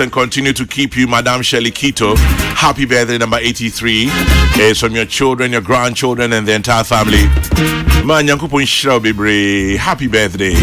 and continue to keep you, Madame Shelley Kito. Happy birthday, number 83. It's from your children, your grandchildren, and the entire family. Man, Yankupon Shell Bibre. Happy birthday.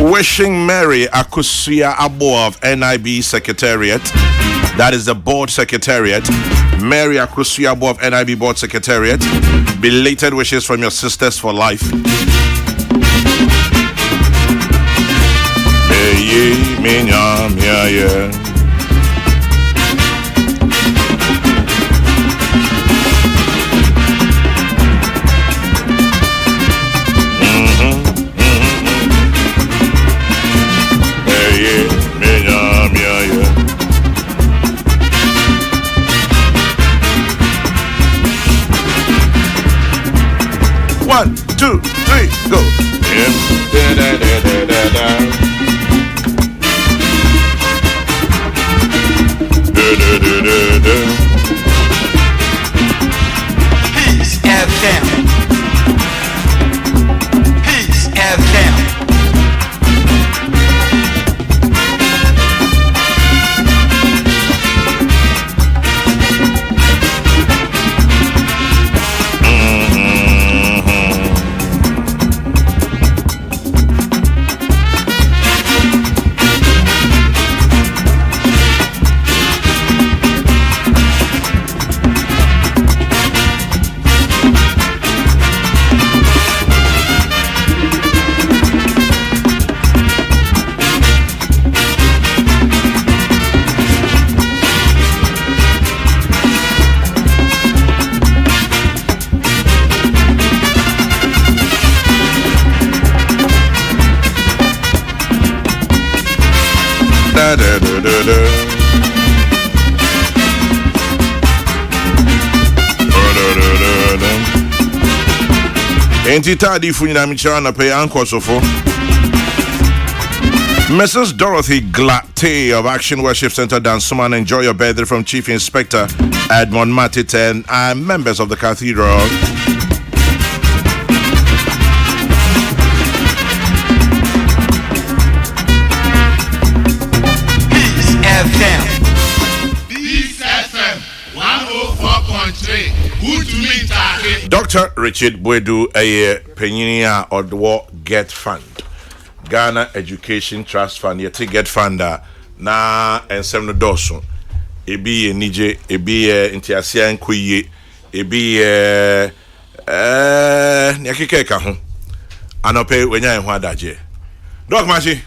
Wishing Mary Akusia Abo of NIB Secretariat. That is the board secretariat. Mary Akusia Abo of NIB board secretariat. Belated wishes from your sisters for life. One, two, three, go. Peace FM. Peace FM. Entitadi Funina Michana pay Uncle Sofo. Mrs. Dorothy Glatte of Action Worship Center Dansuman, enjoy your birthday from Chief Inspector Edmond Matiten and members of the cathedral. Peace FM. Peace FM 104.3. Good to meet you. Dr. Richard Bwedu, a penyinia or the war Get Fund. Ghana Education Trust Fund, yeti Get Funda na ensemble doso. Ebi nije, ebi intiasia nkuye, ebi nyakike ka ho. Anope wenya enho adaje. Doc Machi.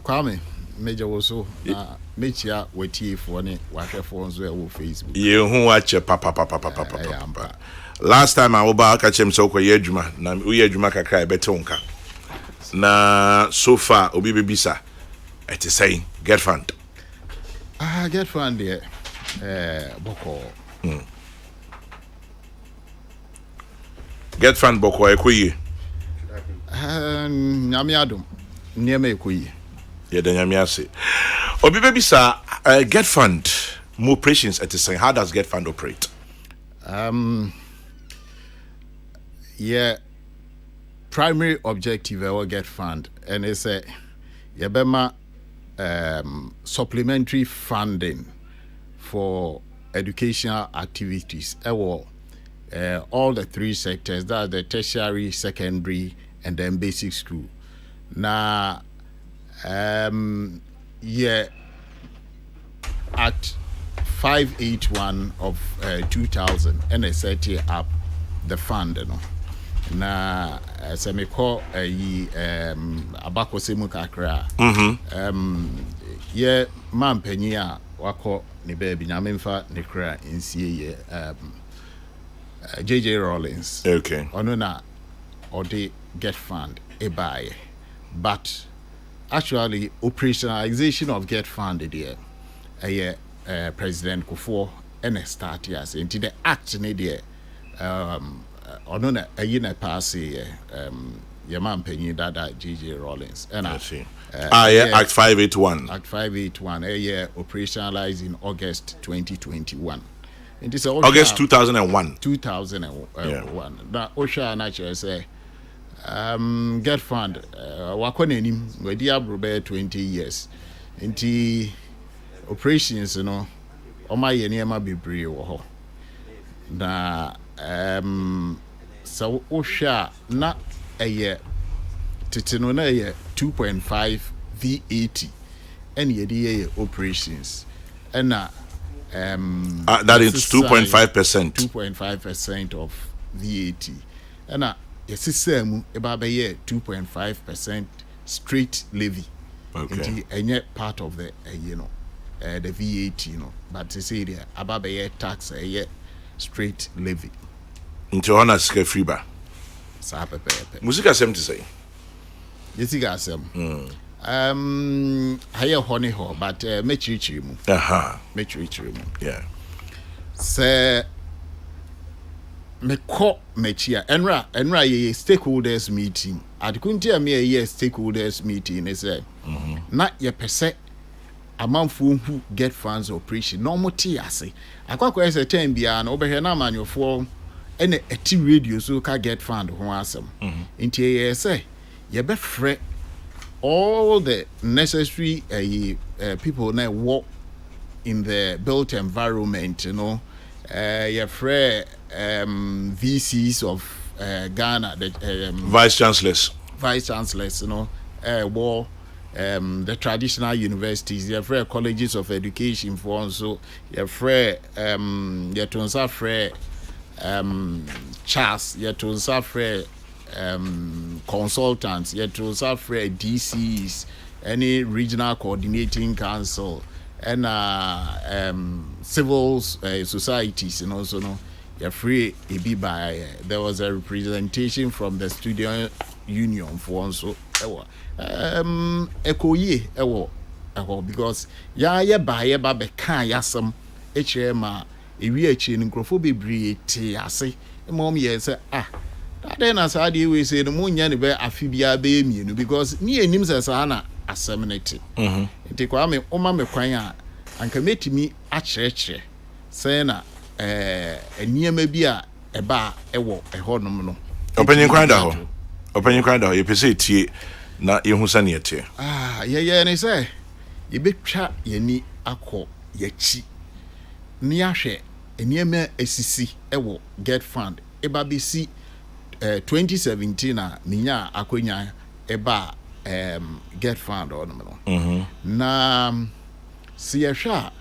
Kwame Major Woso na mechia wetie fo ne wahwefo nzo e wo Facebook. Ye hu ache papa. Last time I oba aka chem so koye adwuma na uye adwuma kakra ebete wonka. Na so far obi bebisa it is saying Get Fund. Get Fund there boko. Get Fund boko ekoyi. Nyame adom niema ekoyi. Ye da nyame ase. Obi bebisa Get Fund more operations it is saying how does Get Fund operate? Yeah, primary objective I will Get Fund and it's a yebema supplementary funding for educational activities. All the three sectors, that's the tertiary, secondary, and then basic school. Now, yeah, at 581 of 2000, and I set it up the fund, you know. Na se me call abako se mu kakra ye mampanyi a wako ne baby nyame mfa ne kra nsie ye JJ Rollins okay ono na or they get fund a buy. But actually, operationalization of get fund there, President Kufuor and start yes into the act in there. Or no, a year pass your man penny that G.J. Rawlings and I see. Act 581. Act 581, a year operationalized in August 2021. It is August 2001. 2001. Now, Osha naturally say, get fund. Wakonenim, we did 20 years. Into operations, you know, my yenema be brave. Na so Osha na a year titino na year 2.5 VAT and year operations and that is 2.5%. 2.5% of VAT and yes same about a year 2.5% straight levy. Okay. And yet part of the the VAT, you know, but to say there about a year tax a year straight levy. Into honor scare free bar. Musica sem to say. Yes, you got some. Higher honey ho, but metrichi mu. Metrichi mu. Yeah. Say me ko mechia enra ye stakeholders meeting. At kuntia me a year stakeholders meeting is na ye pese amanfo who get funds operation no mo ti ase. Akwakwa ese time bia na obehwe na amanyofo ene eti radio so ka get fund ho asem. Nti ye say ye be frɛ all the necessary people now work in the built environment, you know, your free VCs of Ghana, the vice chancellors, you know, the traditional universities, your free colleges of education for also your free your tunsa free CHAS, your tunsa free consultants, yet to suffer DCs, any regional coordinating council, and civil societies, and also no, you're free. By there was a representation from the student union for also echo ye because ya ba can yasam HMA ewi in Nkrofo te ase mom ye say then as I deal with say the moon yan be afibia be mienu because me enim say sa na aseminate. Nti kwa me oma me kwan a anka metimi a kyerɛkyerɛ say na eniyama bi a eba ewo ehonom no. Opening kwan da ho. Opening kwan da ho. Yepese tie na yehu sa ne tie. Ye ne say ye betwa yani akɔ yachi. Ni ahwɛ eniyama esisi ewo get fund eba be si 2017 minya akonya eba get fund on no na si ehwa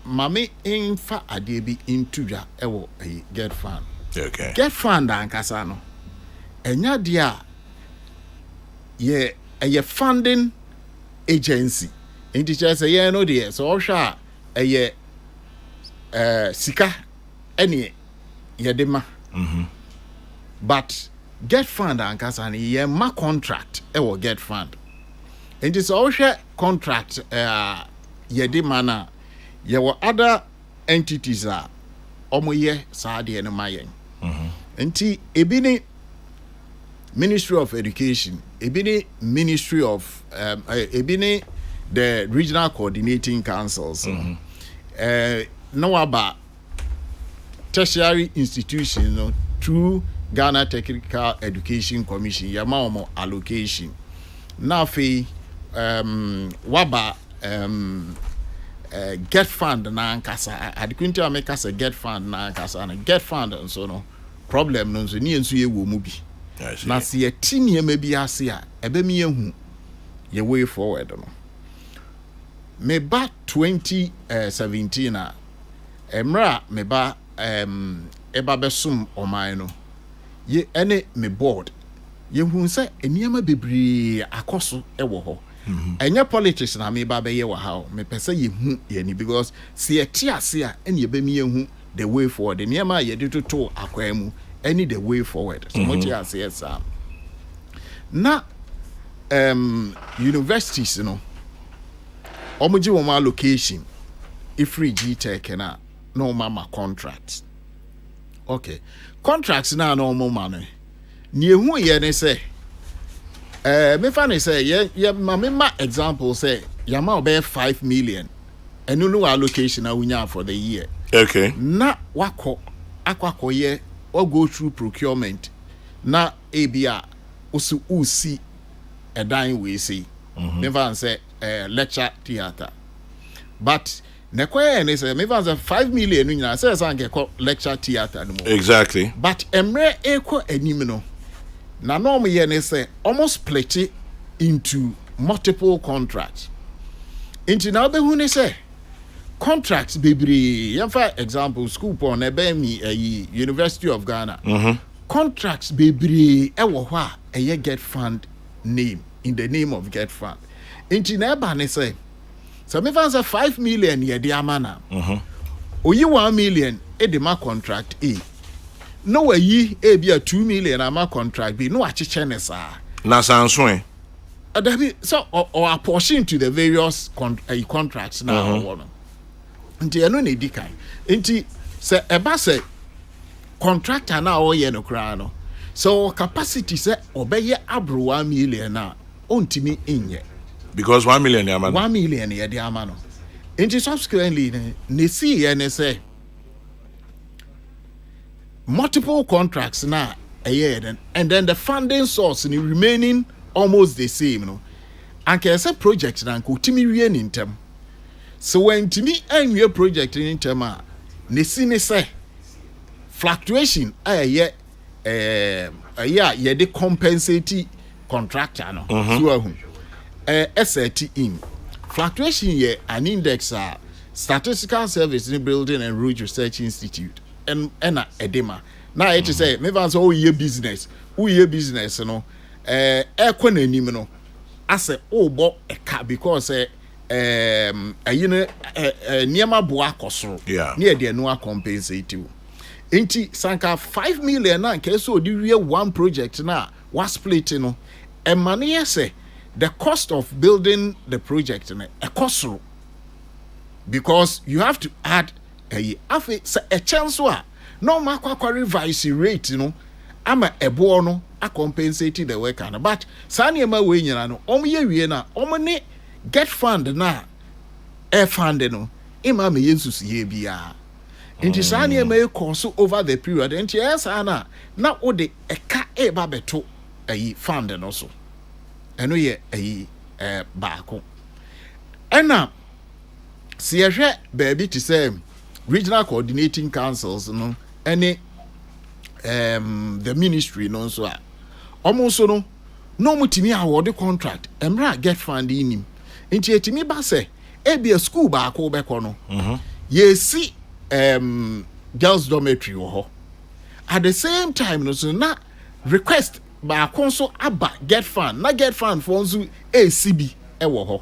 mame infa ade bi intudwa ewo get fund. Okay. Get fund ankasa no enya dia ye funding agency enti chese ye no dia so ohwa sika ene ye de ma but get fund ankasa ni ye ma contract will get fund. And it's also contract ye de mana ye were other entities are omoye saade ene mayen. Enti ebini Ministry of Education, ebini Ministry of ebini the regional coordinating councils. No about tertiary institution, you know, through Ghana Technical Education Commission, Yamaomo allocation. Now, waba get fund na ankasa. Adikunti ameka se get fund na ankasa na get fund and so no problem no so ni ensu ye wo mu bi. Na se ye tini me bi ase a ebe mi ehu ye way forward no. Me ba 2017 a emra me ba eba besum oman no ye ene me board ye hu se eniama bebre akoso ewo ho enye politics na me ba be ye wa ha me pese ye hu ye ni because se ye ti ase a ene ye be mi ye hu the way forward eniama ye de toto akwa mu any the way forward. So much as yes, na universities, you know, omuji woma location if free G-Tech na no mama contracts. Okay, contracts na no more money. Ni ehu ye ne say me fa ne say ye ma example say yama obey 5 million and no allocation na wunya for the year. Okay. Na wako ye or go through procurement na ebia osu usi a dying we see. Never say lecture theater. But Nekoye ne say me say 5 million nunya say san get lecture theater no more. Exactly. But emre eko anim no. Na norm ye ne say almost split it into multiple contracts. Into now be who ne say contracts bebre for example school pon ebe mi University of Ghana. Contracts bebre e wo ho a get fund name in the name of get fund. Into na ba ne say so me fancy 5 million ye de amana. Oyi 1 million e de ma contract A. No way ye e be a 2 million ama contract B. No achiche ne sa. Na sanso So or apportion to the various contracts now one. Nti eno na edikan. Nti se eba se contractor na o ye no kra no. So capacity se obeye abro 1 million na ontimi inye. Because 1 million ya man. 1 million ya di amano. Nti subsequently ne see ye ne say multiple contracts na a year and then the funding source in remaining almost the same no. And can say project na ko timi wie ni ntem. So when timi anwie project ni ntem ne see ne say fluctuation ye de compensate contractor no. So ahu SAT in fluctuation ye an index Statistical Service in Building and Road Research Institute and edema na it say me van so ye business no economy no as obo eka because ayine niema bo akosoro na de no compensate you enti sanka 5 million na nke so di wie one project na was split no e mane say the cost of building the project na ekosoro because you have to add a chance wa no makwa revise rate no ama ebo no a compensate the worker no but sane ma we nyina no ye wie na ne get fund na air fund no ima me yesus ye bia nti sane ma e cost over the period nti yes na wo de eka e ba beto fund no so eno ye baako ena si ehwe baby to say regional coordinating councils no any the ministry no so a omonso no mutimi award contract emra get fund in nti etimi ba say e be a school ba ko be ko no ye si girls dormitory wo ho at the same time no so na request ba ko so aba get fund for nso ACB e wo ho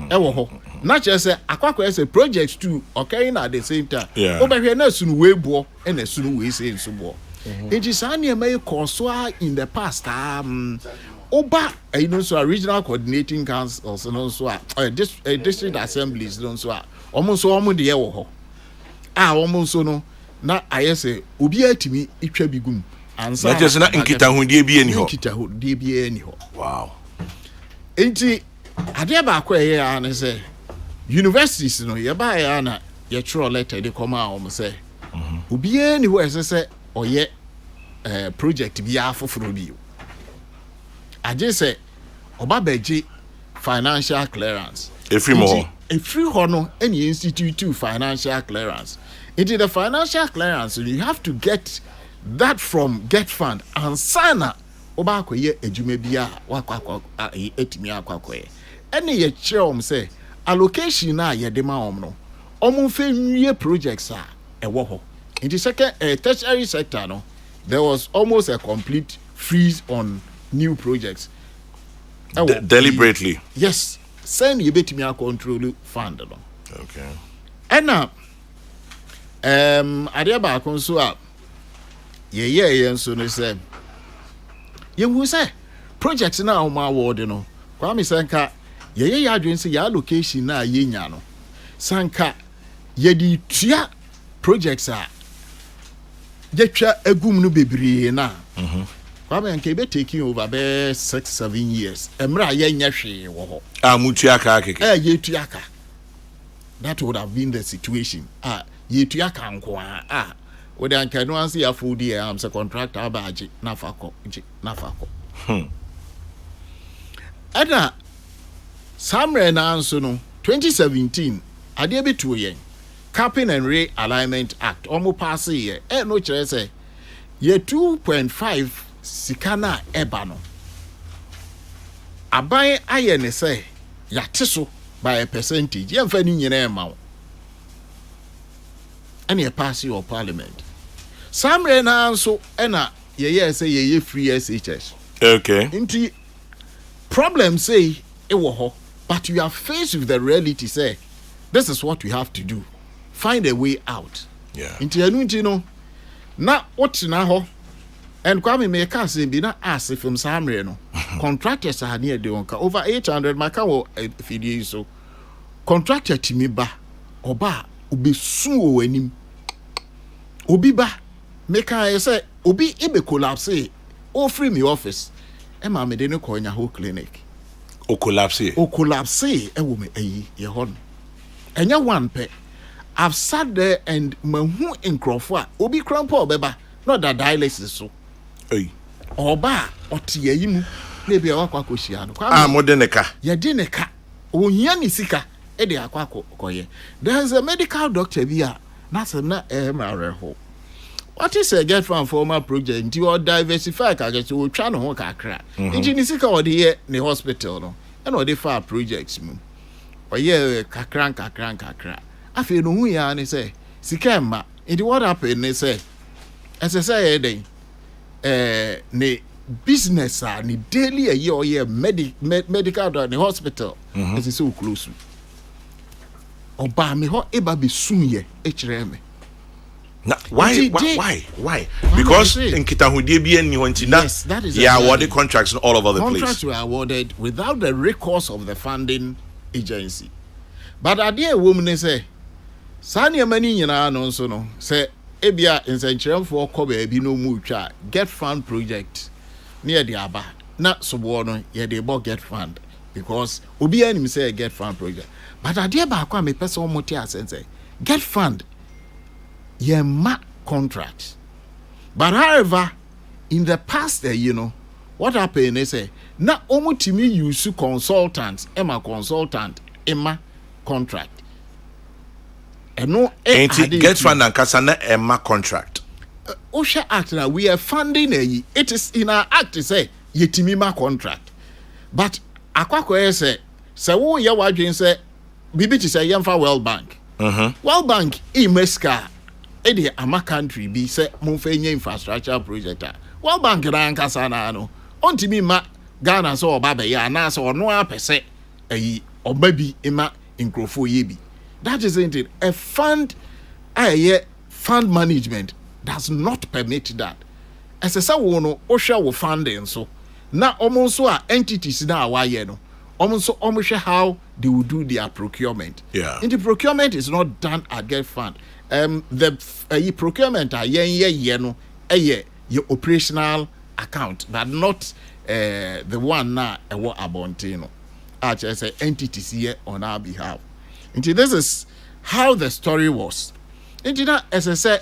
ewo ho na che say akwakwa say project 2 occurring at the same time obehwe na sunu we bo na sunu we say nso bo enti sane e may cost in the past oba so regional coordinating councils no so district assemblies no so omo de ye wo ho omo so no na ayese obi atimi itwa bigum ansa na just na nkitahudie bi eni ho wow enti ade ba akwa ye ya na say universities no ye ba ya na ye tro letter de come out say obiye ni ho ese oye project bi afoforo bi aje say oba beji financial clearance every ho no any institute to financial clearance into the financial clearance you have to get that from get fund and sana oba akoye adwuma bia wakwa etimi akwakoye ene ye kire say allocation na ye de ma no fe nwie projects ewo ho in the second tertiary sector no there was almost a complete freeze on new projects deliberately yes send you betimi control fund no okay ena ade ba kon so a ye so no say ye hu say project na o ma award no Kwame Sanka ye adwen say ya location na ye nya no Sanka ye di tua projects a ye twa agum no bebree na Kwame Sanka be taking over be 6-7 years emra ye nya hwe wo ho mutua ka keke ye tua ka. That would have been the situation. Ye tua ka nko we dan kan no anse ya full day am say contract abaji na fako. Ada Samre na anso no 2017 ade be to yen Capping and Realignment Act omo pass ye no kire say ye 2.5 sikana eba no aban aye ne say ya teso by a percentage ye mfa ni nyina ema wo and ye pass your parliament. Samre na anso na ye say ye free SHS. Okay. Inti problem say ewo ho, but you are faced with the reality say this is what we have to do. Find a way out. Yeah. Inti anu no na otina ho and Kwame me ka say bi na ask from Samre no contractors are near de onka over 800 maka wo fidie so contractor timi ba oba obesu o anim obi ba make I say obi ebe collapse o free me office e ma me de no konya ho clinic o collapse e wo me ayi ye ho enya one pe I've sat there and mahu enkrofo a obi crampo obeba no da dialysis so oba otie yi mu na bia wakwa koshia no moderneka ye de ne ka ohia ni sika e de akwa koye. There is a medical doctor bia na sem na ho. What is a get from former project nti or diversify ka get o twa no ho kakra nti ni sika o de ye ne hospital no e no de fa projects mu oye kakran afi no hu ya ni say sika ma nti what happen ni say as I say den ne business ni daily a year medical doctor ne hospital as so close oba me ho eba be sunye e kire me. Now, why? Because in Kitahudie bi eni ho nti na yeah awarded contracts all over the place. Contracts were awarded without the recourse of the funding agency. But idea woman say sani mani nyina no nso no say ebia nsenkyeremfo kɔ baabi no mu twa get fund project near the aba na sobo no ye dey bo get fund because obi anim say get fund project. But idea ba kwa me pese o moti asense get fund ye ma contract. But however in the past what happened is na omutimi use consultants consultant ema contract no get fund and kasana ema contract Osha act na we are funding it is in our act say yetimi ma contract but akwako say wo ye wadwen say bibi ti say yemfa World Bank World Bank imeska ede ama country bi say monfa nye infrastructure project World Bank ran kasa na no ontimi ma Ghana so oba be ya na so no apese oba bi ema nkrofo ye bi. That isn't it. A fund fund management does not permit that. As a say no osha wo funding so na omonso a entities na awaye no omonso omhwe how they will do their procurement. Yeah. And the procurement is not done at get fund. The procurement ye no your operational account but not the one na what abontino as say entities here on our behalf. And this is how the story was. And as I said,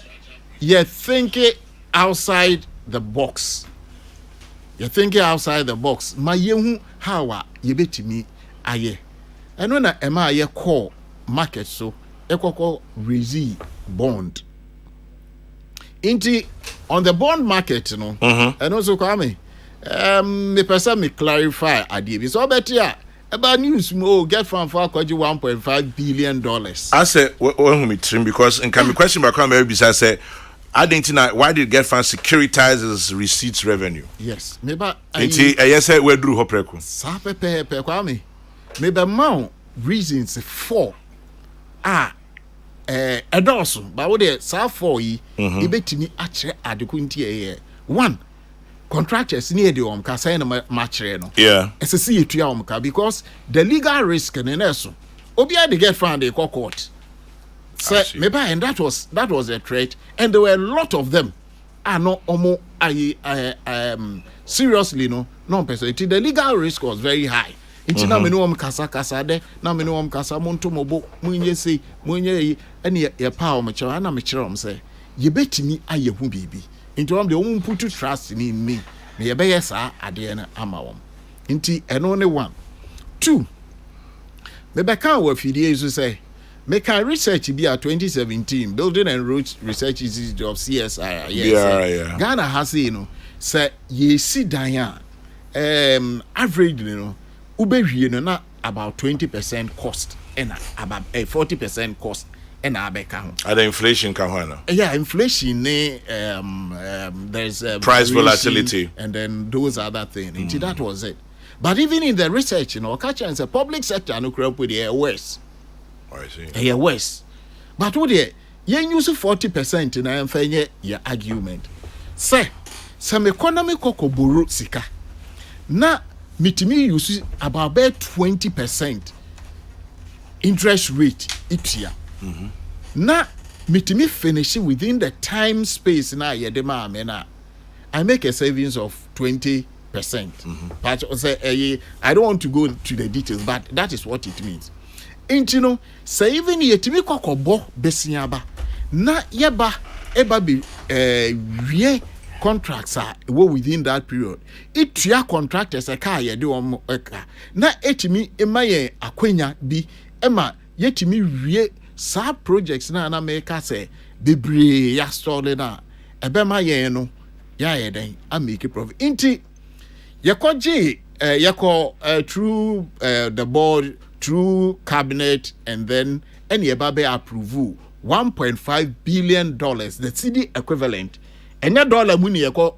you're thinking outside the box. You're thinking outside the box. My yehu how you bet me aye. And when I call market so call raise bond. Inti on the bond market, and also Kwame, me person me clarify idea. So better about news get from for $1.5 billion. I say when me trim because in can be question by Kwame be say I didn't know why did get fund securitize its receipts revenue. Yes, maybe yes say we drew hopreko. Sa Kwame. Maybe amount reasons for ɛdɔɔso ba wo de saa 4 yi ebetimi akyerɛ adeko nti ɛyɛ 1 contractors ni ede om ka say na matchere no esese yetua om ka because the legal risk in eso obi dey get found dey court say me buy and that was a threat and there were a lot of them are no omo seriously no person the legal risk was very high nti na me no om kasa de na me no om kasa monto mobo munye sei munye yi ene ye pa om kire na me kire om say ye betimi ayehu bibi into am the own put trust in me ye be yes ade na ama wom nti eno ne 1 2 me be kan wa fidie so say me can research be at 2017 building and road research institute of CSI yeah. Ghana has say ye si dan average ubehwie no na about 20% cost and about 40% cost and abeka ho and inflation ka ho na inflation there's price volatility and then those other things that was it. But even in the research catch and say public sector no crop with the worse. I see worse but what the yen use 40% na emfenye your argument say some economy kokoboro sika na mitimi use about 20% interest rate itia na mitimi finish within the time space na yedema amena I make a savings of 20%. But say I don't want to go to the details but that is what it means. Intino say even yetimi kokobo besiaba na yeba eba be wie contracts are within that period itua contractors e ka ye de om eka na etimi emaye akwenya bi ema yetimi wie sa projects na make say bebre ya store na ebe ma ye no ya ye den a make profit inti yakoji through the board through cabinet and then any babe approve $1.5 billion the city equivalent and that dollar money ko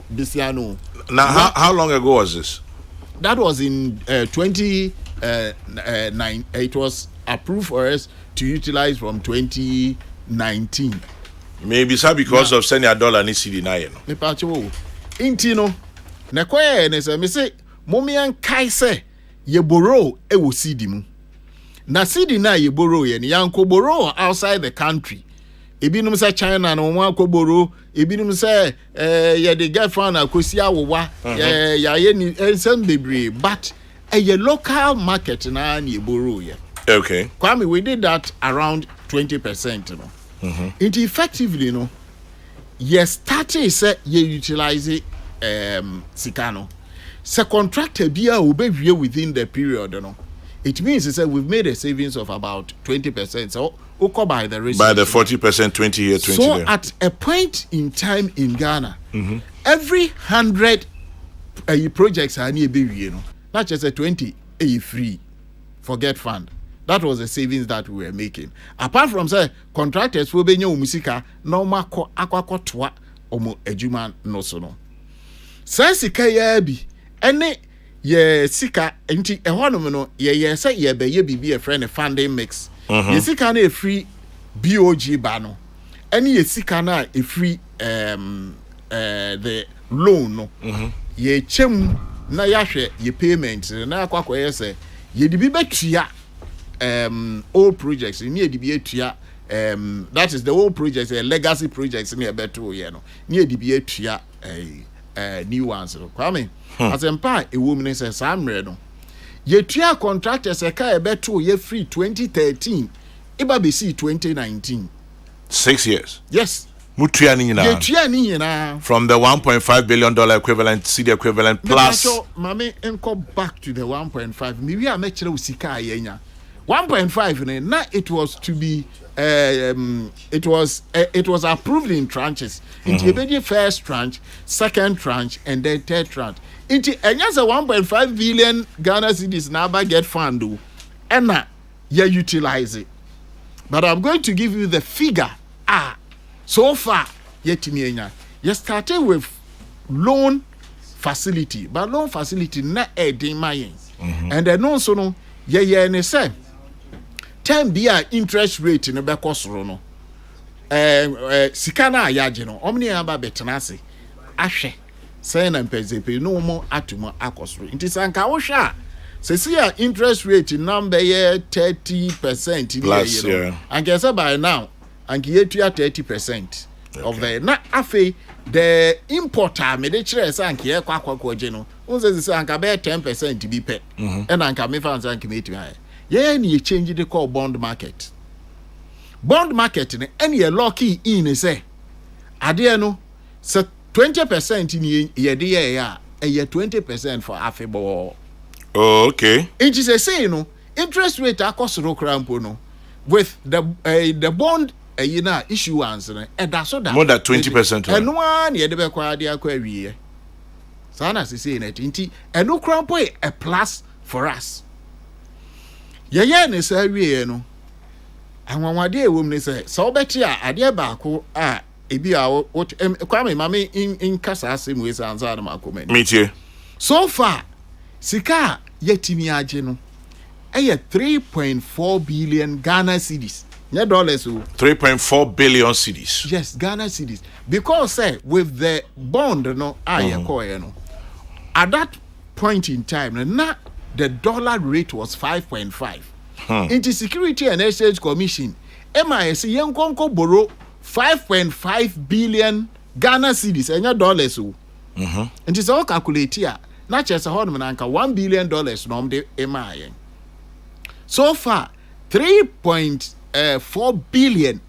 this year no. Now how long ago was this? That was in 2009. It was approved for us to utilize from 2019. Maybe so because of sending a dollar ni city na ye no. Me pa cho intino na koye ne se me say momian kai se ye borrow e wo city mu na city na ye borrow ye ni yanko borrow outside the country ebinum say China no wan ko borrow ebinum say ye the get fan akosi awowa ye ni ensem bebre but ye local market na ye borrow ye. Okay, Kwame, we did that around 20% no. It effectively no ye started say ye utilize sikano se contractor bia obewie within the period no. It means that we've made a savings of about 20%. So by the research, by the 40% 20 here 20 so there. at a point in time in Ghana every 100 projects are near be not just a 20 free forget fund. That was the savings that we were making. Apart from say contractors will be new musika no mako akwakotwa omo ejuma no so no. Sensika ya bi ene ye sika enti ehonum no ye say ye be ye bibi a friend funding mix. Ye sika na e free BOG ba no. Ene ye sika na e free the loan no. Ye chem na yahwe ye payment na akwakọ ye say ye di bi betua old projects ni edibi etua that is the old projects legacy projects ni ebeto ye no ni edibi etua new ones no Kwame asempa ewo mi say samre no ye tua contractors e ka ebeto ye free 2013 iba be see 2019 6 years. yes Mutua ni nyina. Ye tua ni nyina From the $1.5 billion equivalent city equivalent plus mame enko back to the 1.5 mi wi a me kire usika ayenya 1.5 na it was to be it was approved in tranches into the first tranche, second tranche and then third tranche into enya's 1.5 billion Ghana cedis now get fund and na you utilize it. But I'm going to give you the figure so far yet you started with loan facility but loan facility na e dey my and then also no ye ne say time be a interest rate no be kosoro no sika na ayaje no omni aba betenase ahwe say na mpezepe no mo atomo akosoro nti sanka wo hwe a sesi a interest rate number ye 30% plus yeah, and guess by now and you 30% of the na afi the importer me de kire say anke ye kwakwa je no unse say anka be 10% bi pe and anka me fan say anke me tu ye na change the call bond market ne any ye lucky in say ade no so 20% ni ye de ye a 20% for afibo. Oh, okay. It is a say no interest rate akosoro krampo no with the bond issuance no that's so that more than 20%. And one ye de be kwa de akwa wiye sana say na tinti eno krampo a plus for us ye ne say wiye no anwanwade ewom ne say so beti a ade baako a ebi a kwa me mame in kasa asem we sanza na makoma ni metie so far sika yetimi age no 3.4 billion Ghana cedis. Yeah, dollars. 3.4 billion cedis. Yes, Ghana cedis. Because with the bond no no. At that point in time, na the dollar rate was 5.5. Into Security and Exchange Commission, MIS yenkonko borrow 5.5 billion Ghana cedis and your dollars. And it's all calculated here. Not just a $1 billion no de MI. So far, 3.4 billion.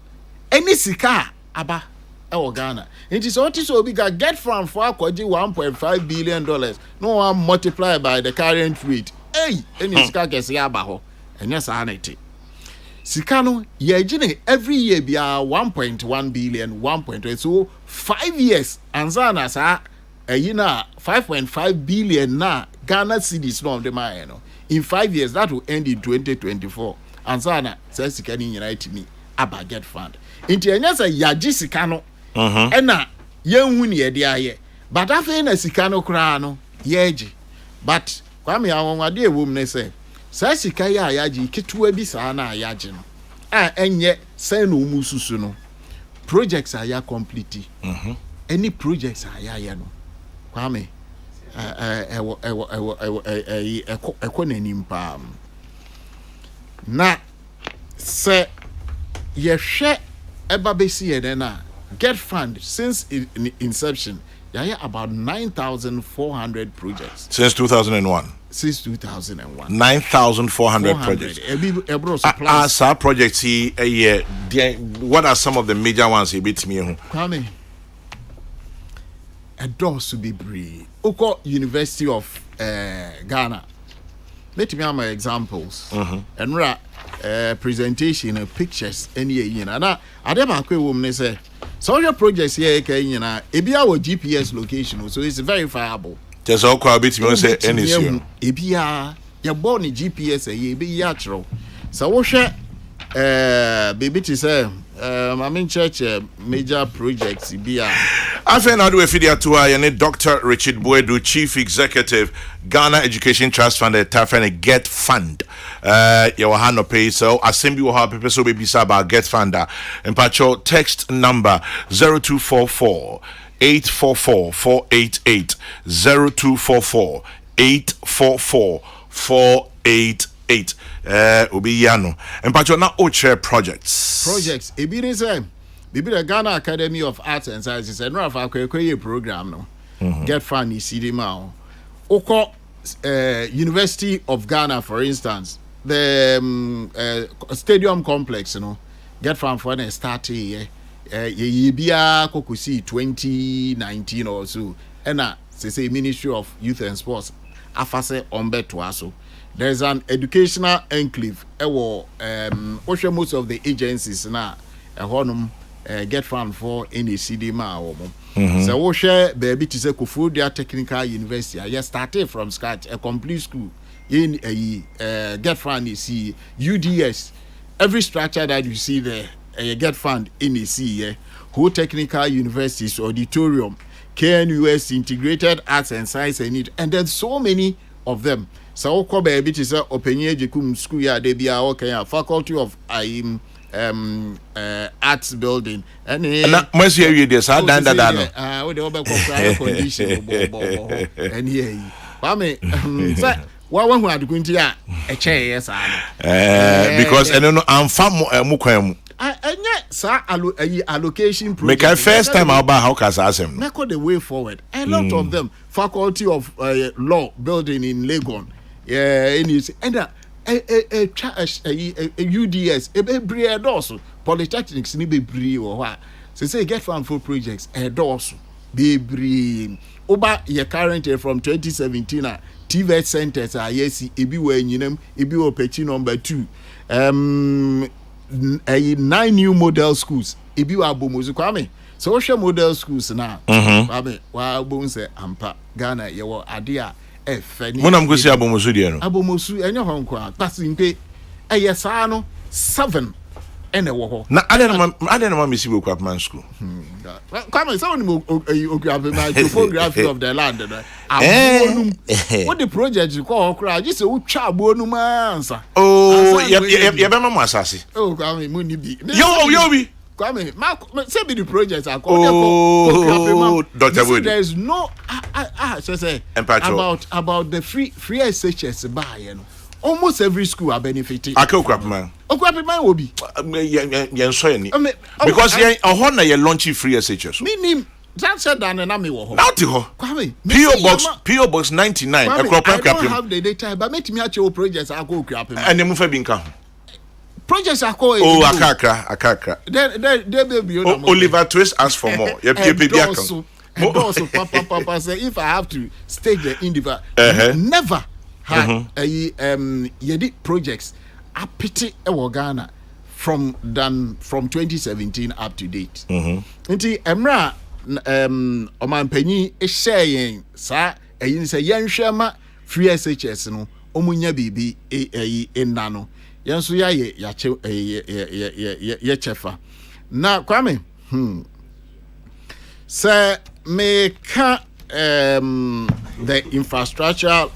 Any sika aba Ghana. It is what is so big. Get from for $1.5 billion. No one multiply by the current rate. Hey, any sika kesi aba ho. And yes, anity. Sikano ye every year be 1.1 billion, 1.2. So 5 years. Anzana sa. 5.5 billion na Ghana cedis no the man no. In 5 years that will end in 2024. And sana says sika ni nyina me aba get fund. Inti enya say yaji sika no. Na yenhu ne ye de aye. But afa na sika no kra no yeji. But kwame awonwade ewom ne say sa sika ya yaji ketuwa bi sa na yaji no. Enye say no mususu no. Projects are ya complete. Any projects are ya no. Kwame ekonenimpa na se ye hwe ebabesi ye na get fund since inception there are about 9,400 projects since 2001. Since 2001 9,400 projects. Our projects here what are some of the major ones you beat me? Kwame a doors to be brave. Oko University of Ghana. Let me have my examples. And presentation pictures any year. Na adeba kwe woman say so your projects here na ebia wo GPS location so it's verifiable. Just all kwa bit me say any issue. Ebia ya born GPS ye be ya tro. So wo hwe baby to say in church major projects bia after now do we feed to our Dr. Richard Boedu, Chief Executive, Ghana Education Trust Fund, Tafani Get Fund. Your hand no pay so assembly will have people so baby about Get Fund. And patrol text number 0244 844 488 0244 844 488. Obi yano. And patrol na oche projects. Ebi say Bibi the Ghana Academy of Arts and Sciences and Rafa Kwekwe program no. Get fund is CDMA. Oko University of Ghana, for instance, the stadium complex, get fund for the start ye bia kokusi 2019 or so. And say Ministry of Youth and Sports afase ombe to aso. There's an educational enclave. Most of the agencies na get fund for any CDMA. So we share baby to say Kofodia Technical University. I started from scratch, a complete school in a get fund is UDS. Every structure that you see there, a get fund in a whole technical universities, auditorium, KNUS, integrated arts and science and then so many of them. So ko baby to say openye jikum school ya de bia okay faculty of arts building and na must hear you this dan no we dey obe ko condition bo and here ba me say wa hu adukunti a e che yes because eno no amfa mu kwan mu enye sa allocation project make I first time about how can asem make the way forward a lot of them faculty of law building in Legon and UDS bebre doso polytechnics ni bebre wo ha say get fund for projects doso bebre oba your current from 2017 TVET centers yes ebi wa nyinam ebi wo pechi number 2 9 new model schools ebi wa abomozu kwame so wo hwe model schools na kwame wa abom se ampa Ghana ye wo ade a efani monam gosi abomozu de no abomozu enye ho nko a pasimpe eye saa no 7 ene wo ho na ade na mesi bo kwapman school kwame so ni okuyapman topography of the land no abonum what the project ko okra just say utwa abonum ansa ye be ma asase kwame mu ni bi yo bi kwame say be the project akọ there is no say about the free SHS buy you know almost every school are benefiting Kokrokoo will be yen so ni because yen ohon na ye launch free SHS minim that said dan na me wo ho now ti ho kwame PO box 99 Kokrokoo I don't have the data but make me actual projects Kokrokoo and dem fa bi nka ho projects akọ akakra they be Oliver Twist ask for more ye bi account also papa say if I have to state the individual never had yedi projects apiti e Ghana from 2017 up to date nti emra omanpanyi e share yen sa eyin say yenhwema free SHS no omunya bibi enna no yenso ya ye chefa na kwame say me ka the infrastructure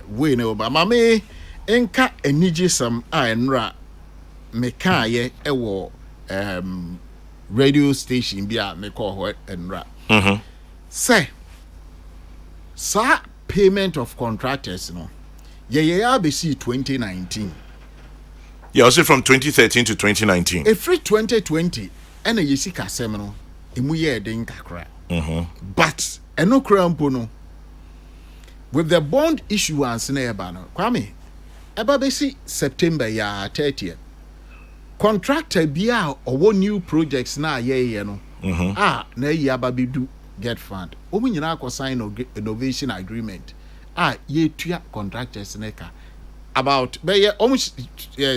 we no ba mame enka enije sam a enra me ka ye ewo radio station bi a me call ho enra say sa payment of contractors no ye abc 2019 yeah also from 2013 to 2019 every 2020 and a yesika sem no emu ye den kakra but eno krampo no with the bond issuance na eba no kwame eba besi September ya 30th contractor bia owo new projects na ye no na yi aba bedu get fund omu nyina akọ sign innovation agreement ye tua contractors neka about be almost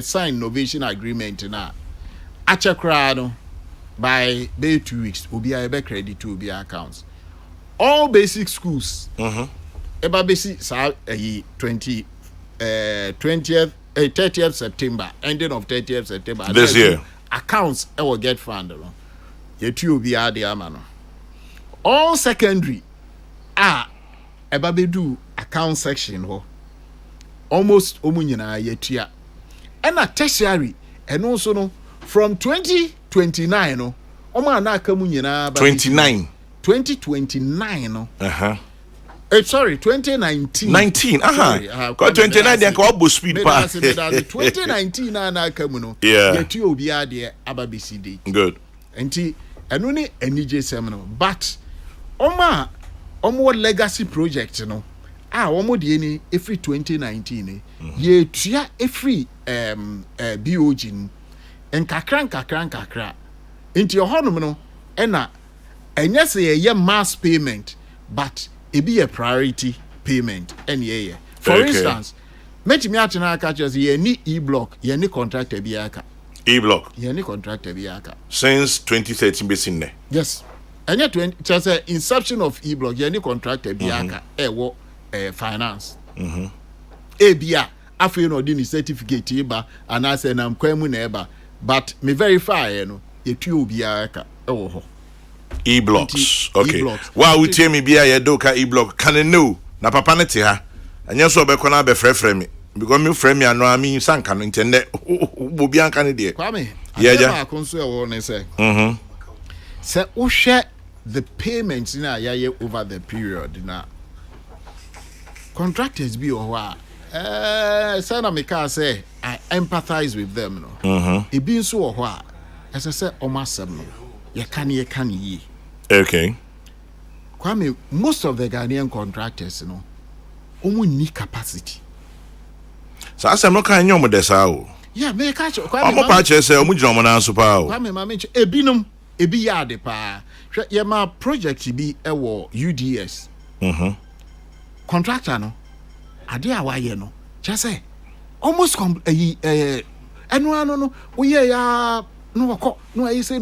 sign innovation agreement na achekra no by 2 weeks obi a be credit to obi accounts all basic schools eba basic sa 30th September ending of 30th September this year accounts will get fund no ye tu obi a de ama no all secondary eba be do account section ho almost omunyina ye tua and a tertiary and also no from 2029 no oma na aka munyina 2029 no sorry 2019 because 29 dey ka obo speed pa 2019 na aka mu no ye tua obi ade ababisi date good enti eno ni enije sem no but omo legacy project no omo de ni every 2019 ye tua every BOG no nkakra enti ohonum no na enye se ye mass payment but e be a priority payment ye for instance metimi atena aka just ye ni e-block ye ni contractor bi aka e-block ye ni contractor bi aka since 2013 besin ne yes enye 20 just inception of e-block ye ni contractor bi aka wo finance ebia afi no di ni certificate eba anase na mkwemu na eba but me verify no ye tu obi aka wo ho e-blocks okay wow we tell me bia ye do ka e-block can know na papa ne te ha anya so obekọ na be frefre me because me frame me ano ami sanka no ntende obi anka ne de Kwame yeah ma konso e wo ne say say wo hwe the payments na yaye over the period na contractors be or what say na me can say I empathize with them no e bi so or what as I say o masem no ye kan yi okay Kwame most of the Ghanaian contractors no omu ni capacity so asem no kan nyom de sa o yeah me catch Kwame omo pa che say omu gina omo na so pa o Kwame ma me ebinom ebi yade pa hwe ye ma project bi e wo UDS contractor no ade a wa ye no che say almost eno ano no wo ye ya no wako no ayi say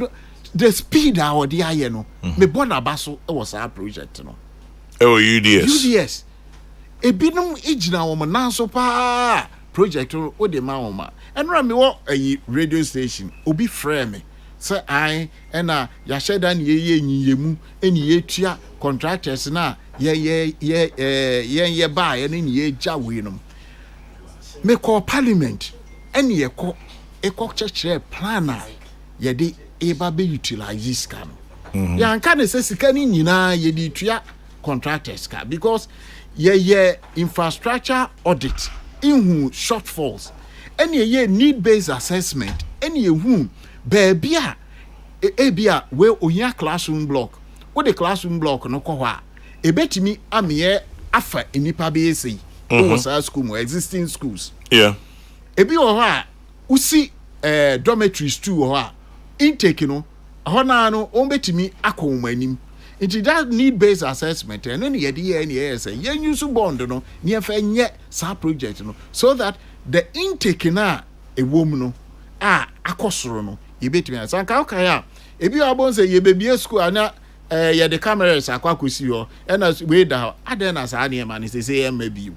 the speed our the aye no me bona baso e was our project no UDS ebinom igina wo na so pa project o de ma wo ma enra me wo ayi radio station obi frame me say I na ya sheda na ye nyiyemu eni ye tua contractors na ye ba ye ni ye ja we no me call parliament eni ye ko church planner ye de eba be utilize this scam ya nka ne se sika ni nyina ye di tua contractors ka because ye infrastructure audit inhu shortfalls any ye need based assessment any hu baby a ebia we ohia classroom block wo the classroom block no ko ho ebetimi ameye afa enipa be ese wo sa school mo existing schools yeah ebi wo ho a usi dormitories too wo ho a intake no ho na no on betimi akomanim it that need based assessment and then ye say yen use bond no ne fa nye sa project no so that the intake na ewom no akosoro no ye betimi asanka okay a ebi abon say ye bebie school ana ye the cameras akwakosi ho and as we da aden na sa ne ma ne say em mabiu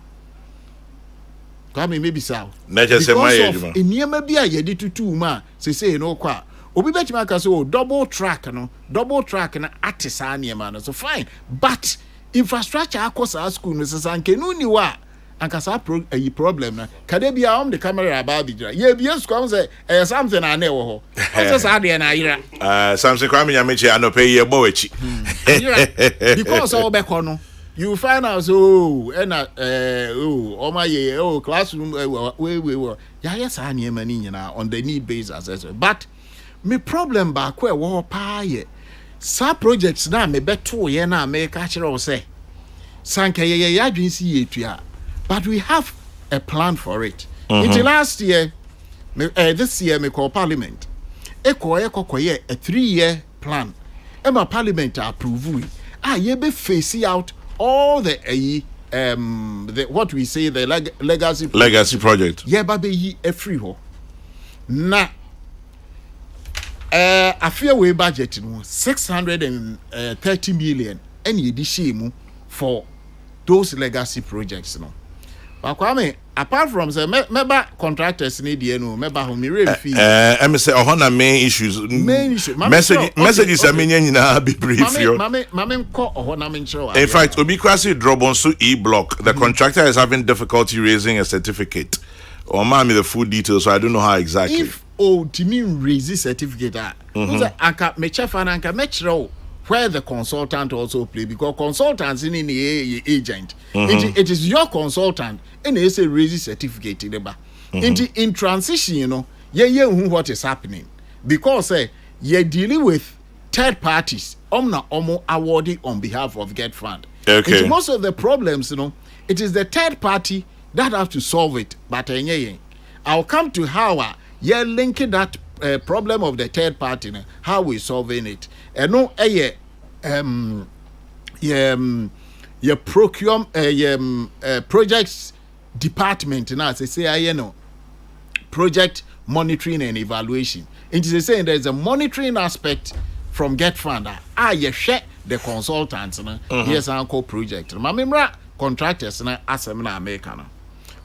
Kwame maybe sa na je say my ejuma eniema bi a ye de tutu ma say no kwa obi betima aka say double track na atisa niema no so fine but infrastructure akosa school no sesa nke no ni wa anka sa problem na kada bia the camera about the ye bia school say something na na wo ho say sa de na ayira something Kwame Nyamechi anope ye bo echi because all back no you find out classroom we ya sa niema ni nyina on the need based assessment but me problem ba ko e wo pa ye sa projects na me beto ye na me ka kire wo say sanka ye adwin si ye tua but we have a plan for it until last year this year me call parliament ye a 3-year plan my parliament approve ye be face out all the what we say the legacy project ye ba be yi free ho na I fear we budget no 630 million any edition for those legacy projects no. But Kwame, apart from say member contractors need the no member who me real fee. I say ohona main issues. Messages I mean nyina be brief yo. Mame ko ohona me nchiro. In fact, obi kwasi drop so e-block. The contractor is having difficulty raising a certificate. Or me the full details, so I don't know how exactly. If Timi raise certificate anka me chef and anka metro where the consultant also play because consultants in the agent it is your consultant and they say raise certificate in transition you know what is happening because you're dealing with third parties omo awarding on behalf of Get Fund. Okay. Most of the problems you know it is the third party that have to solve it but I'll come to how linking that problem of the third party how we solving it and no procurement projects department now say project monitoring and evaluation it is saying there is a monitoring aspect from Get Fund you share the consultants yes uncle project mamimra contractors na asem na America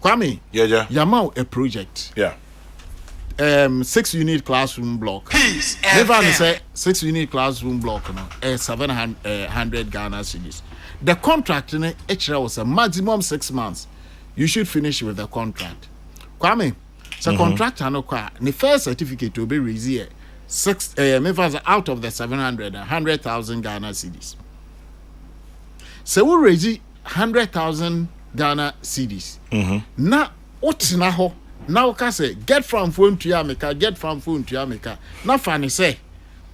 Kwame yeah yamau a project 6-unit classroom block. Peace Never FM. say 6-unit classroom block no 700 Ghana cedis. The contract in actually was a maximum 6 months. You should finish with the contract. Kwame, so contract no kwa the first certificate will be raised 6 out of the 700 100,000 Ghana cedis. So we raise 100,000 Ghana cedis. Na otina ho na oka say get from phone to America, get from phone to America. Na fani say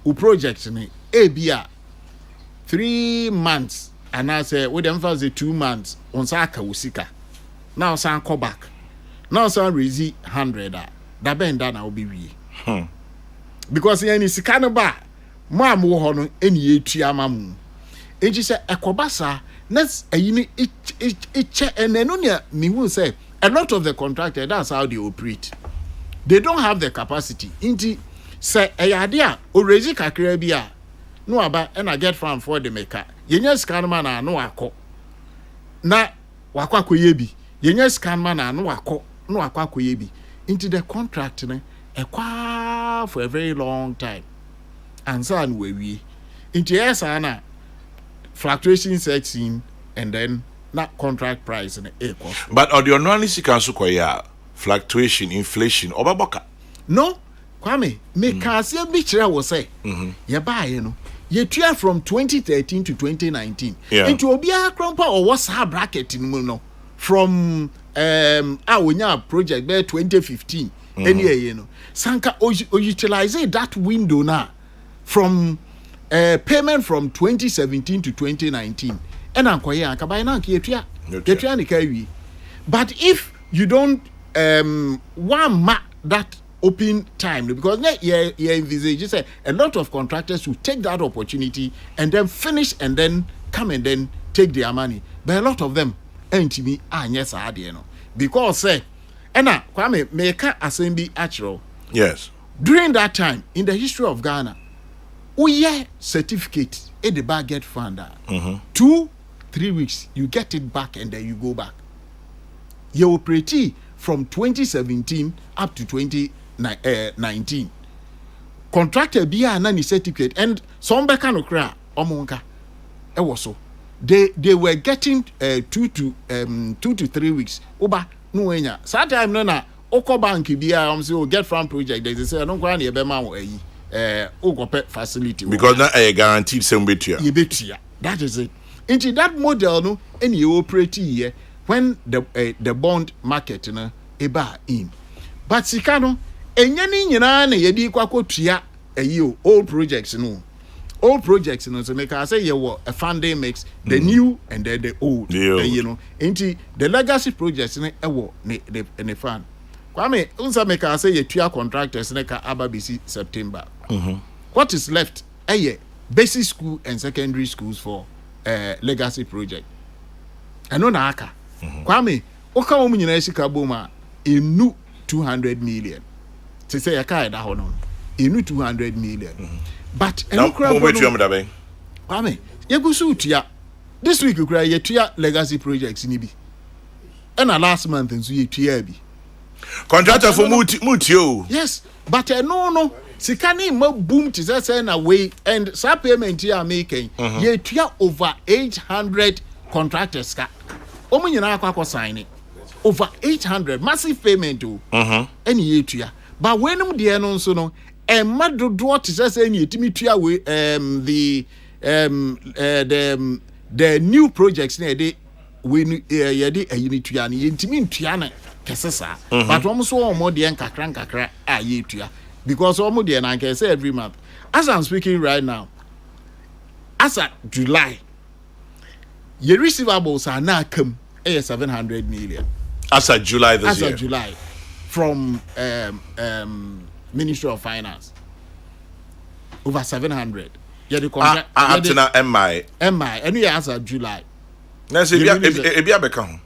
u project ni ebia 3 months and I say we dem say 2 months on saka usika. Now san call back. Now san raise 100 da benda na obi wi. Because any sika no ba mo am wo ho no eni etua mamu. Enti say ekobasa let's each and then me will say a lot of the contractors, that's how they operate. They don't have the capacity. Inti say a idea already kakra bia no aba and I get from for the maker. Yenye scan man na no akọ. Na wakwa koyebi. Yenye scan man na no akọ. No akwa koyebi. Into the contract ne ekwa for a very long time. And so and we into yes ana fluctuation sets in and then not contract price and equal. But on the analysis council kwaya fluctuation, inflation, obaboka. No, Kwame, me can see a picture was say. You buy, you know. You try from 2013 to 2019. Yeah. Into Obia Crumpa or what's her bracket in Muno from our project there 2015. Any you know. Sanka utilize that window now from payment from 2017 to 2019. And I'm quite young, but if you don't one that open time, because envisage you say a lot of contractors will take that opportunity and then finish and then come and then take their money. But a lot of them ain't me yes I had because say and Kwame make assembly actual. Yes. During that time in the history of Ghana, we certificate in the budget fund 2-3 weeks, you get it back and then you go back. You operate from 2017 up to 2019. Contractor be a nani certificate and some back no cry omonka. It was so. They were getting 2 to 3 weeks. Oba no enya. Sometimes no na oko bank be a say get from project. They say no kwa na e be ma wo ayi facility. Because na a guaranteed same betua. You betua. That is it. Into that model no any operate here when the bond market no eba in but sika no enya ni nyina na yedi kwakotua old projects no so make I say you a funding mix the new and then the old you know into the legacy projects no ewo ne fan Kwame unsa make I say you tua contractors na ka ababisi September what is left basic school and secondary schools for legacy project. I know na aka. Kwame, oka wo nyina sika boma enu 200 million. Say say aka da ho no. Enu 200 million. But enu kra bo. Kwame, yegusu utia. This week kra yetua legacy projects ni bi. And last month nso yetua bi. Contractor for mutio. Yes, but no. Sikani mo boom to say na way and sa payment here making ye tua over 800 contractors ka omo nyina akwa sign over 800 massive payment o any ye tua but wenum de no nso no e madodo to say na yetimi tua we the new projects na dey we ye dey ayini tua na yentimi ntua na kesesa but omo so omo de nkakra a ye tua because almost and I can say every month. As I'm speaking right now, as at July, your receivables are now come 700 million. As at July this year. As at July, from Ministry of Finance, over 700. Yeah, the contract. MI, and we as at July. Let's say Ebia become.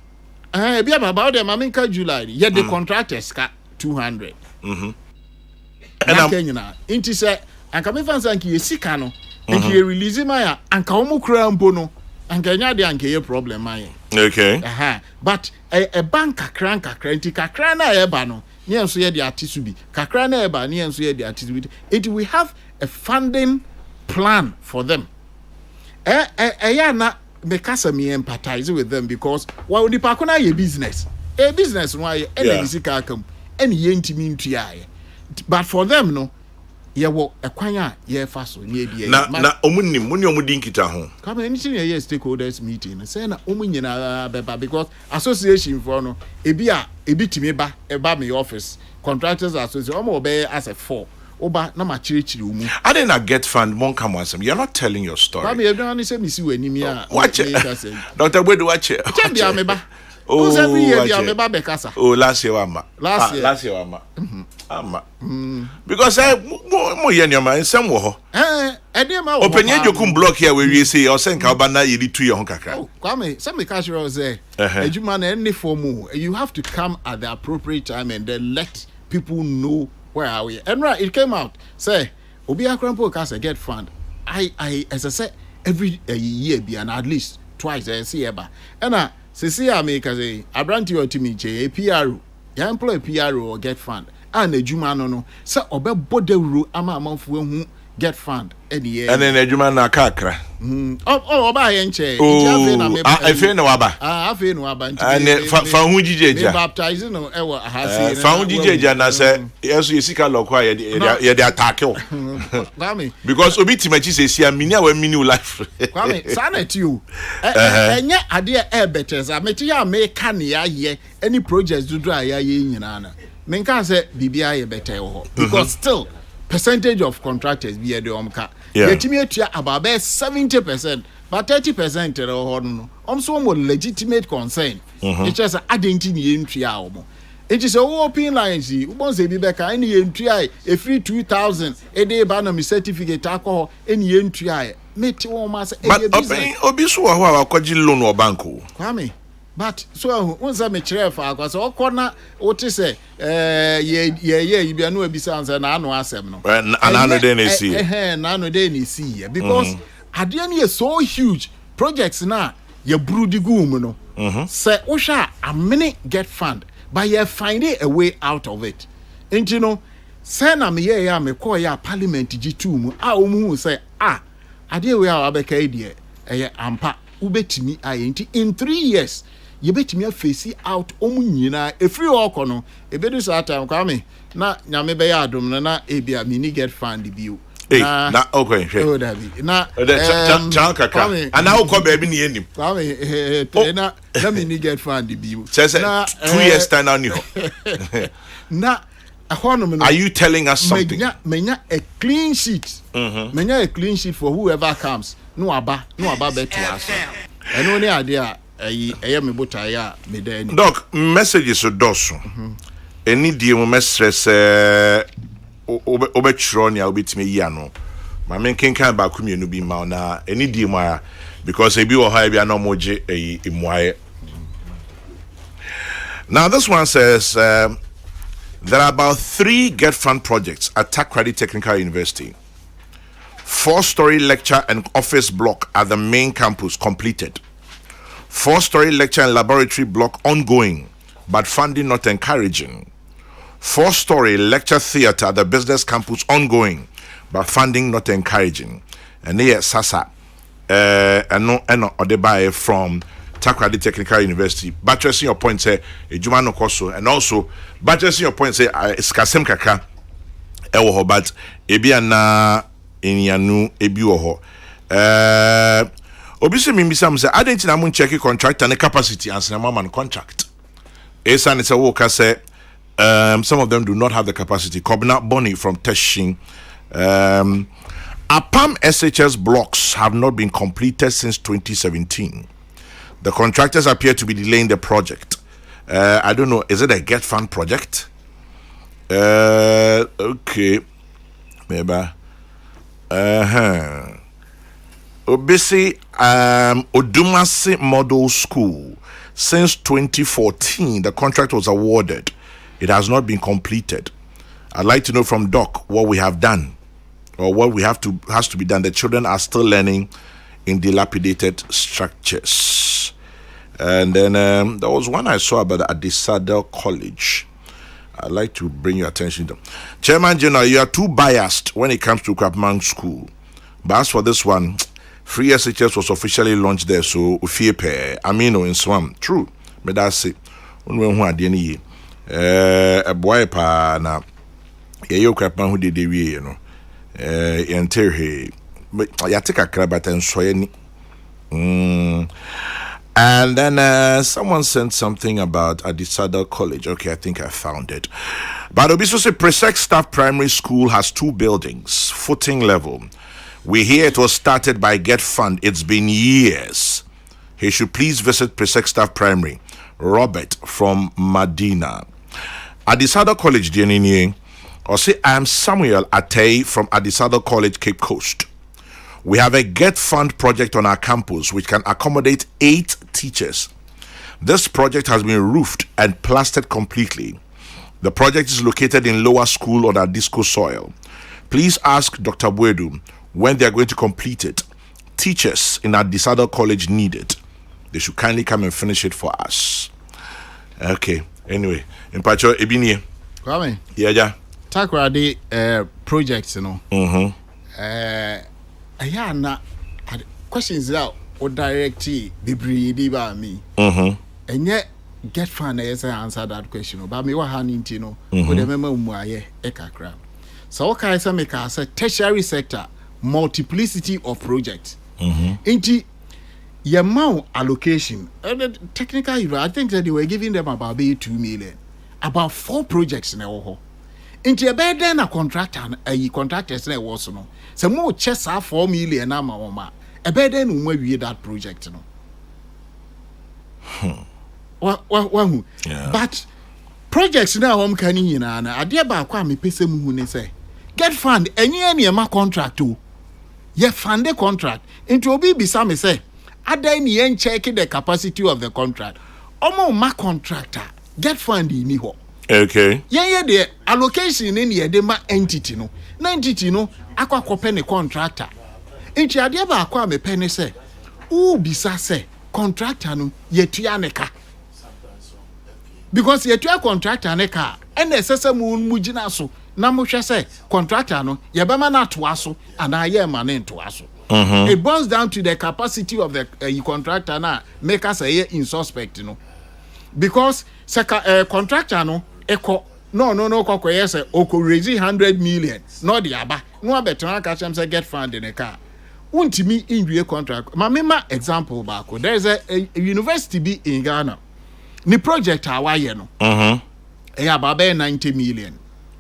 Ebia about them. I mean, July. Yeah, the contractors got 200. Kenya inti say anka me fansa anka yesika no anka ye release my anka omo kura mpo no anka nya de anka ye problem my okay but a bank kakra inti kakra na ye ba no near so the artist will be Kakrana Eba, near so the artist will be. It we have a funding plan for them. Na make us empathize with them because while the Pakuna a business, why any musical come any yentimi ntua. But for them, no, ye wo ekwanya ye fa so ne dia. Na omunim muni omudinkita ho. Come anything ye stakeholders meeting say na omunyina beba because association for no ebi timi ba eba me office contractors association omo be as a 4 oba na ma chirichiri umu. I didn't get fund mon come once. You're not telling your story. Come you don't say me see we ni a. Watch it. Dr. Wedu watch it. Check the ameba. Oh, every year the ameba bekasa. Oh, last year ama. Last year ama. Ama. Because mo ye nyama nsem wo ho. Edema wo. Open your jokum block here we say or send ka na ye 2 year ho kakra. Oh, come some cash roll say. Ejuma na any form you have to come at the appropriate time and then let people know where are we. And right, it came out. Say, Obi Akrampo Kasa get fund. I as I said, every year be and at least twice I see eba. And see make say I brand you to me a PRO. You employ PRO or get fund. And a Juma no. So obe boderu ama amanfo hu get fund any year. And then a Juma na kakra. Oba yenche. I feel no aba. I feel no aba. And fa hu jijeja. Baptize no e wa ha fa hu jijeja na say yes you sika lokwa ye dey attack you. Because obi timachi say sia mini a wa mini life. Kwame sanet you. Enye ade e better sa meti ya make kan ya ye any projects do dry ya ye nyina na. Men can say bibia ye better ho because still percentage of contractors be the omka. Yetimi atua about 70%, but 30% ho no. So more legitimate concern. It's just adding ye ntua omo. It is a open line see. Ubon say bi beka any ye ntua a free 2000 a day ba na me certificate alcohol any ye ntua. Meti won ma say e obi so ho a kwaji loan o banko. Kwame. But so once me chere fa akwa so okona wote say ye you be no ebisa answer na anu asem no anano dey na see na anu dey na see because ade no is so huge projects na ye brudi gum no say wo hwa amene get fund but you find a way out of it and you know say na me ye ya me call ya parliament G2 mu a omu say ade we a abeka idea ampa ubetimi ayenti in 3 years you bet me face out nyina efri oko no ebedu so time kwame na nyame be ya adom na ebia mini get fund bio na okay oh dabi na chan kaka ana wo ko ba bi ne anim kwame na mini get fund bio na 2 years time now ni ho na are you telling us something menya a clean sheet menya a clean sheet for whoever comes no aba beto aso eno ni ade a me botaya me dani doc messages so doso eni die mo stress obetro ni a obetime yi ano ma men kenkan ba ku mienu bi ma na eni die mo a because ebi wo ha bia na moje emuaye. Now this one says there are about 3 get fund projects at Takrady Technical University. 4-story lecture and office block at the main campus completed. 4-story lecture and laboratory block ongoing, but funding not encouraging. 4-story lecture theater at the business campus ongoing, but funding not encouraging. And here Sasa, no Odebaye from Takrady Technical University. Buttressing your point, say Ejuma no koso, and also buttressing your point, say Skasem Kaka, Ewo but Ebiana Inyanu Ebiwo. Obviously, me some say I didn't know check contract and the capacity and cinema man contract. Esan is a worker say some of them do not have the capacity. Kobna Bonnie from Teshin. APAM SHS blocks have not been completed since 2017. The contractors appear to be delaying the project. I don't know, is it a get fund project? Okay. Maybe. Obisi Odumasi Model School. Since 2014, the contract was awarded. It has not been completed. I'd like to know from Doc what we have done, or what has to be done. The children are still learning in dilapidated structures. And then there was one I saw about Adisada College. I'd like to bring your attention to. Chairman General, you are too biased when it comes to Krapman School. But as for this one, free SHS was officially launched there, so fear pair. Amino in Swam. True. But that's it. When who are the a boy pa na you Krapman who did the way, you know. Enter he. But I take a crabat and so any. And then someone sent something about Adisada College. Okay, I think I found it. But Obiso Presec Staff Primary School has 2 buildings, footing level. We hear it was started by Get Fund. It's been years. He should please visit Presec Staff Primary. Robert from Medina. Adisada College, DNN. Or say, I am Samuel Atei from Adisada College, Cape Coast. We have a Get Fund project on our campus which can accommodate 8 teachers. This project has been roofed and plastered completely. The project is located in Lower School on our disco soil. Please ask Dr. Buedu when they are going to complete it. Teachers in our Adisada College need it. They should kindly come and finish it for us. Okay. Anyway, in Pacho Ebini. Kwame. Yeah. Takrade projects, you know. Yeah, na questions out or directly be breed by me. And yet Get Fund as I answer that question. But me what handing to know with the member Muaye Eka crab. So what can I make us a tertiary sector multiplicity of projects. Into your amount allocation technically I think that they were giving them about 2 million. About 4 projects in a into a bed then a contractor a contractors na was no so more chess 4 million na mama a bed then we that project no but projects na home can nyina na ade ba kwa me pese mu hu ne say Get Fund any ma contract o ye fund the contract into obi bisa me say adan ni en check the capacity of the contract omo ma contractor Get Fund ni ho. Okay. Yeah, the allocation in the dema entity no. Na entity no akwa kope ne contractor. Inti ade ba akwa me pene se. U bisa se contractor no yetua ne ka. Because yetua contractor ne ka ene sese mu gina so na mo hwe se contractor no ye be ma na to aso ana ye ma ne to aso. It boils down to the capacity of the contractor na make us a in suspect no. Because contractor no eko no koko yes oko raise 100 million no the aba no abeton catch them say Get Fund in a car untimi inwie contract ma example back there is a university be in Ghana ni project awaye no about 90 million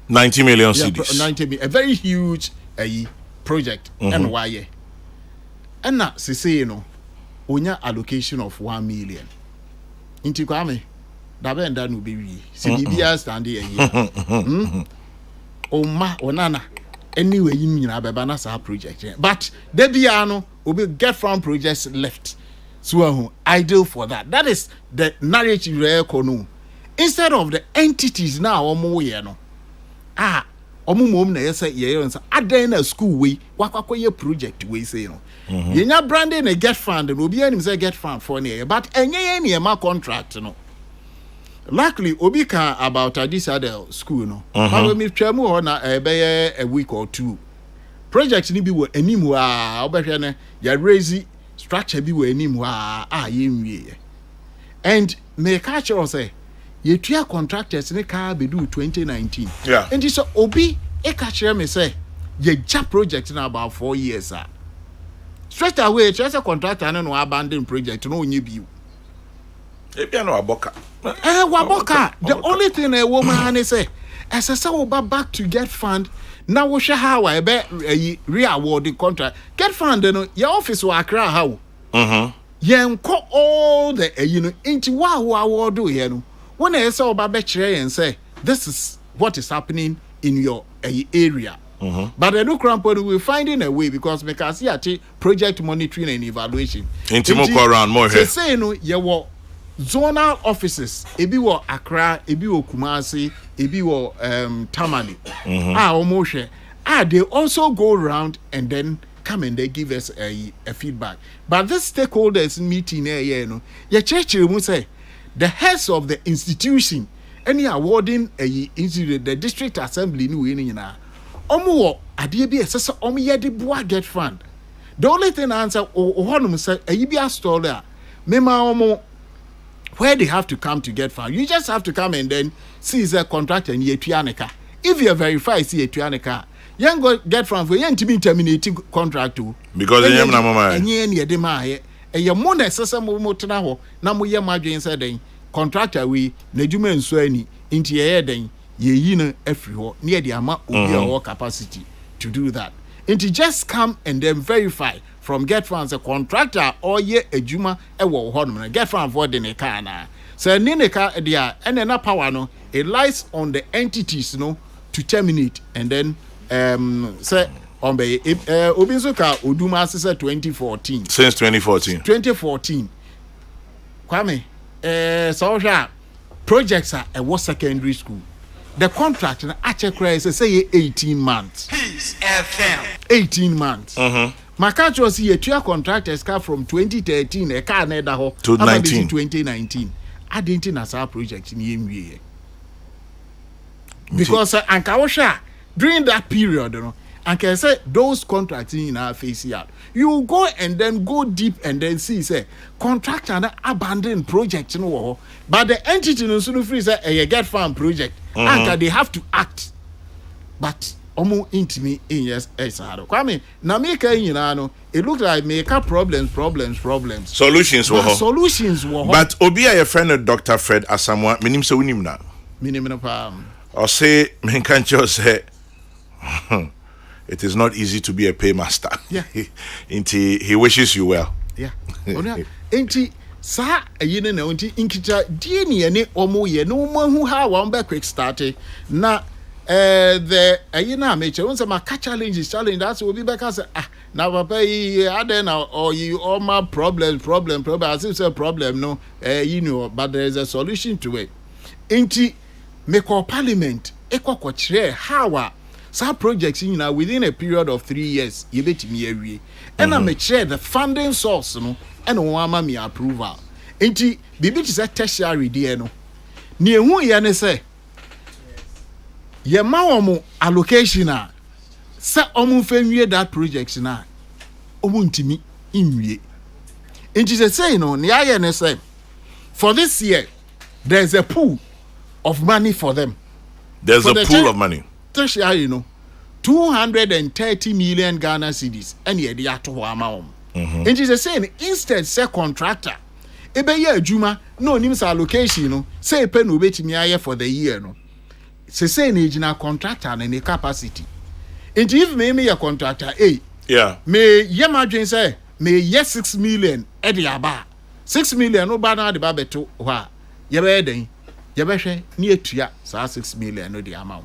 cedis 90 million a very huge project and why and na say no onya allocation of 1 million into Kwame dabe nda no be wi se bibia stand here ma onana anyway you nyina beba na sa project but the bia no obi Get Fund projects left so ideal for that is the narrative rekono instead of the entities now omo ye no omo mom na yesa ye nsa adan na school we wakwakoye project we say no yenya branding na Get Fund no obi anim say Get Fund for ne but enye ye ma contract no. Luckily, Obika about Adisada school no. But me twemu ho na a week or 2. Projects ni bi wo animu obehwe ne ya raise structure bi wo animu ye nwie. And me catch us say ye tua contractors ne ka bedu 2019. Yeah. And so obi e catch me say ye ja project na about 4 years straight away just a contractor no abandon project no onye bi. Waboka. The only thing a woman is say, as I say, back to Get Fund. Now we shall how I bet re-award the contract. Get Fund, your office will accra how. Call all the into what do you when I saw Babetche and say, this is what is happening in your area. But the new crampon will finding a way because see at project monitoring and evaluation. Into more around more here. Say no, you zonal offices ebi wo Accra ebi wo Kumasi ebi wo Tamale almost they also go around and then come and they give us a feedback but this stakeholders meeting you know your church mu say the heads of the institution any awarding into the district assembly ni we ni nyina omo ade bi esese omo ye de boa get fund. The only thing I answer honum say be a story a mema omo where they have to come to get fund. You just have to come and then see the contract and ye tuaneka. If you verify see a tuaneka, you go get fund for you to be terminating contract too. Because you na mama and ye de ma ye ye mo na esese mo tena ho na mo ye madwen say den contractor we na dwuma nso ani nti ye den ye yi no afri ho na ye de ama obi a capacity to do that. Nti just come and then verify from get funds a contractor or ye ejuma e wo ho no get fund for the car na so ni ne car dia and na power no it lies on the entities no to terminate and then say on be obi nso ka oduma asese 2014 since 2014 kwame so hwa projects are a secondary school. The contract na ache cry say 18 months. Peace FM. 18 months. Makacho see a two contractors car from 2013 e car na da ho to 2019. I didn't na sa project ni emwie. Because anka wo hwa during that period no anka say those contracts in our face out. You go and then go deep and then see say contractor na abandon project no but the entity no so free say e get farm project and they have to act but omo intimi in yes esado kwame na make nyina no it look like make problems solutions wo but obi a your friend Dr. Fred Asamoah minim se unim na minim no pa or say men can just say it is not easy to be a paymaster. Yeah. He wishes you well. Yeah. Enti sa ayine na onti inkita die ne ne omo ye no mahu ha one be quick start na the ayina meche won say ma challenge that's will be back say na papa yi aden na or you all my problem as if say problem no you know but there is a solution to it. Enti make parliament ekoko kire how some projects within a period of 3 years you bet me every and I make sure the funding source no and one me approval enti bibi to say tertiary there no ne hu ye ne say ye ma omo allocation a say omo fanwie that project na omo ntimi inwie enti say no ne aye ne say for this year there's a pool of money for them. There's a pool of money. Tertiary, 230 million Ghana cedis and ye de ato ho ama and it is saying instead say contractor ebe ye adwuma no nim sa allocation no say pe no betimi aye for the year no say na ejina contractor na ne capacity and if me your contractor yeah me ye madwen say me ye 6 million e de aba 6 million no ba na de ba beto ho a ye be den ye be hwe ne etua sa 6 million no de ama.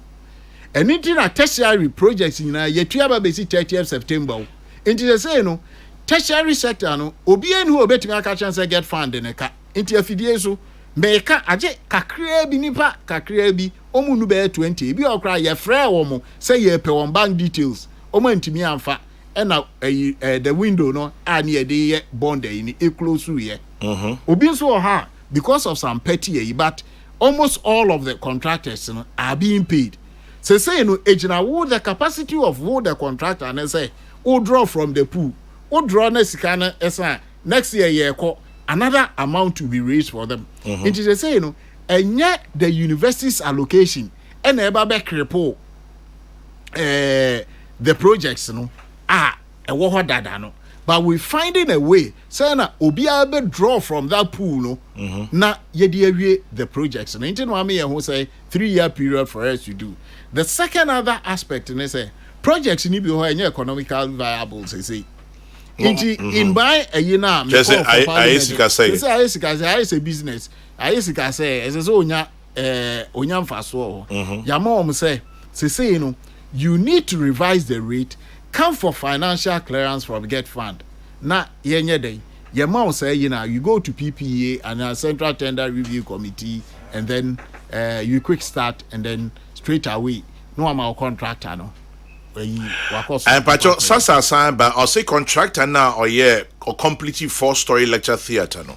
And it in a tertiary project in a yetua ba besi 30th September. Into the say no tertiary sector no obi en who obetimi aka chance get fund in ka. Into afidie so make aje kakra bi nipa kakra bi omu nu be 20 bi okra ye frɛ wo mo say ye pe won bank details omo ntimi amfa na the window no ani ye de bond ni e close ye. Obi so ha because of some petty but almost all of the contractors are being paid. Say no ejina wo the capacity of wo the contractor and say wo draw from the pool wo draw na sika na esa next year ye call another amount to be raised for them. It is say no enye the university's allocation and eba be cripple the projects no e wo ho dada no but we finding a way say na obi be draw from that pool no na ye de awie the projects no nti no am ye ho say 3-year period for us to do. The second other aspect in say projects ni bi ho enye economically viable say in buy a year na just say I say business I say as so onya mfaso yama say you know you need to revise the rate, come for financial clearance from get fund na yenye dey yama say you go to PPA and a Central Tender Review Committee and then you quick start and then straight away no am our contractor no and pacho sasa sign by or say contractor now or yeah or completely 4-story lecture theater no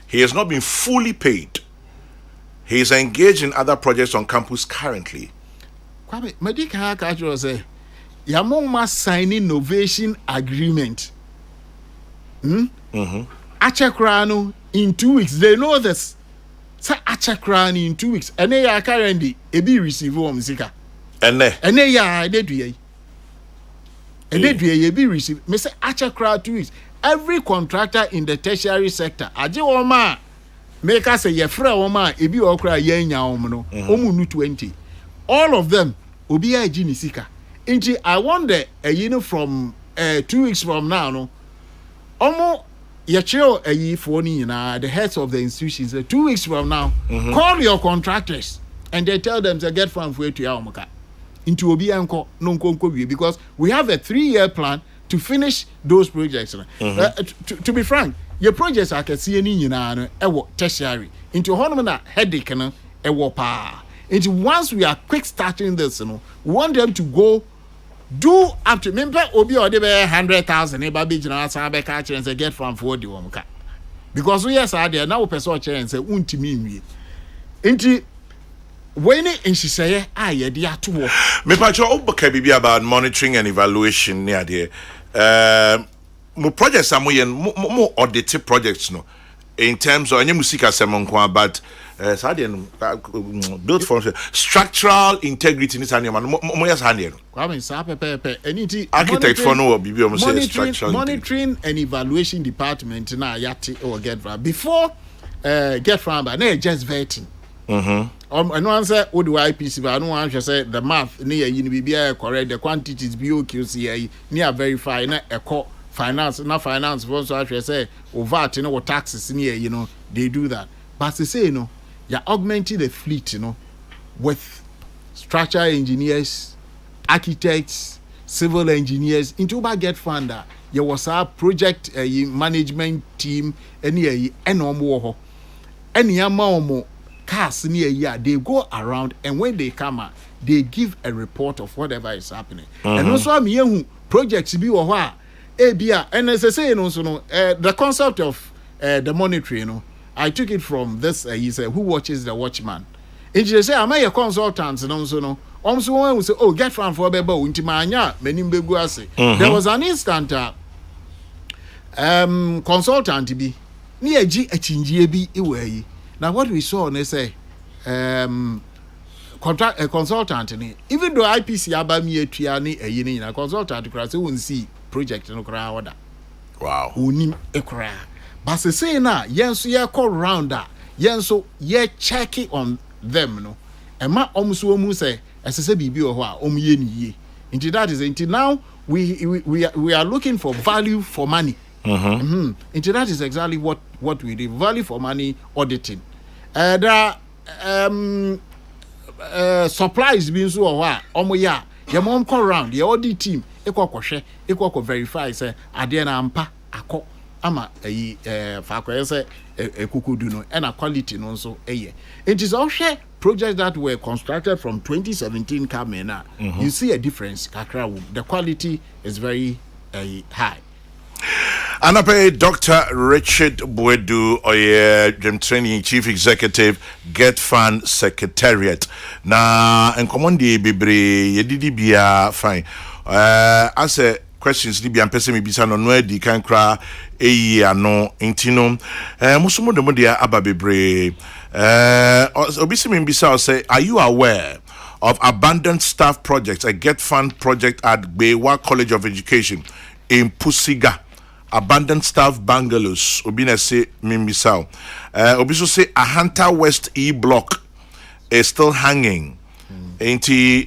he has not been fully paid He is engaged in other projects on campus currently. Kwame, medical culture say, Yamoma sign innovation agreement. Achekrano in 2 weeks. They know this. Say Achekrano in 2 weeks. And they are currently a be receive zika. And They ya they do. And they do ye be receive. Me say Achekra 2 weeks. Every contractor in the tertiary sector, aje woma make us say ye fra woma ebi okra ye nya no. Omu nu 20. All of them obi a gini sika. Inti I wonder from 2 weeks from now no. Omo ye chill for ni na the heads of the institutions 2 weeks from now call your contractors and they tell them to get from for to ya omoka. Into obi anko no nko because we have a 3-year plan to finish those projects. To be frank, your projects are see any nyina no tertiary into honum na headache no pa. Into once we are quick starting this we want them to go do up to member obi or dey 100,000 e ba be gina san be ka and say get from for the womka because we yes are there now person and say untimi nwie into when in she say ye dey ato wo me pacho oboka bibi about monitoring and evaluation near there mo projects am mo audit projects no in terms of any music asem nko but built for structural integrity in Sanya man mo yes handle Kwame sa pepe anything architect for no bibi o say structural monitoring and evaluation department na yati or get from before get from but na just vetting I know answer what do IPC but I know answer say the math near you be correct the quantities be OQC near verify na eco finance so actually say over you know what taxes near they do that but they say you're augmenting the fleet with structural engineers, architects, civil engineers into get funder. You was a project management team any more cars near year they go around and when they come out they give a report of whatever is happening. And also I'm here projects be or what and as I say the concept of the monitoring I took it from this he said who watches the watchman. And she say am I a consultant no one will say oh get from for bebo unti manya menim begu ase. There was an instant consultant bi ni agi achinjie bi ewe. Now what we saw they say contract a consultant ni even though IPC abami etua ni eyi ni na consultant kra say won see project no kra order. Wow. Unim ekra. But say na yenso ye call rounder yenso ye check on them no. Ema omso omu say esese bibi o ho a omye ni ye. Into that is into now we are looking for value for money. Into that is exactly what we do. Value for money auditing. There are supplies being so or omo ya your mom call round the audit team equal verify say adena ampa ako ama fa say kukudu no and a quality no so it is also projects that were constructed from 2017 coming you see a difference kakra the quality is very high. Anape Dr. Richard Boedu Oye Dream Training Chief Executive Get Fund Secretariat. Na enkomondi bebre yedidi bia fine. As a questions ni bia mpese me bisa no no adi kan kra eyi ano intino musumo de modia aba bebre obisi me bisa say are you aware of abandoned staff projects a Get Fund project at Bewa College of Education in Pusiga? Abandoned staff bungalows obina say mimbisao obiso say a Hunter West E block is still hanging into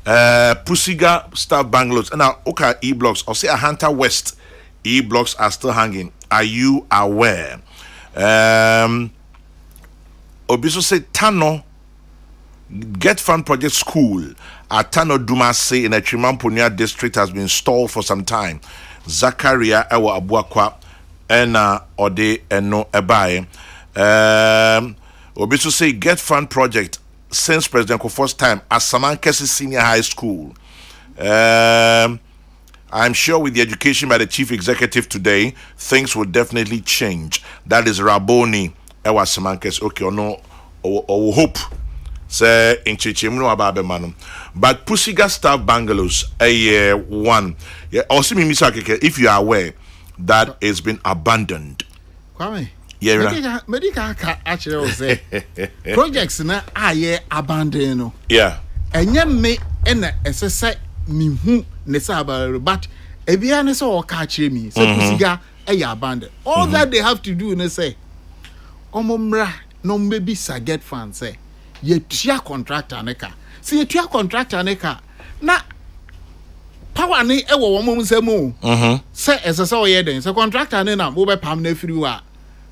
Pusiga staff bungalows and now okay E blocks or say a Hunter West E blocks are still hanging. Are you aware? Obiso say Tano Get Fund Project School at Tano Dumase in a Chimampunia district has been stalled for some time. Zakaria ewa abuakwa ena ode eno ebae obiso say Get Fund project since President Kofo's time at Samankesi Senior High School. I'm sure with the education by the chief executive today things will definitely change. That is Raboni ewa Samankesi. Okay, no or hope say in Chichimno Ababemano. But Pussiga Staff Bungalows a one. Yeah, also Misakeke, if you are aware that it's been abandoned. Kwame. Yeah, medical actually say projects na aye abandoned. Yeah. And me and SSI me ne sabal but ebia ne so catch me say Pussiga abandoned. All that they have to do ne say omomra no maybe get fan say ye tua contractor neka. See ye tua contractor neka na power ni e wo mo nsemu say SSI oye den say contractor ne na mo be pam na free wa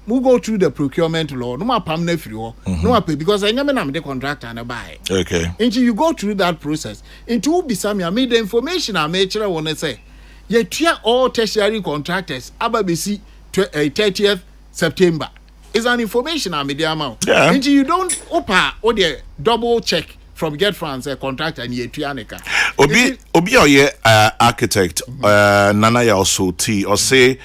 we go through the procurement law no ma pam na free ho no ma pay because enyame na me the contractor na buy okay until you go through that process into bisami I made the information I made sure one say ye tua all tertiary contractors ababesi 30th September is an information I made the amount until you don't opa or the double check from get France a contractor and ye tua neka obi oye architect nana ya also t or say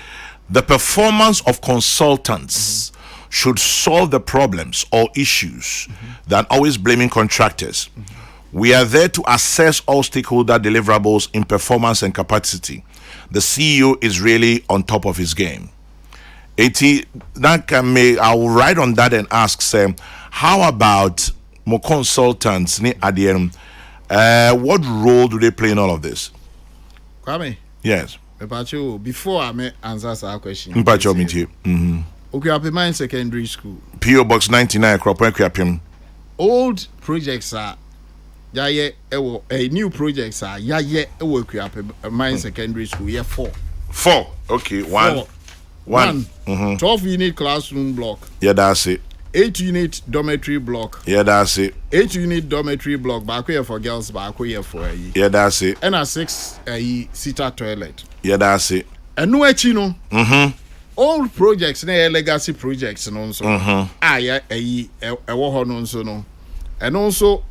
the performance of consultants should solve the problems or issues than always blaming contractors. We are there to assess all stakeholder deliverables in performance and capacity. The CEO is really on top of his game. I'll write on that and ask, how about more consultants? What role do they play in all of this? Kwame. Yes. Before I may answer our question. Okuapim Secondary School. PO Box 99 Okuapim. Old projects are new projects are Okuapim Secondary School. Yeah, 4. Okay, one. 12 unit classroom block. Yeah, that's it. 8 unit dormitory block. Yeah, that's it. 8 unit dormitory block. Back here for girls, back here for yeah, that's it. And a 6 seater toilet. Yeah, that's it. And no chino. All projects, legacy projects, and also. No. And also,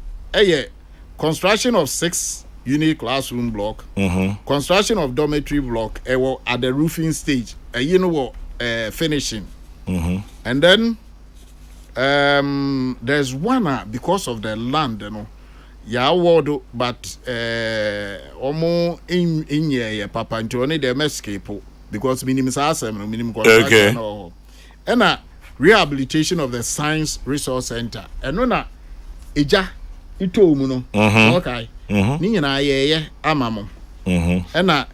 construction of 6 unit classroom block. Construction of dormitory block. At the roofing stage. Finishing. And then. There's one because of the land, word, but almost in papa into only the escape because minimum contraction and rehabilitation of the science resource center and no eja ito mu no okay ni na amamo and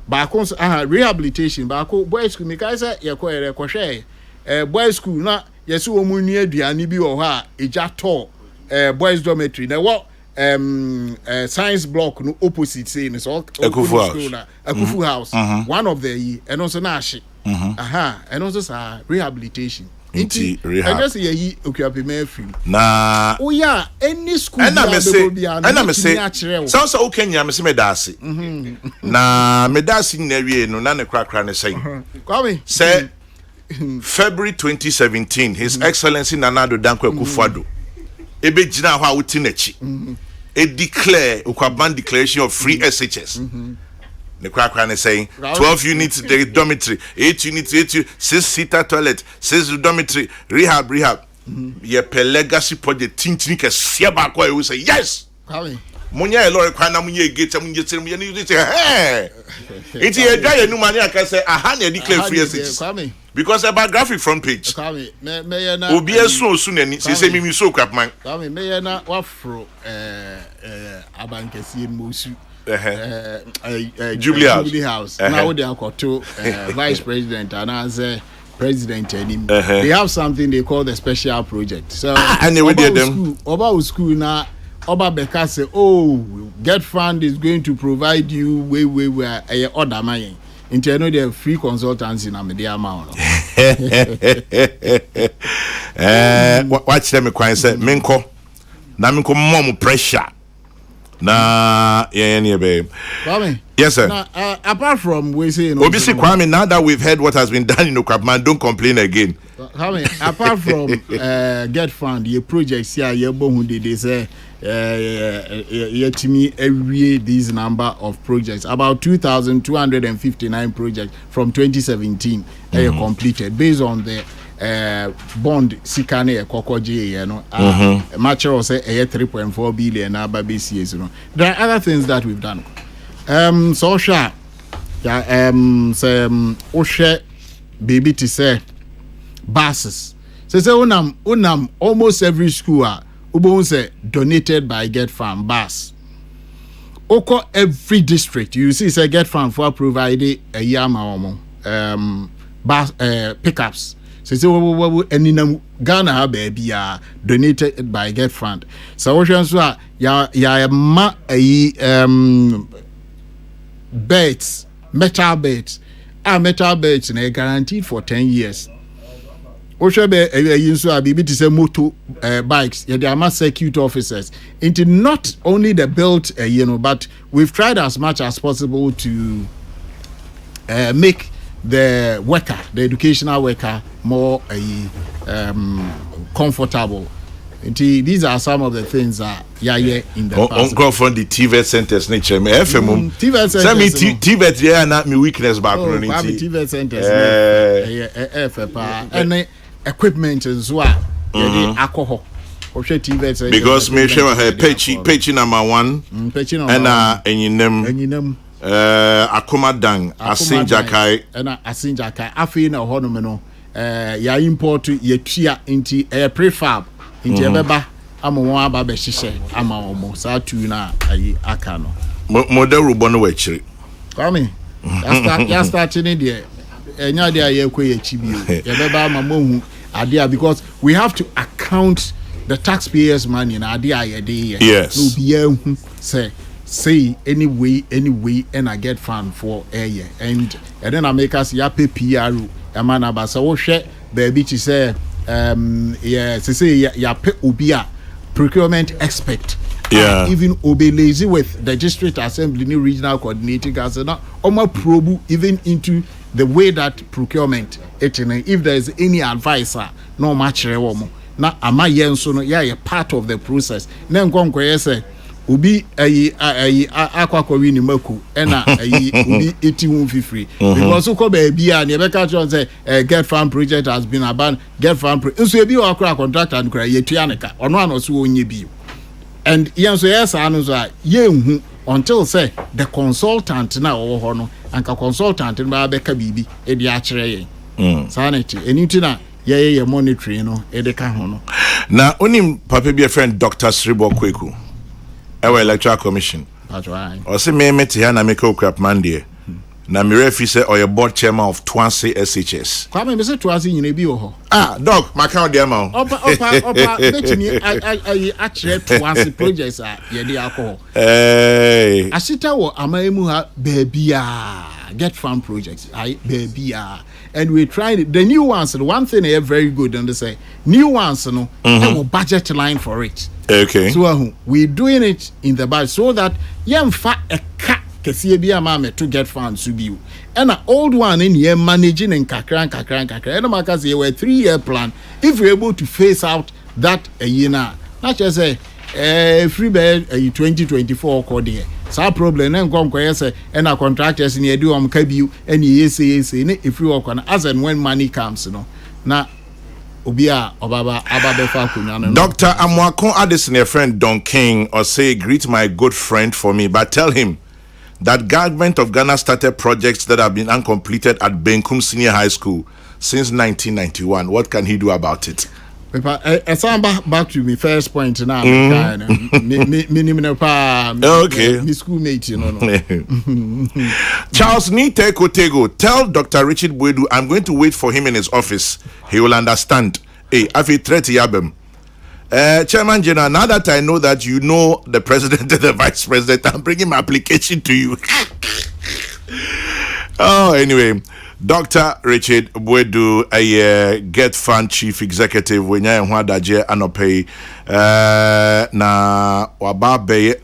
baako rehabilitation baako boys school me kai say ye kwehwe boys school na yes womu nu aduane bi wo ha eja to boys dormitory na what science block no opposite say no so Akufu house one of the and also na ahye and also sa rehabilitation Inti rehab. I just ye Okuapim free. Na oh yeah, any school and I say sounds okay nya me say medase. Na medase na wie no na ne krakra ne say. Kwame. Say February 2017 His Excellency Nana Addo Dankwa Akufo-Addo ebe gina ho a wuti nachi e declare Okuaban declaration of free SHS. The crack is saying 12 units dormitory, 8 units, 6 seater toilet, 6 dormitory, rehab. Ye per legacy project tintin ke sia ba ko e say yes. Munya e lori kwa na munye gate munye tere munye ni say hey. It e dwa ye nu mani aka say aha na declare free SHS. Because about graphic front page. Obi esu na ni say me so Okuapim. Me na wafro abankesi mosu. Jubilee House. Now they are called Vice President and as President. They have something they call the special project. So and they did them. Oba school now. Oba Beka say, oh, Get Fund is going to provide you where other money. Into know they free consultants in Amedia amount. Watch them quite say Minko. Na Minko mom pressure. Na babe. Kwame. Yes, sir. Now, apart from we say, obviously, Kwame. Now that we've heard what has been done in Okuapim, don't complain again. Kwame, apart from Get Fund, your projects here, your bohun they say, to me every this number of projects, about 2,259 projects from 2017, completed based on the bond sikane e kokoje no match say 3.4 billion na ba BCS no. There are other things that we've done. Social say ohwe baby to say buses. Say unam almost every school ubon say donated by Get Farm bus. Oko every district you see say Get Farm for provide a yama bus pickups. Say any Ghana have baby donated by Get Fund. So what so ya ma beds, metal beds. Metal beds are guaranteed for 10 years. Oshabe yinso abibi to say moto bikes they are mass security officers into not only the built but we've tried as much as possible to make the worker, the educational worker, more comfortable. These are some of the things that in the past. Go from the TVET centers nature me FM. TVET centers. Say me TVET yeah na me weakness back on it. TVET centers. And equipment as well. Alcohol. Because me share her pechi number 1 and enyinem akomadang asinjakai and asinjakai afi na hono no ya import ye tua inti prefab inti ebeba amon aba be hihye ama omo sa tu na ayi aka no model rubo no wachiri kwame ya start ni de enya de aye kwe chibio ebeba ama mohu ade because we have to account the taxpayers money na ade aye de yes no bia hu say anyway and I get fund for a year and then I make us ya pay PRO amana ba so wo hwe baby to say say ya pay obia procurement expert even obe lazy with the district assembly new regional coordinating as na omo probe even into the way that procurement if there is any advisor no match rewo na ama yenso no ya part of the process na nkonko say ubi akwakwa wini maku ena ubi 8153 because uko baby and ebeka chon say Get Farm project has been abandoned. Get Farm nso ebi wakra contractor and kra yetuaneka ono anoso onye bi and yenso yes anu so yenhu until say the consultant na wo no anka consultant ba beka bibi e di a kire yen sanity enitina ye monitoring no e de ka ho no na onim papa bi a friend Dr. Kokrokoo our electoral commission. That's right. Or say me met here na make crap Monday. Na me refi say or your board chairman of Twanse SHS. Kwame me say Twanse nyina bi ho. Dog, my count there ma. Opa betimi I actually Twanse projects ye dey alcohol. Hey. Asita wo amaemu ha baby Get Farm projects. Baby and we tried the new ones. The one thing they are very good and they say new ones no have a budget line for it. Okay. So we're doing it in the budget so that yamfa a cat kesiye bi ama to Get funds to be and an old one in here managing and kakran. And because we were 3-year plan. If we're able to phase out that a year now, not just say free bed 2024 code here. So problem na nkom kwese and our contractors in edu am kabiu and yes if we work on as and when money comes no na obia obaba ababefa kunya no. Dr. Amwakon Addison, your friend Don King, or say greet my good friend for me, but tell him that government of Ghana started projects that have been uncompleted at Benkum Senior High School since 1991. What can he do about it? Back to my first point now. Okay. My schoolmate, you know. Charles Nite Kotego, tell Dr. Richard Boedu I'm going to wait for him in his office. He will understand. Hey, I feel threat yabem. Chairman General, now that I know that you know the president and the vice president, I'm bringing my application to you. Oh, anyway. Dr. Richard Boedu, a Get Fund Chief Executive, when you want daje anope na wababe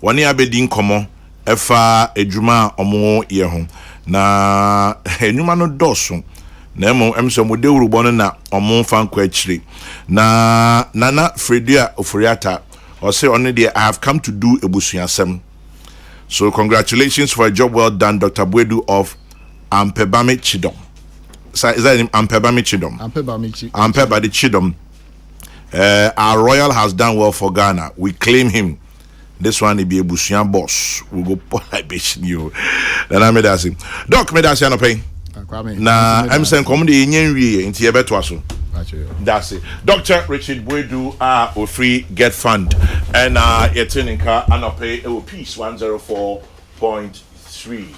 wani abedin komo efa ejuma omo ye ho na enuma no doso na emo emso mode urubo no na omo fan kwa chire na nana Fredia Ofuriata or say only there I have come to do ebusuasem. So congratulations for a job well done, Dr. Boedu of Ampebame Chidom. is that Ampeba Chidom? Ampeba the Chidom. Our royal has done well for Ghana. We claim him. This one will be a Busian boss. We go polite you. Then I made us him. Doc made us no pay. Na I'm saying come the nyenwie into your better so. That's it. Dr. Richard Boydu are free get fund and you're turning car and pay a piece 104.3.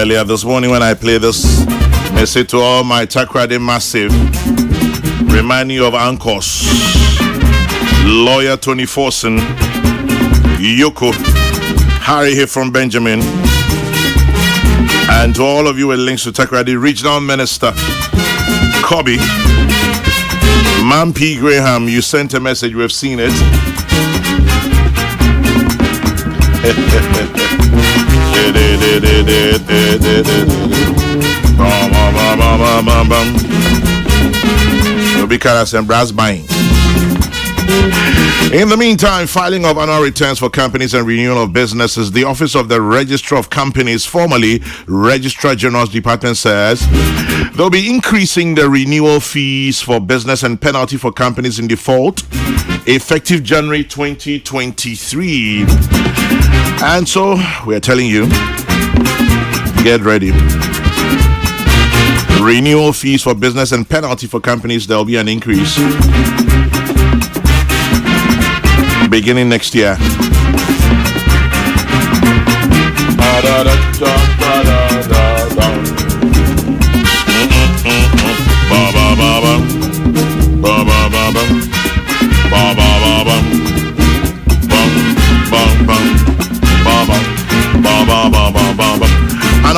Earlier this morning when I play this, I say to all my Takrade Massive, remind you of Anchors, Lawyer Tony Forson, Yoko, Harry here from Benjamin, and to all of you with links to Takrade Regional Minister, Kobe, Man P. Graham, you sent a message, we've seen it. In the meantime, filing of annual returns for companies and renewal of businesses, the Office of the Registrar of Companies, formerly Registrar General's Department, says they'll be increasing the renewal fees for business and penalty for companies in default effective January 2023. And so we're telling you, get ready. Renewal fees for business and penalty for companies, there'll be an increase beginning next year.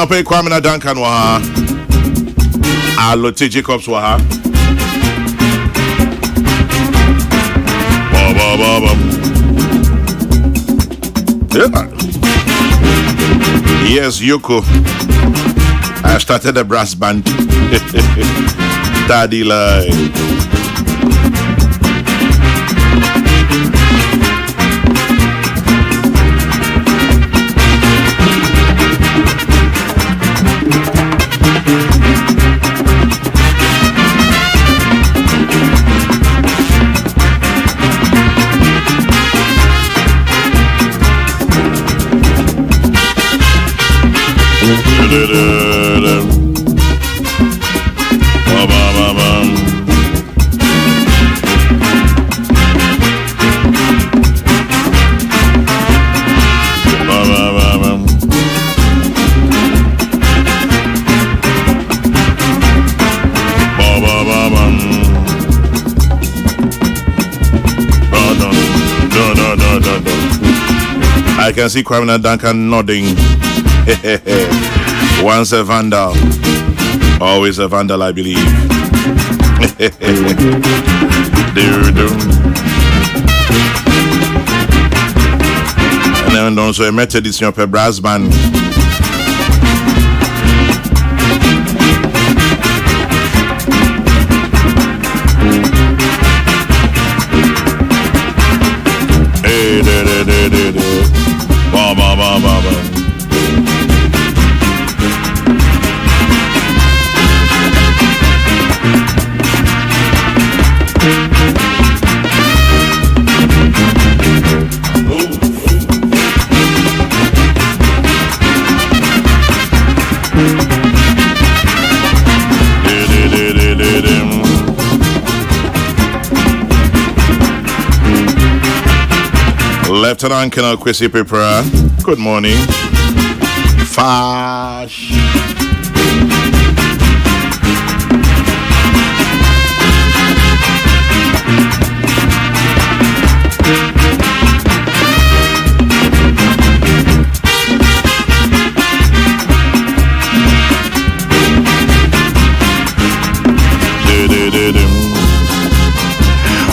Anope Kwamina Duncan Waha. Alote Jacobs Waha. Yeah. Yes, Yoko. I started a brass band. Daddy lie. I can see Kwamina Duncan nodding. Once a vandal, always a vandal, I believe. And then also a Methodist in your brass band. Lieutenant Colonel Kwesi Pepra, good morning. Fash.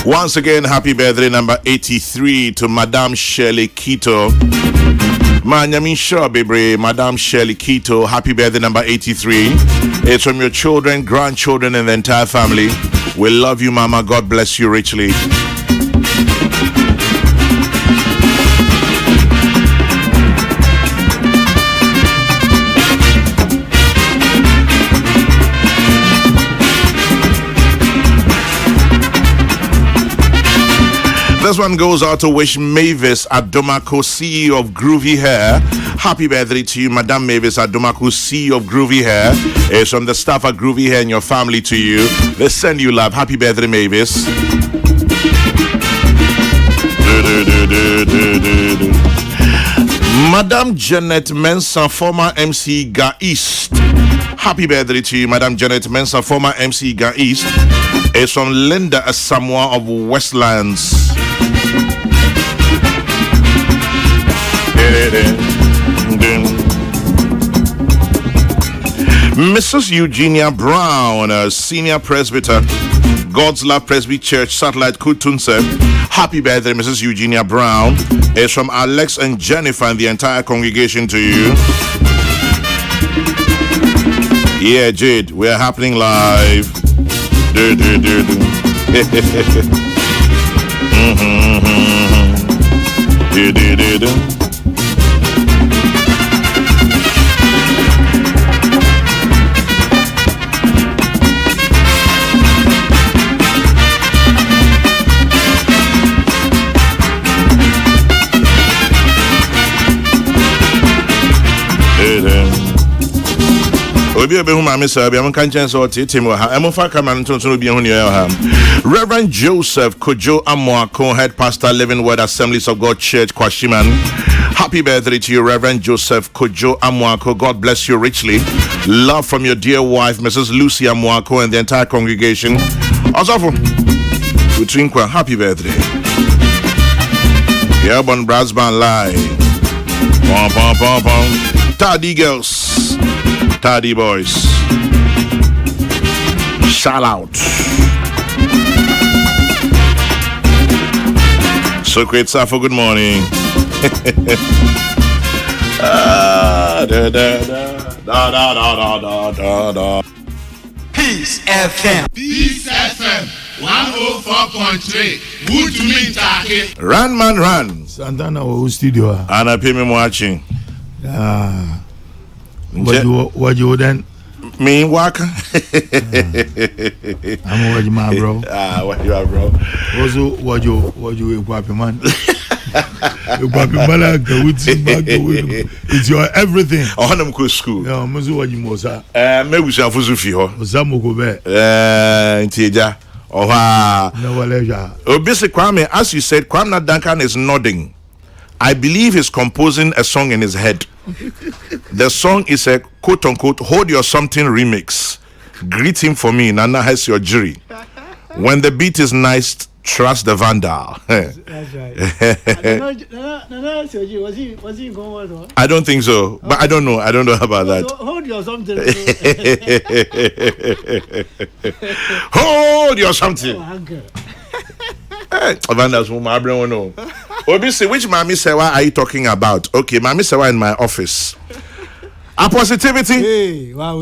Once again, happy birthday number 83 to Madame Shirley Kito. Manyamin Shaw Bebre, Madame Shirley Kito, happy birthday number 83. It's from your children, grandchildren, and the entire family. We love you, Mama. God bless you richly. This one goes out to wish Mavis Adomako, CEO of Groovy Hair. Happy birthday to you, Madame Mavis Adomako, CEO of Groovy Hair. It's from the staff at Groovy Hair and your family to you. They send you love. Happy birthday, Mavis. Madame Janet Mensah, former MC Ga East. Happy birthday to you, Madame Janet Mensah, former MC Ga East. It's from Linda Asamoah of Westlands. Mrs. Eugenia Brown, Senior Presbyter, God's Love Presby Church, Satellite Kutunse. Happy birthday, Mrs. Eugenia Brown. It's from Alex and Jennifer and the entire congregation to you. Yeah, Jade, we're happening live. Reverend Joseph Kojo Amoako, head pastor, Living Word Assemblies of God Church, Kwashiman. Happy birthday to you, Reverend Joseph Kojo Amoako. God bless you richly. Love from your dear wife, Mrs. Lucy Amoako, and the entire congregation. Osofo, Utrinkwa, happy birthday. Yeah, bon brass band live. Pom pom pom pom. Taddy girls. Tardy Boys. Shout out. So great, Safo, good morning. Peace FM. Peace FM 104.3. Good to meet Taki. Run, man, run. Santana wa studio. And I pay me watching. What you then? Me walk. I'm what you my bro. What you are, bro? Also what you happy man. You happy man it's your everything. Oh, I'm go school. Yeah, musu what you mosa. Me we shall fuzu fi ho. Osamu go be. Ntieja. Oh ha. No waleja. Obisi Kwame, as you said, Kwame Duncan is nodding. I believe he's composing a song in his head. The song is a quote unquote hold your something remix. Greet him for me, Nana has your jury. When the beat is nice, trust the vandal. That's right. Was he going? I don't think so, but I don't know. I don't know about that. Hold your something. Hold your something. Vandals, my brain no. Obviously, which Mami Sewa are you talking about? Okay, Mami Sewa in my office. A positivity. Hey, wow,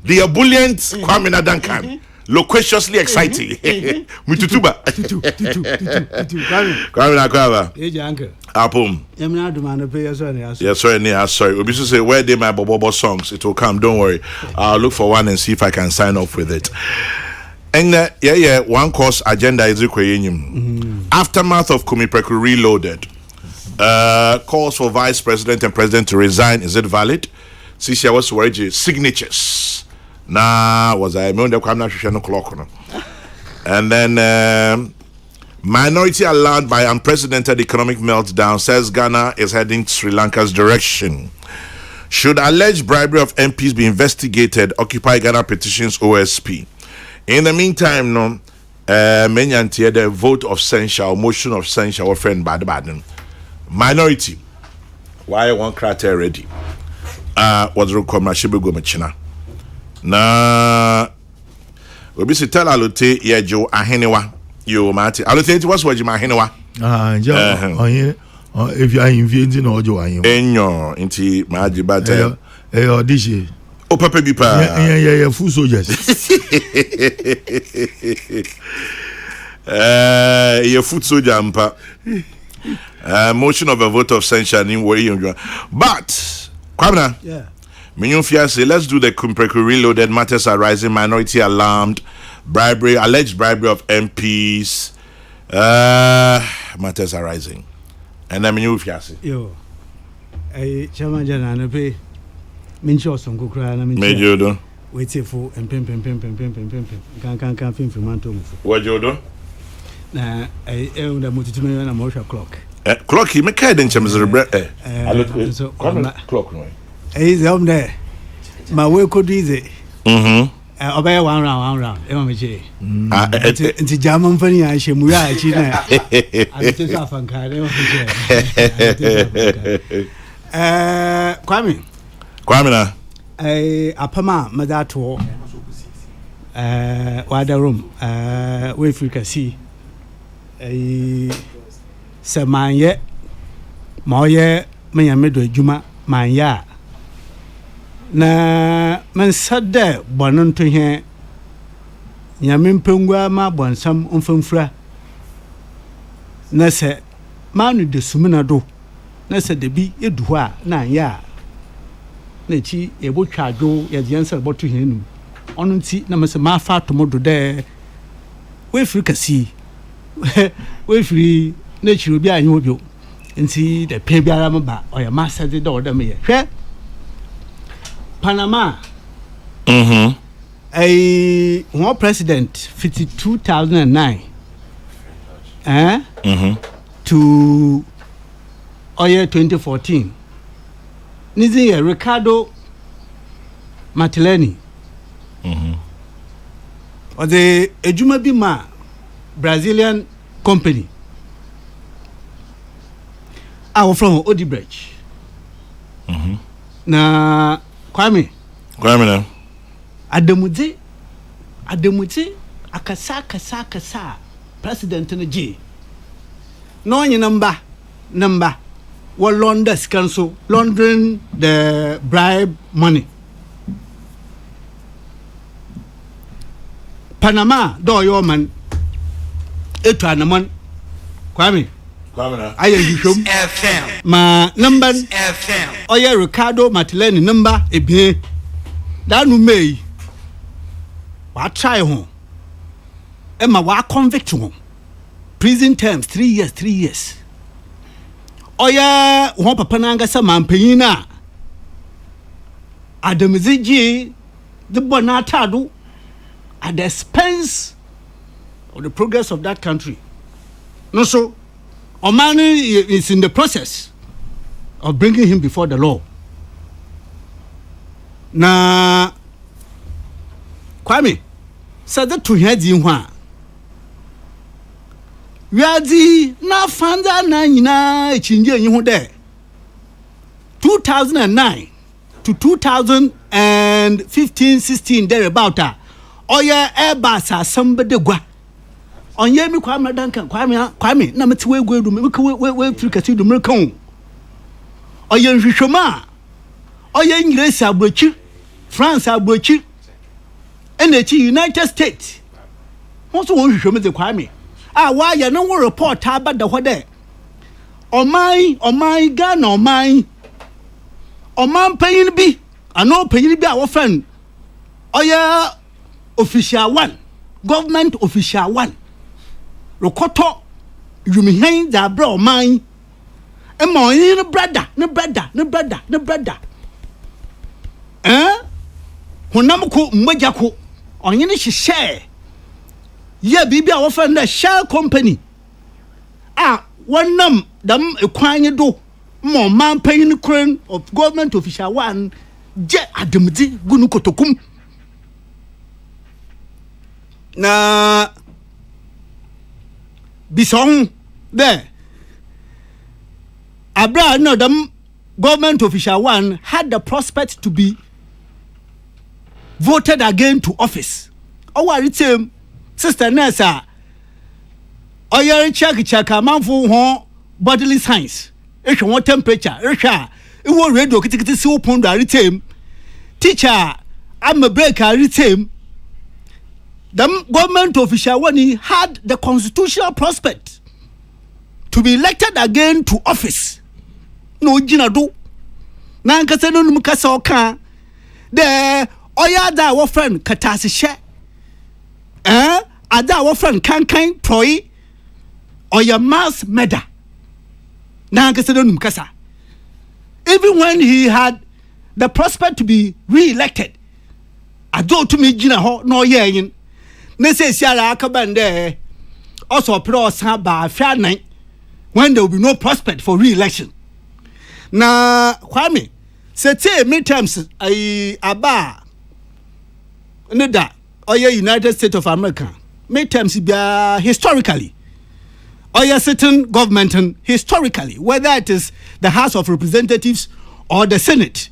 The ebullient Kwame Duncan. Loquaciously exciting. Mututuba. Kwame Nakwaba. Hey, uncle. Apum. Yes, sorry. Obviously, say where they my Bobo songs. It will come. Don't worry. I'll look for one and see if I can sign off with it. And one course agenda is aftermath of Kokrokoo Reloaded. Calls for vice president and president to resign. Is it valid? See, I was worried. Signatures. Nah, was I? And then minority alarmed by unprecedented economic meltdown says Ghana is heading Sri Lanka's direction. Should alleged bribery of MPs be investigated? Occupy Ghana petitions OSP. In the meantime, many anti the vote of censure or motion of censure or friend bad. Minority. Why one crater ready? Was required Shibugo Machina. Na we be tell Alote Yejo Ahenewa. You Mati. Alote it was what you Mahenewa. If you are inventing or you are Enyo inti Majibata. Audition. Oh, Papa Bipa. Yeah, full soldiers. Your foot soldier, ampa. Motion of a vote of censure in way. But, Kwamna, Yeah. Minyufia say, let's do the Kokrokoo Reloaded. Matters arising, minority alarmed, bribery, alleged bribery of MPs. Matters arising. And then Minyufia say, Yo, Chairman General, pay. Mincho some kukra na mincho. Made you do? Wait for and pim. Can film from Mantom. What you do? Na I own the multitude na motion clock. Clock, he make a dent, Mr. Clock, no. Is there. My way could be easy. Obey one round. MJ. It's a German funny. I should move. I just off and Kwamina. Apama Madato. Wada room. We can see. Samanye. Moye. Mayamido Juma. Manya. Na man said there, bonon to hear Yamin Pungua ma bon some unfumfra. Nese Manu de Suminado. Nese de be edua na ya. Nechi a book charge as the answer about to him. On see Namasa Mafa to modo there. We free can see. We free nature will be a new and see the Pebiarama or your master the door. Panama. A one president 2009. To year 2014. Nizi Ricardo Martellini. Or the Ejuma Bima Brazilian company. I was from Odebrecht. Na Kwame na Ademudze akasa president no G no any number what London's council laundering the bribe money Panama do your man etu anaman Kwame na aye hwehwom FM. ma number FM. oye Ricardo Martinelli number ebie that no may wa try ho Emma wa convict ho prison terms 3 years oye ho papa nanga sa mampanyin na Ademizigi the bonatado at the expense of the progress of that country. No, so Omani is in the process of bringing him before the law. Na Kwame said that to head in one. We are the na fanda na nyina chinje nyi there. 2009 to 2015-16 there about oya Airbus asambede gwa onye mi Kwame Duncan Kwame na meti we gwedu me we Africa ti do America oya nhwehwema oya English abrochi France abrochi enechi United States won so won hwehwema de Kwame wa ya no report abada ho de oman Ghana oman panyin bi ano panyin bi a wo friend oya official one government official one rokoto yumihen da bra oman ema oyin ne brother honam ko mmagya ko oyin ne hyehyɛ ye bibia wo fa na shell company wonam dam ekwan do mo man payin kran of government official one je ademdi gunu kotokum na bison there abra no dam government official one had the prospect to be voted again to office our team sister Nessa oya check amanfo ho bodily signs ehwe won temperature ehwe iwo radio kitikiti si open do retem teacher am break retem. The government official when he had the constitutional prospect to be elected again to office. No jina do. Na nkase no num kasa oka de oya da wo friend katase she. Ada wo friend kankan toy oya mass murder. Na nkase no num kasa. Even when he had the prospect to be re-elected, ado to me jina ho no ye yin. Necessary akabande also pro ba fianan when there will be no prospect for re-election. Na Kwame say midterms aba neda oya United States of America midterms be historically oya certain government historically whether it is the House of Representatives or the Senate,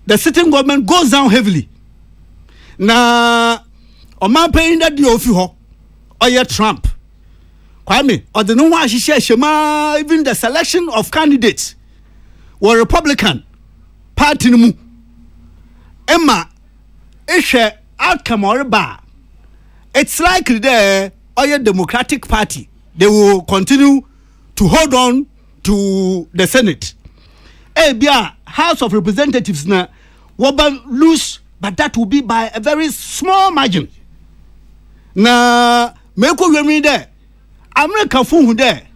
the sitting government goes down heavily. Na oman paying that the ofi ho oya Trump Kwame or the no one shema even the selection of candidates were Republican party mu Emma ishe outcome or ba it's likely there oya Democratic Party they will continue to hold on to the Senate. Bia House of Representatives na woba lose, but that will be by a very small margin. Na meko wemi there America fu there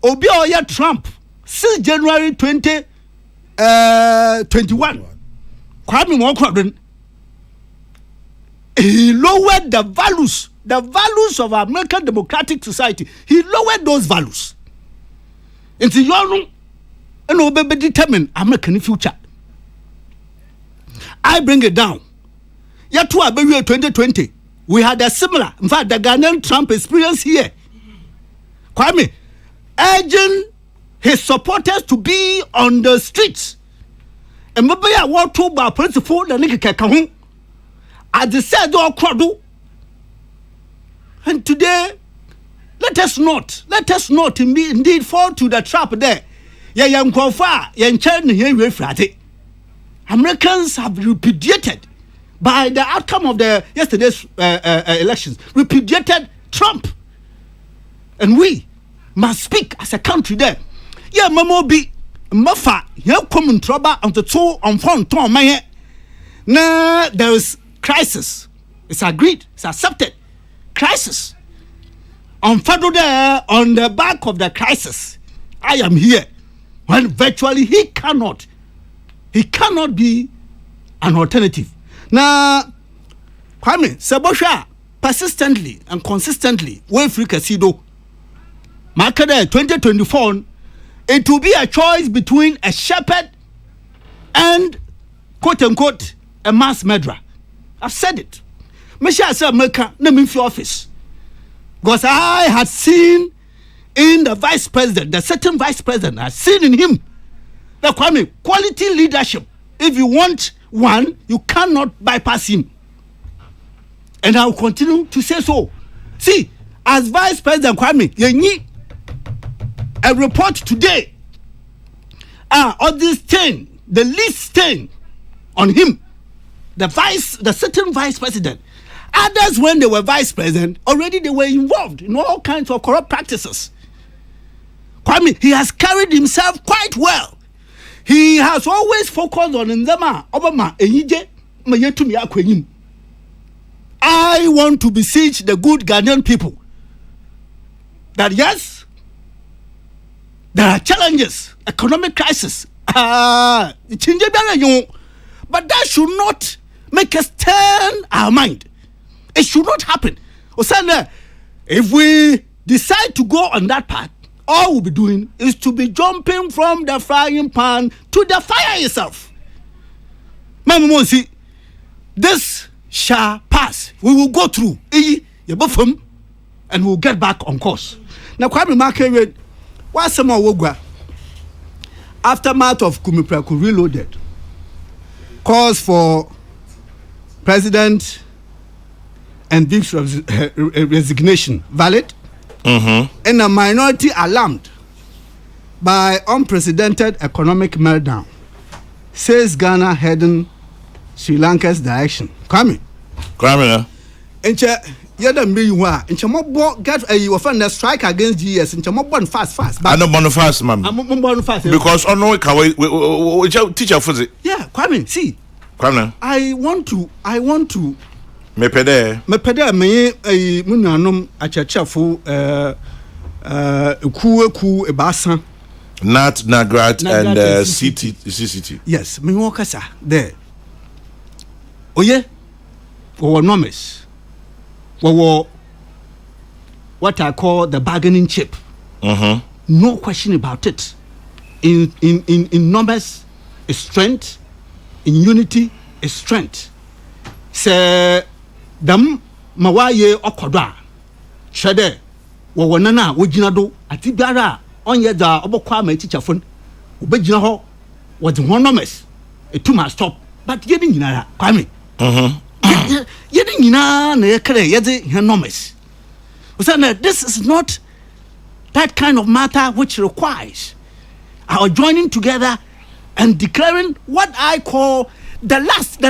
obi oya Trump since January 2021 Kwame Nkrumah he lowered the values of American democratic society. He lowered those values into your and will be determine American future. I bring it down. Yet to 2020, we had a similar, in fact, the Ghanaian Trump experience here. Kwame urging his supporters to be on the streets and maybe I want to by principle the Nicky Kahun. As the said, or crowd. And today, let us not indeed fall to the trap there. Yeah, young Kofa, young Chen here with Americans have repudiated by the outcome of the yesterday's elections, repudiated Trump. And we must speak as a country there. Yeah, Mamo be Mafa, here common trouble on the two on front Tom Maye. Now there is crisis. It's agreed, it's accepted. Crisis. On further there, on the back of the crisis, I am here. When virtually he cannot be an alternative. Now, Kwame, Sabosha persistently and consistently, way free Casido. Market 2024, it will be a choice between a shepherd and quote unquote a mass murderer. I've said it. Mesha said America, name in office. Because I had seen in the vice president, the certain vice president, I had seen in him the quality leadership. If you want one, you cannot bypass him. And I will continue to say so. See, as Vice President Kwame, you need a report today. On this thing, the least thing on him, the certain vice president. Others, when they were vice president, already they were involved in all kinds of corrupt practices. Kwame, he has carried himself quite well. He has always focused on Nzema, Obama, Enyije, Mayetumi Akwenyim. I want to beseech the good Ghanaian people that yes, there are challenges, economic crisis, but that should not make us turn our mind. It should not happen. Osana, if we decide to go on that path, all we'll be doing is to be jumping from the frying pan to the fire itself. Mama Monsi, this shall pass. We will go through and we'll get back on course. Now, Kwame Makere, what's some more Wogwa? Aftermath of Kumipraku Reloaded calls for President and Big's resignation valid, and a minority alarmed by unprecedented economic meltdown says Ghana heading Sri Lanka's direction. Kwame, enche yada mbi wa enche mo get you offend the strike against GS enche mo born fast. I don't born fast, ma'am. I'm born fast because on no we teacher for it. Yeah, Kwame, see. Kwame. I want to me pede me munuanom achachafo ku ebasa Nat Nagrat and CCT. Yes, me wokasa there. Oye, we norms. We what I call the bargaining chip. No question about it. In numbers, is strength. In unity, is strength. Say dam mawaye okoda. Shade wo nana wo gina do ati biara onye da obokwa ma teacher phone. Obe gina ho wo de numbers. It too must stop. But ye din nyina Kwame. Ye din nyina na ye kere ye de numbers. We say this is not that kind of matter which requires our joining together and declaring what I call the last,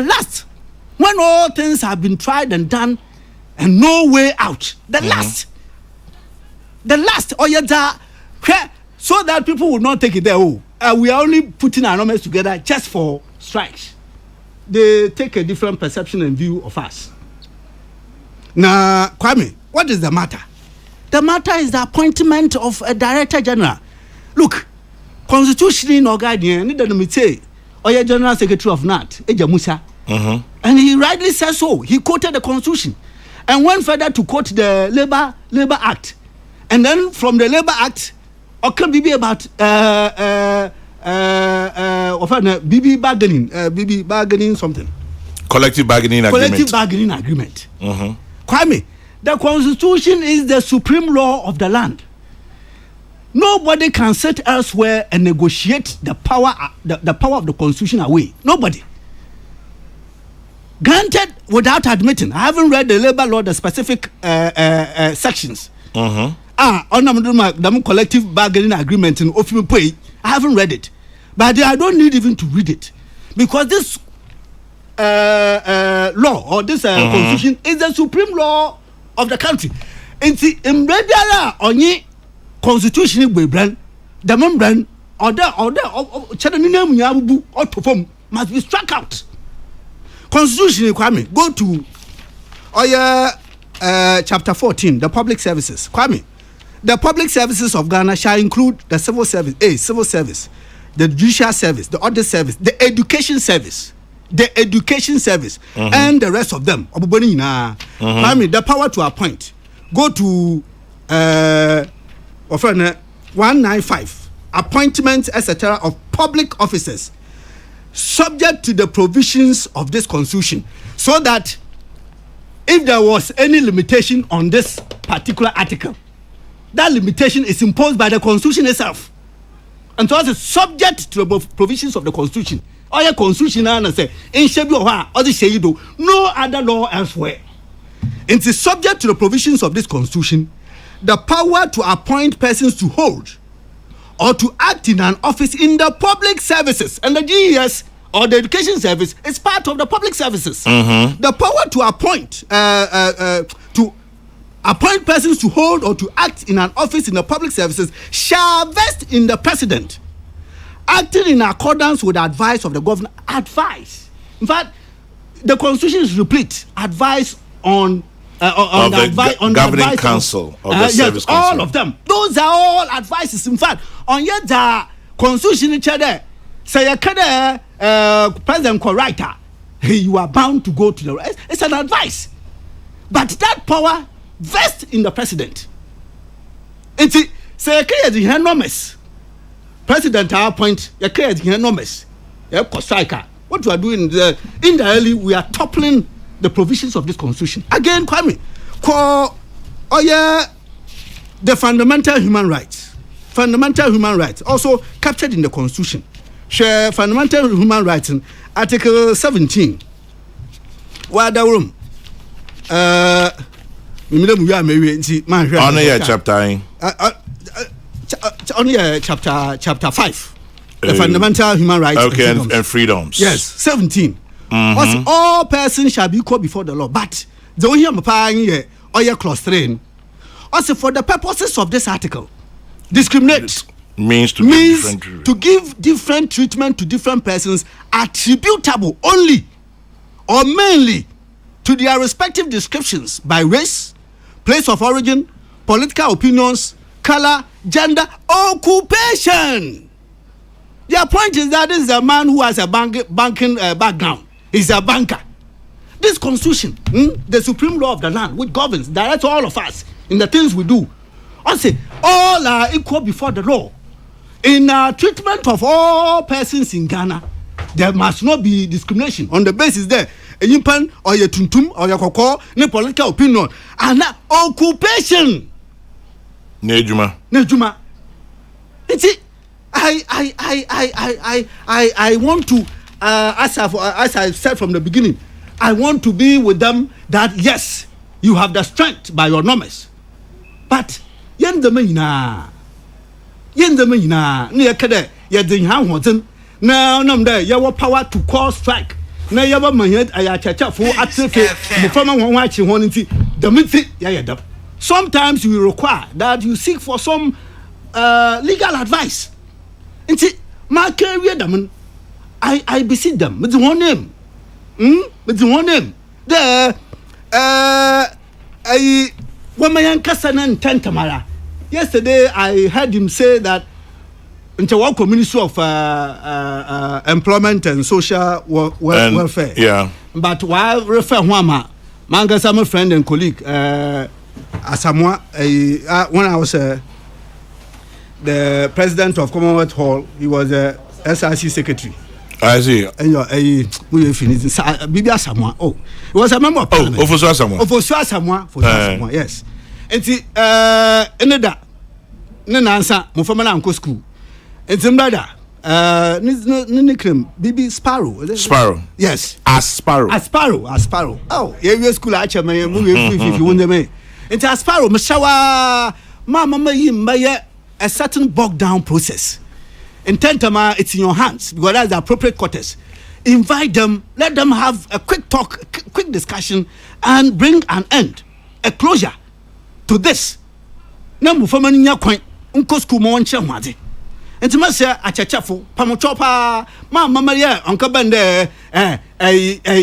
when all things have been tried and done and no way out. The last, so that people will not take it there. We are only putting our numbers together just for strikes. They take a different perception and view of us. Now, Kwame, what is the matter? The matter is the appointment of a director general. Look, constitutionally no guardian, need to say, or your general secretary of NAT, Eja Musa. And he rightly says so. He quoted the constitution and went further to quote the Labor Act. And then from the Labor Act, can be about BB bargaining something. Collective bargaining agreement. Kwame, the constitution is the supreme law of the land. Nobody can sit elsewhere and negotiate the power of the constitution away. Nobody. Granted, without admitting, I haven't read the labor law, the specific sections. On the collective bargaining agreement in Office Pay, I haven't read it, but I don't need even to read it, because this law or this constitution is the supreme law of the country. And see, in regular only constitution we brand, the membrane or must be struck out. Constitution Kwame, go to chapter 14, the public services. Kwame, the public services of Ghana shall include the civil service, the judicial service, the audit service, the education service, and the rest of them. Kwame, the power to appoint. Go to 195, appointments, etc., of public officers, subject to the provisions of this constitution, so that if there was any limitation on this particular article, that limitation is imposed by the constitution itself, and so it's subject to the provisions of the constitution. Or your constitution say no other law elsewhere. It is subject to the provisions of this constitution. The power to appoint persons to hold or to act in an office in the public services, and the GES or the education service is part of the public services. The power to appoint persons to hold or to act in an office in the public services shall vest in the president, acting in accordance with the advice of the governor. Advice. In fact, the constitution is replete. Advice on the governing council of the service council. All of them. Those are all advices. In fact, on yet the constitution each other say president co-writer, you are bound to go to the rest. It's an advice, but that power vests in the president. It's say the enormous president appoint the enormous striker. What you are doing indirectly, we are toppling the provisions of this constitution. Again, Kwame, the fundamental human rights. Fundamental human rights also captured in the constitution. Share fundamental human rights in Article 17. Where the room? Only chapter. Only chapter 5. The fundamental human rights. Okay, and freedoms. Yes, 17. All persons shall be equal before the law. But the only clause 3. Also, for the purposes of this article, discriminate means to give different treatment to different persons attributable only or mainly to their respective descriptions by race, place of origin, political opinions, color, gender, occupation. Their point is that this is a man who has a banking background. He's a banker. This constitution, the supreme law of the land, which governs, directs all of us in the things we do. I say all are equal before the law. In treatment of all persons in Ghana, there must not be discrimination on the basis there. You pan or your tuntum or your koko, no political opinion, and occupation. Nejuma. It's it. I want to, as I said from the beginning, I want to be with them that yes, you have the strength by your numbers, but yen the mina, near kade, yet now there, your power to call strike. Now you have my head, I chacha for at the former one watching one into the minute. Sometimes you require that you seek for some legal advice. And see, my career, I beseech them with one name. With one name. The woman Kasanan Tentamara. Yesterday, I heard him say that in the Ministry of Employment and Social Welfare. Yeah. But while refer Wama, Manga Sama friend and colleague, Asamoah, when I was the president of Commonwealth Hall, he was a SRC secretary. I see. And we finished. Bibi Asamoah. Oh, he was a member of Parliament. Ofosu Asamoah. Yes. And see, ne nansa mofama na anko school it's brother ne krem bibi Sparrow yes as Sparrow oh yeah school acha me mu if you want them it's as Sparrow me shawa mama yi mbaye a certain bog down process intentama it's in your hands because that's the appropriate quarters. Invite them, let them have a quick talk, quick discussion, and bring an end, a closure to this. Na mufama ni nyakwan unko school mo nche hwade. Enti ma se achachafo pamochopa mama ye onka bende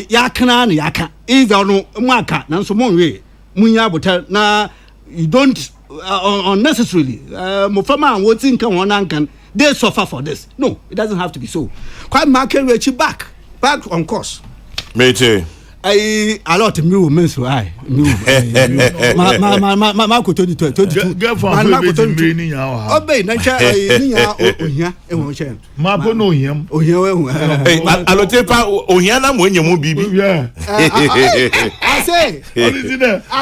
yakana na yaka. Either no mwaka na nso monwe munya botel na you don't unnecessarily mufama woti nka wona nkan they suffer for this. No, it doesn't have to be so. Quite market we back on course. Mate. A lot of new men so I ma ko 22 get for me obey na cha niya ohia e won che ma bo no him ohia we alotepa ohia na mo nyemu bibi yeah I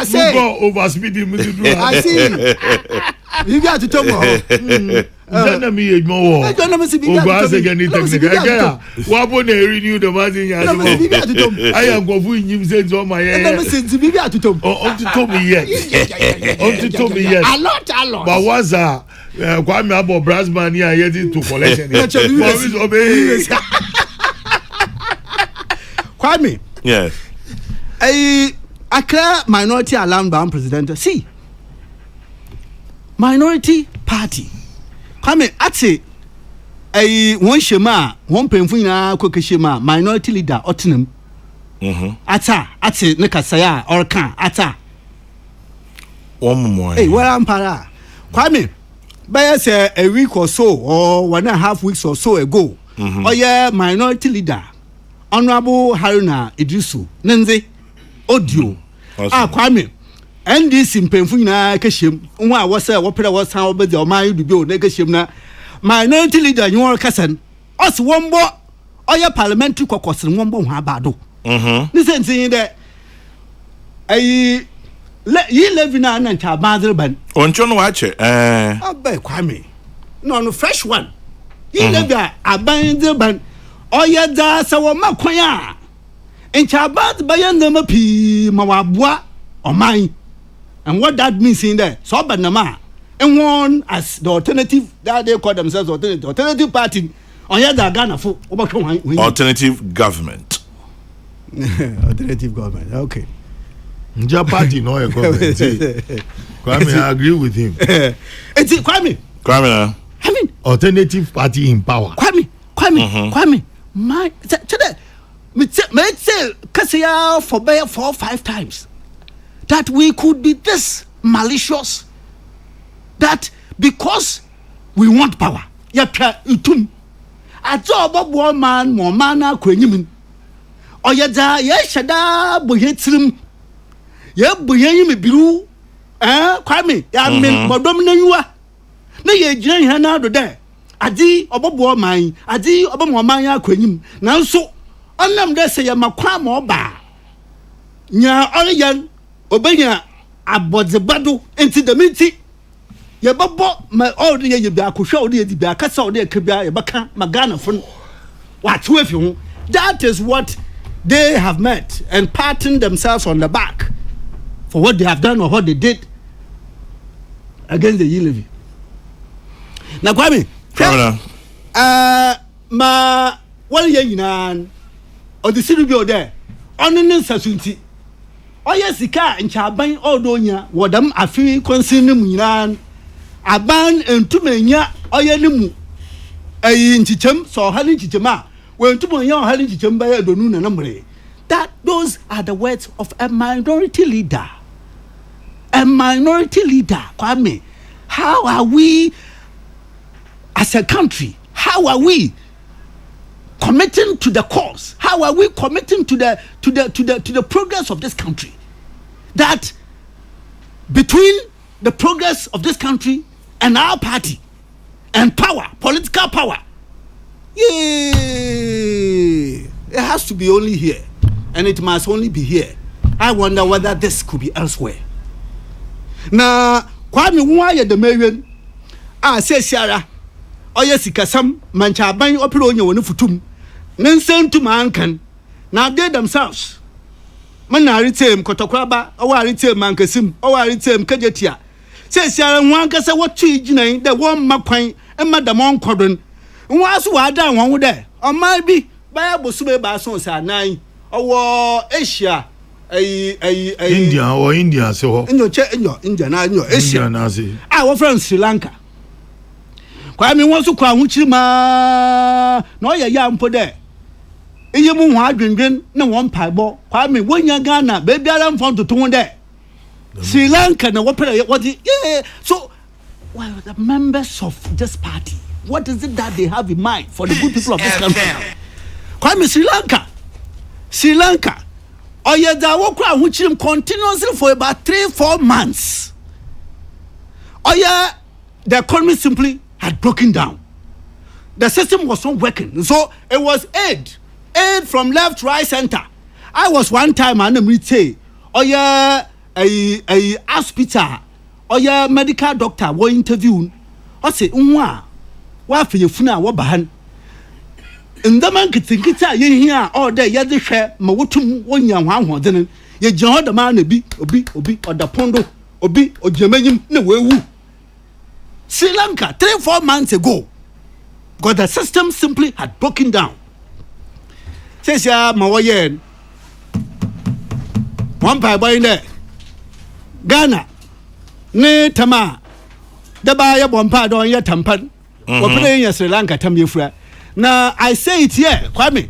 say go over speeding me do I see bibi atutomo na me ejmo wo don't know see bibi atutomo go again technical wa bo na renew the margin ya so bibi atutomo I am go fu nyim say zo ma ye don't see bibi atutomo on to me yes a lot but was Kwame abo Brasman here yet to collection Kwame yes Accra minority alarm bound president see minority party Kwame ate one shema one pemfu na kokeshema minority leader otenam ate ne kasaya orkan ata one more where ampara Kwame by say a week or so or 1.5 weeks or so ago yeah minority leader Honorable Haruna Idrisu Nenze audio Kwame NDC mpemfu na keshem nwa wose wopere wosan obedi o man dubi o na keshem na minority leader nyon kasan os wombo oya parliamentary caucus wombo ho abado ni sentin de yi levi na nta badre ban oncho no wache abay Kwame no fresh one yi levi aban de ban oya da sa wo makwan a ncha bad bayan na mapi mawaboa oman. And what that means in there, so Banama, and one as the alternative that they call themselves alternative party on the Ghana for alternative government. Alternative government, okay. Nja party no a government. Kwame, I agree with him. It's Kwame. Kwame, I mean, alternative party in power. Kwame. My today, me say Kasia for 4 or 5 times. That we could be this malicious, that because we want power, itum. Ato bobo man mo mana kwenyim. Oyeda ye shada boyetrim. Ye boyeyim biru. Kwame ya men bodom na yuwa. Na ye gyina hia na do de. Adi obobo man, adi obomo man ya kwenyim. Nanso onam de se ye makwa mo ba. Nya oriyan obenya abodzebado enti the minti ye babo ma all the ye bia kohwa all the bia kasa all the kebia ye baka magana fun what if you that is what they have met and patting themselves on the back for what they have done or what they did against the Yilevi. Na Kwame ma what ye yinan or the city be there onin sasunti oya sika nchaban odonya wodam afi konsin nim nyiran aban entumenya oya nimu ayi nchichem so hali nchichem a wentumenya hali nchichem ba edonu na namre. That those are the words of a minority leader. Kwame, how are we as a country, how are we committing to the cause? How are we committing to the progress of this country? That between the progress of this country and our party and power, political power, it has to be only here, and it must only be here. I wonder whether this could be elsewhere. Now, Kwame Waya the Marion, a sesiara oye sikasam manchaban opere onye woni futum nensentum ankan na they themselves manari tem kotokwaba owari tem mankasim owari tem kajetia sesiara wan kasa wotu ginan de won makwan madam on kodon nwa so wada won wo de oman bi ba bosube ba so sa nan owo Asia India se ho India na Asia na se wo from Sri Lanka kwa mi won so kwa hu chiri ma na oya ya mpo de iye mu ho adwendwen na won paibo kwa mi wonya Ghana be biara mfon toton de Sri Lanka na what so well, the members of this party, what is it that they have in mind for the good people of this country? Kwame Sri Lanka oya da wo kwa hu chiri continuously for about 3-4 months. Oya the economy simply had broken down. The system was not working. So it was aid from left, right, center. I was one time and I'm say, a hospital, or medical doctor were interviewed. I say, wa for your funa, what bahan? And the man could think it's a year all day, yet share, Mawutum, 1 young one, then ye joined the man, obi, or the pondo, obi, or Germanium, no way. Sri Lanka 3-4 months ago, because the system simply had broken down. Says ya Mawayen, one pie boy in there, Ghana, ne Tama, the buyer one pad on your tampan, or playing Sri Lanka Tamifra. Now I say it here, Kwame,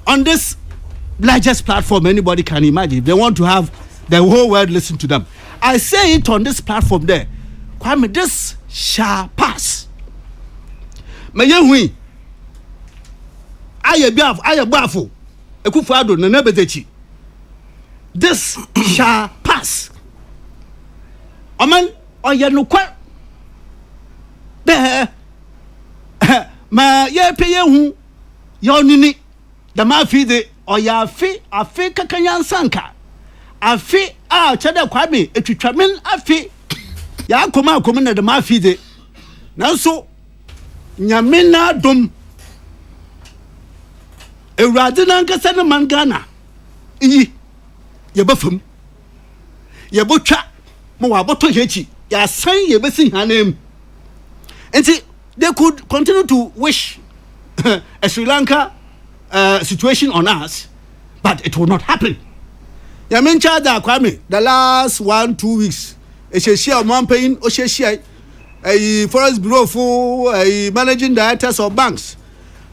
on this largest platform anybody can imagine. They want to have the whole world listen to them. I say it on this platform there. Kwame, this shall pass. Mayehui, I bafo, Ekufado, Nebedechi. This shall pass. Oman, oya no kwa. There, ma ye peye hu, yo nini, the mafi de, oya afi kakanyan sanka. Afi, chada Kwame, etutwamen afi. Ya koma na de mafide nanso nyamena dom ewrade nan kasa na man Ghana yi ye bafam ye botwa mo wa boto hechi ya san ye besi hanem enti they could continue to wish a Sri Lanka situation on us, but it will not happen. Ya mencha da Kwame the last 1-2 weeks share man paying o share a forest bureau for a managing directors of banks.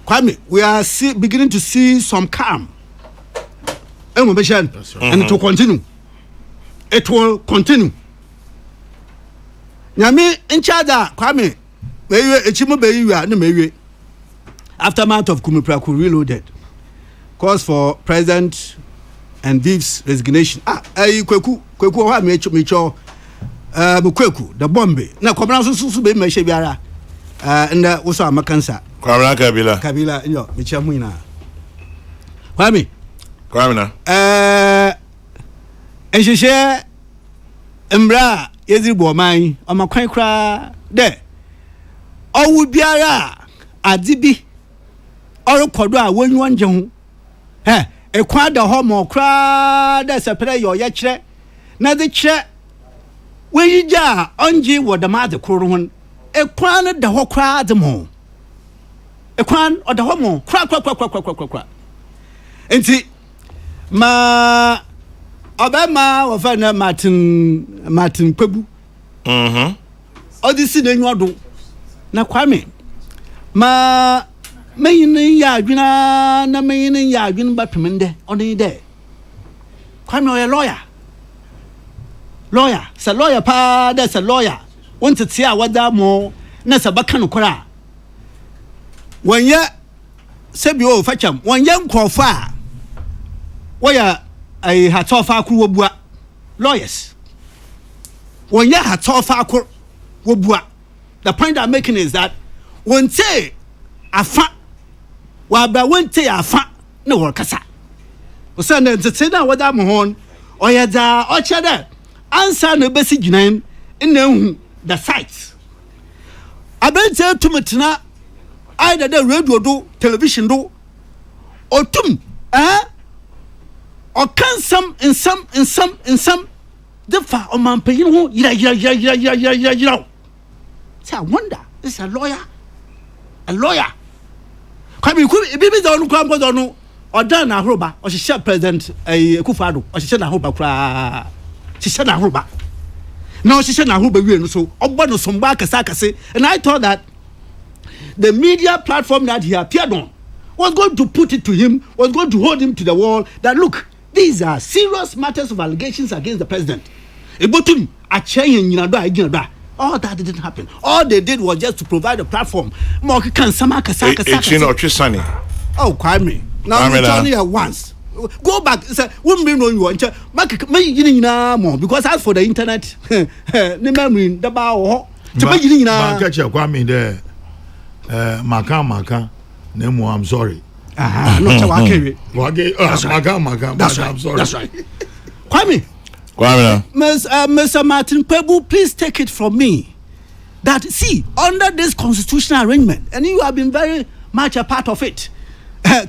Kwame, we are beginning to see some calm. And it will continue. It will continue. Nyame inchada Kwame, aftermath of Kumipraku reloaded, calls for President and Viv's resignation. Kweku ha mecho Mukweku, the Bombay. Now, Commander Susu be Meshabiara, and also Makansa. Kabila, yo, Michamuina. Kwame. And she share Embra, Yezibo, mine, on my cry there. Oh, would biara, Adibi, or Kodra, when one jung. Eh, a quad the homo cry, that's a play your yache. Now the chair. When you ja onji what the mother coron, a quan the whole crowd the more. A quan or the homo, crack. And see, ma Obama of Anna Martin Pebu. All this in your do. Now, Kwame, ma main yardina, na main yardin batmende on the day. Kwame, a lawyer, it's a lawyer pa, that's a lawyer. Want to see what that more, that's a bacano cora. When ya Sebio Facham, one young quafa, where I had so far crew lawyers. When ya had so far wobua. The point I'm making is that when say a fa, while by one say a fa, no workasa. Send them to say now what I'm on, or ya da, or chada. Answer no basic name in the sites abɛnti to metena either the radio do television do otum or can some in some the fa o man pay ho yira. Say I wonder, this is a lawyer. Come you could be don kwampo don or dan na horoba or she president Akufo-Addo or she na horoba kra. She na horoba. No she na horoba wi no so obo no somba kase and I thought that the media platform that he appeared on was going to put it to him, was going to hold him to the wall that look, these are serious matters of allegations against the president. All that didn't happen. All they did was just to provide a platform. Oh, Kwame. Now I'm telling you once. Go back. Say, wouldn't be knowing you want more because as for the internet, the memory, the bow, Kwame there. Maka. Nemo, I'm sorry. Not Maka. I'm sorry. That's right. Kwame. Mr. Martin Pebu, please take it from me that see under this constitutional arrangement, and you have been very much a part of it.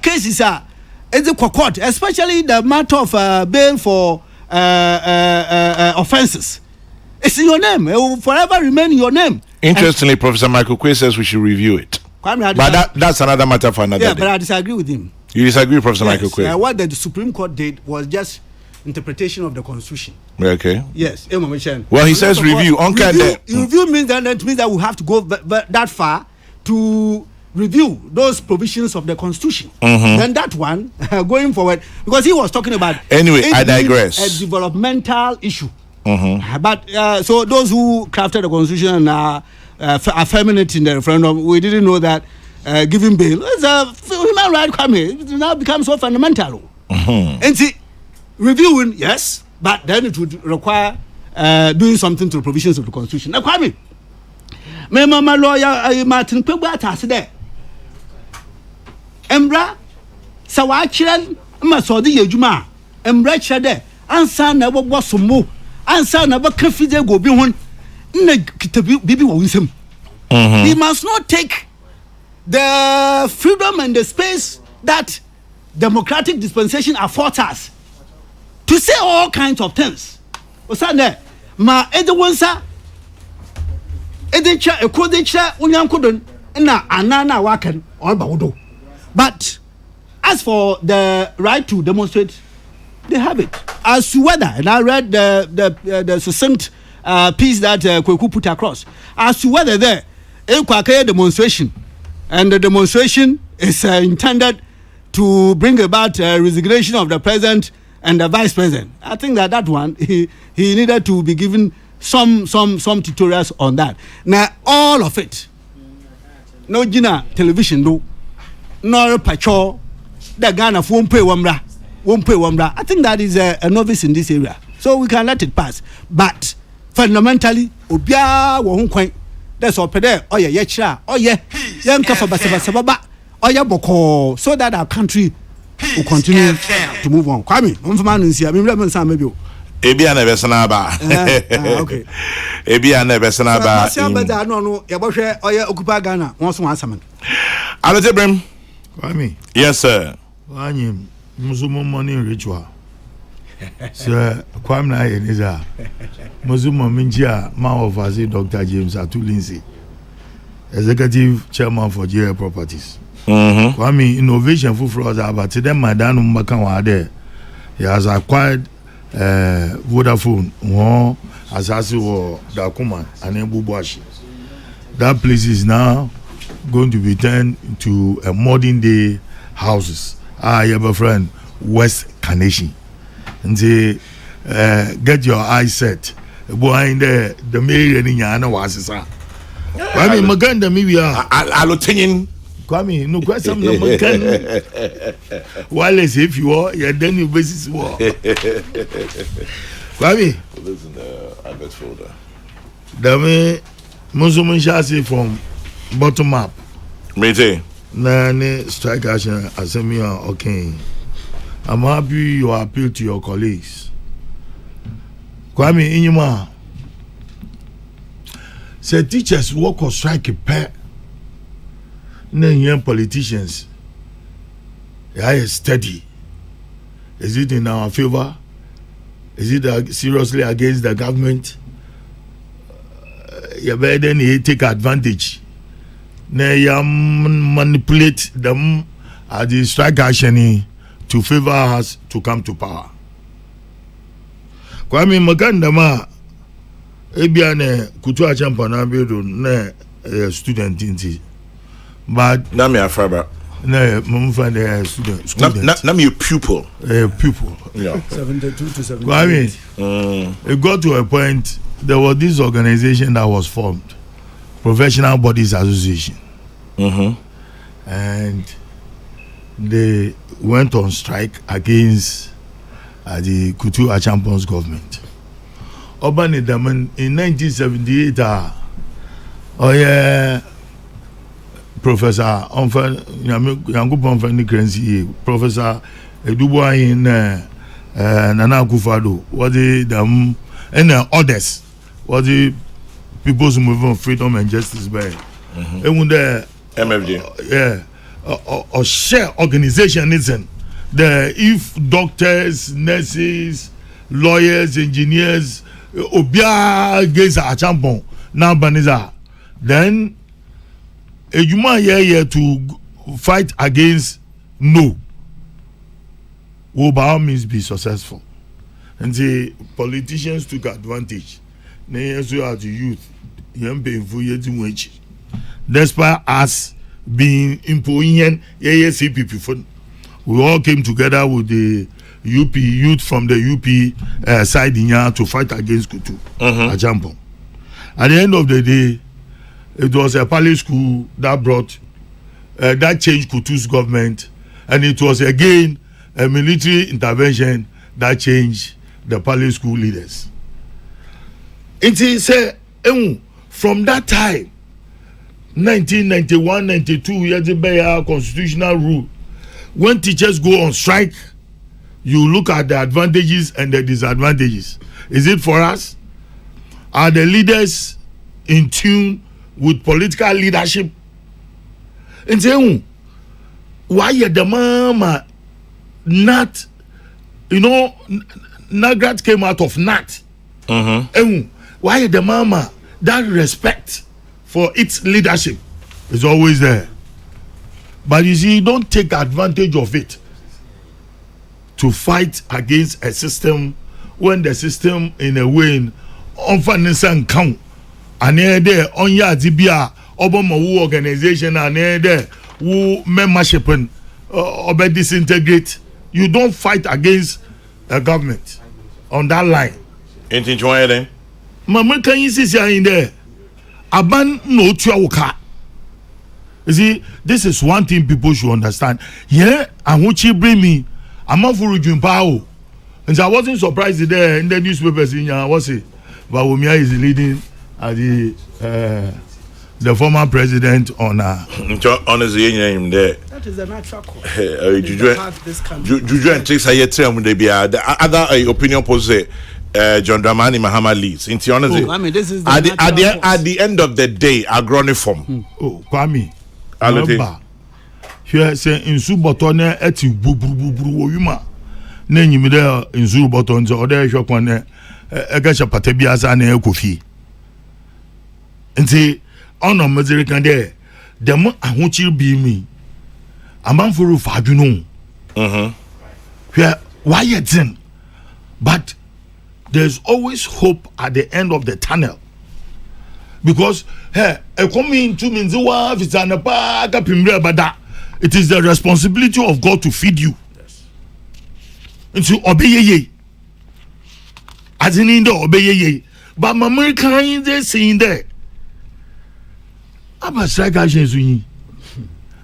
Cases are in the court, especially the matter of bail for offences. It's in your name. It will forever remain in your name. Interestingly, Professor Michael Quay says we should review it. But that's another matter for another day. But I disagree with him. You disagree, Professor Michael Quay? What the Supreme Court did was just interpretation of the Constitution. Okay. Yes. Well, he says review. Review means that we have to go that far to review those provisions of the Constitution. Then that one going forward, because he was talking about anyway, I digress. A developmental issue. But so those who crafted the Constitution are affirming it in the referendum. We didn't know that giving bail is a human right. It now becomes so fundamental. And see, reviewing, yes, but then it would require doing something to the provisions of the Constitution. Now, Kwame, my lawyer Martin Pebu atase there. Embra, sawachira masodi yejuma. Embra chade, ansa na bo somo, ansa na ba kafide go bi hon. Na kitabi bibi wo nsem. He must not take the freedom and the space that democratic dispensation affords us to say all kinds of things. Osande ma edewonsa edecha ekodecha unyankodon na anana waken all bawodo. But as for the right to demonstrate, they have it. As to whether, and I read the succinct piece that Kokrokoo put across, as to whether there a demonstration, and the demonstration is intended to bring about resignation of the president and the vice president. I think that one he needed to be given some tutorials on that. Now all of it, no Gina television do, no patrol, the Ghana won't pay wamra. I think that is a novice in this area, so we can let it pass. But fundamentally, obia wo kwan. That's all pede. Oh yeah, yechra. Oh yeah, yanka for basababa. Oh yeah, boko. So that our country will continue to move on. Kwame, mfama nsia. Mimra nsa mebi o. Ebi ana besana ba. Okay. Ebi ana besana ba. Masia beda no ya bohwe oh yeah occupy Ghana. Won so asam. Alote Brem. Kwame. Yes sir. Wanyim musumo money ritual. Sir Kwame na yeniza. Musumo minjia ma of Dr. James Atulinsi, Executive Chairman for GL Properties. Kwame innovation for fraud about them madanu mbaka wa there. He has acquired Vodafone one asasi wo Dakuma and Ebubuashi. That place is now going to be turned into a modern day houses. I have a friend West Carnation. And say get your eyes set. Boy in there the mayor in yana was sa. Kwame maganda mi bia alotenyin Kwame no question no maganda. Wallace if you are you then you basis war. Kwame listen I bet folder. The me Muslim shasi from bottom up. Mete Na ne strike action asemi okay. I'm happy you appeal to your colleagues. Kwame Inyuma, say teachers work or strike pair. Young politicians, they steady. Is it in our favor? Is it seriously against the government? You better take advantage. You manipulate them at the strike action to favor us to come to power. Kwame Magandama, Ebiane Kutua Champana Bedo, ne student inti. But Nami Afraba. No, Mumfa student. Nami a pupil. Pupil. Yeah. 72 to 78. I mean, it got to a point. There was this organization that was formed, Professional Bodies Association, and they went on strike against the Kutu Achampon's government. Urban in 1978. Oh yeah. Professor Yangu Pomfani Krenzi, Professor Eduboa in Nana Akufo-Addo, what the and others, what the People's Movement for Freedom and Justice by and the MFG, or share organization isn't the if doctors, nurses, lawyers, engineers, Obia against Achampon now Baniza, then. Ejuma here to fight against no will by all means be successful. And the politicians took advantage. They also as the youth, despite us being imposing CPP, we all came together with the UP youth from the UP side in to fight against Kutu Achampon. At the end of the day, it was a palace school that brought that changed Kutu's government, and it was again a military intervention that changed the palace school leaders. It is from that time, 1991, 92, years constitutional rule. When teachers go on strike, you look at the advantages and the disadvantages. Is it for us? Are the leaders in tune with political leadership? And say, why the mama not, Nagrat came out of Nat. And why the mama that respect for its leadership is always there. But you see, don't take advantage of it to fight against a system when the system in a way unfairness count. And there on ya Zibia Obama organization and there who membership and disintegrate. You don't fight against a government on that line. Anything to add then? Mama, can you see in there? Aban no tuauka. You see, this is one thing people should understand. Yeah, and what you bring me, I'm not for Power. And so I wasn't surprised there in the newspapers in Yawase. But Wumia is leading the former president on honestly name there. That is a natural call. Juju and Tricks are tell me they be the other opinion pose John Dramani Mahama leads. In honestly, I mean, this is at the end of the day, agroniform. Oh, Kwame. Allote. Here say in Subotone eti bubru oyuma. Na nyimi there in Subotone so there hwekwane ega chapata biasa na ekofi. Nti ono mezere kan there dem ahochiri bi mi. Amanfuru fadwunu. Here why yet but there's always hope at the end of the tunnel. Because hey, coming to Minziwa, it is the responsibility of God to feed you. Yes. And to obey ye. As in the obey ye. But my American they saying there. Aba strike agents we.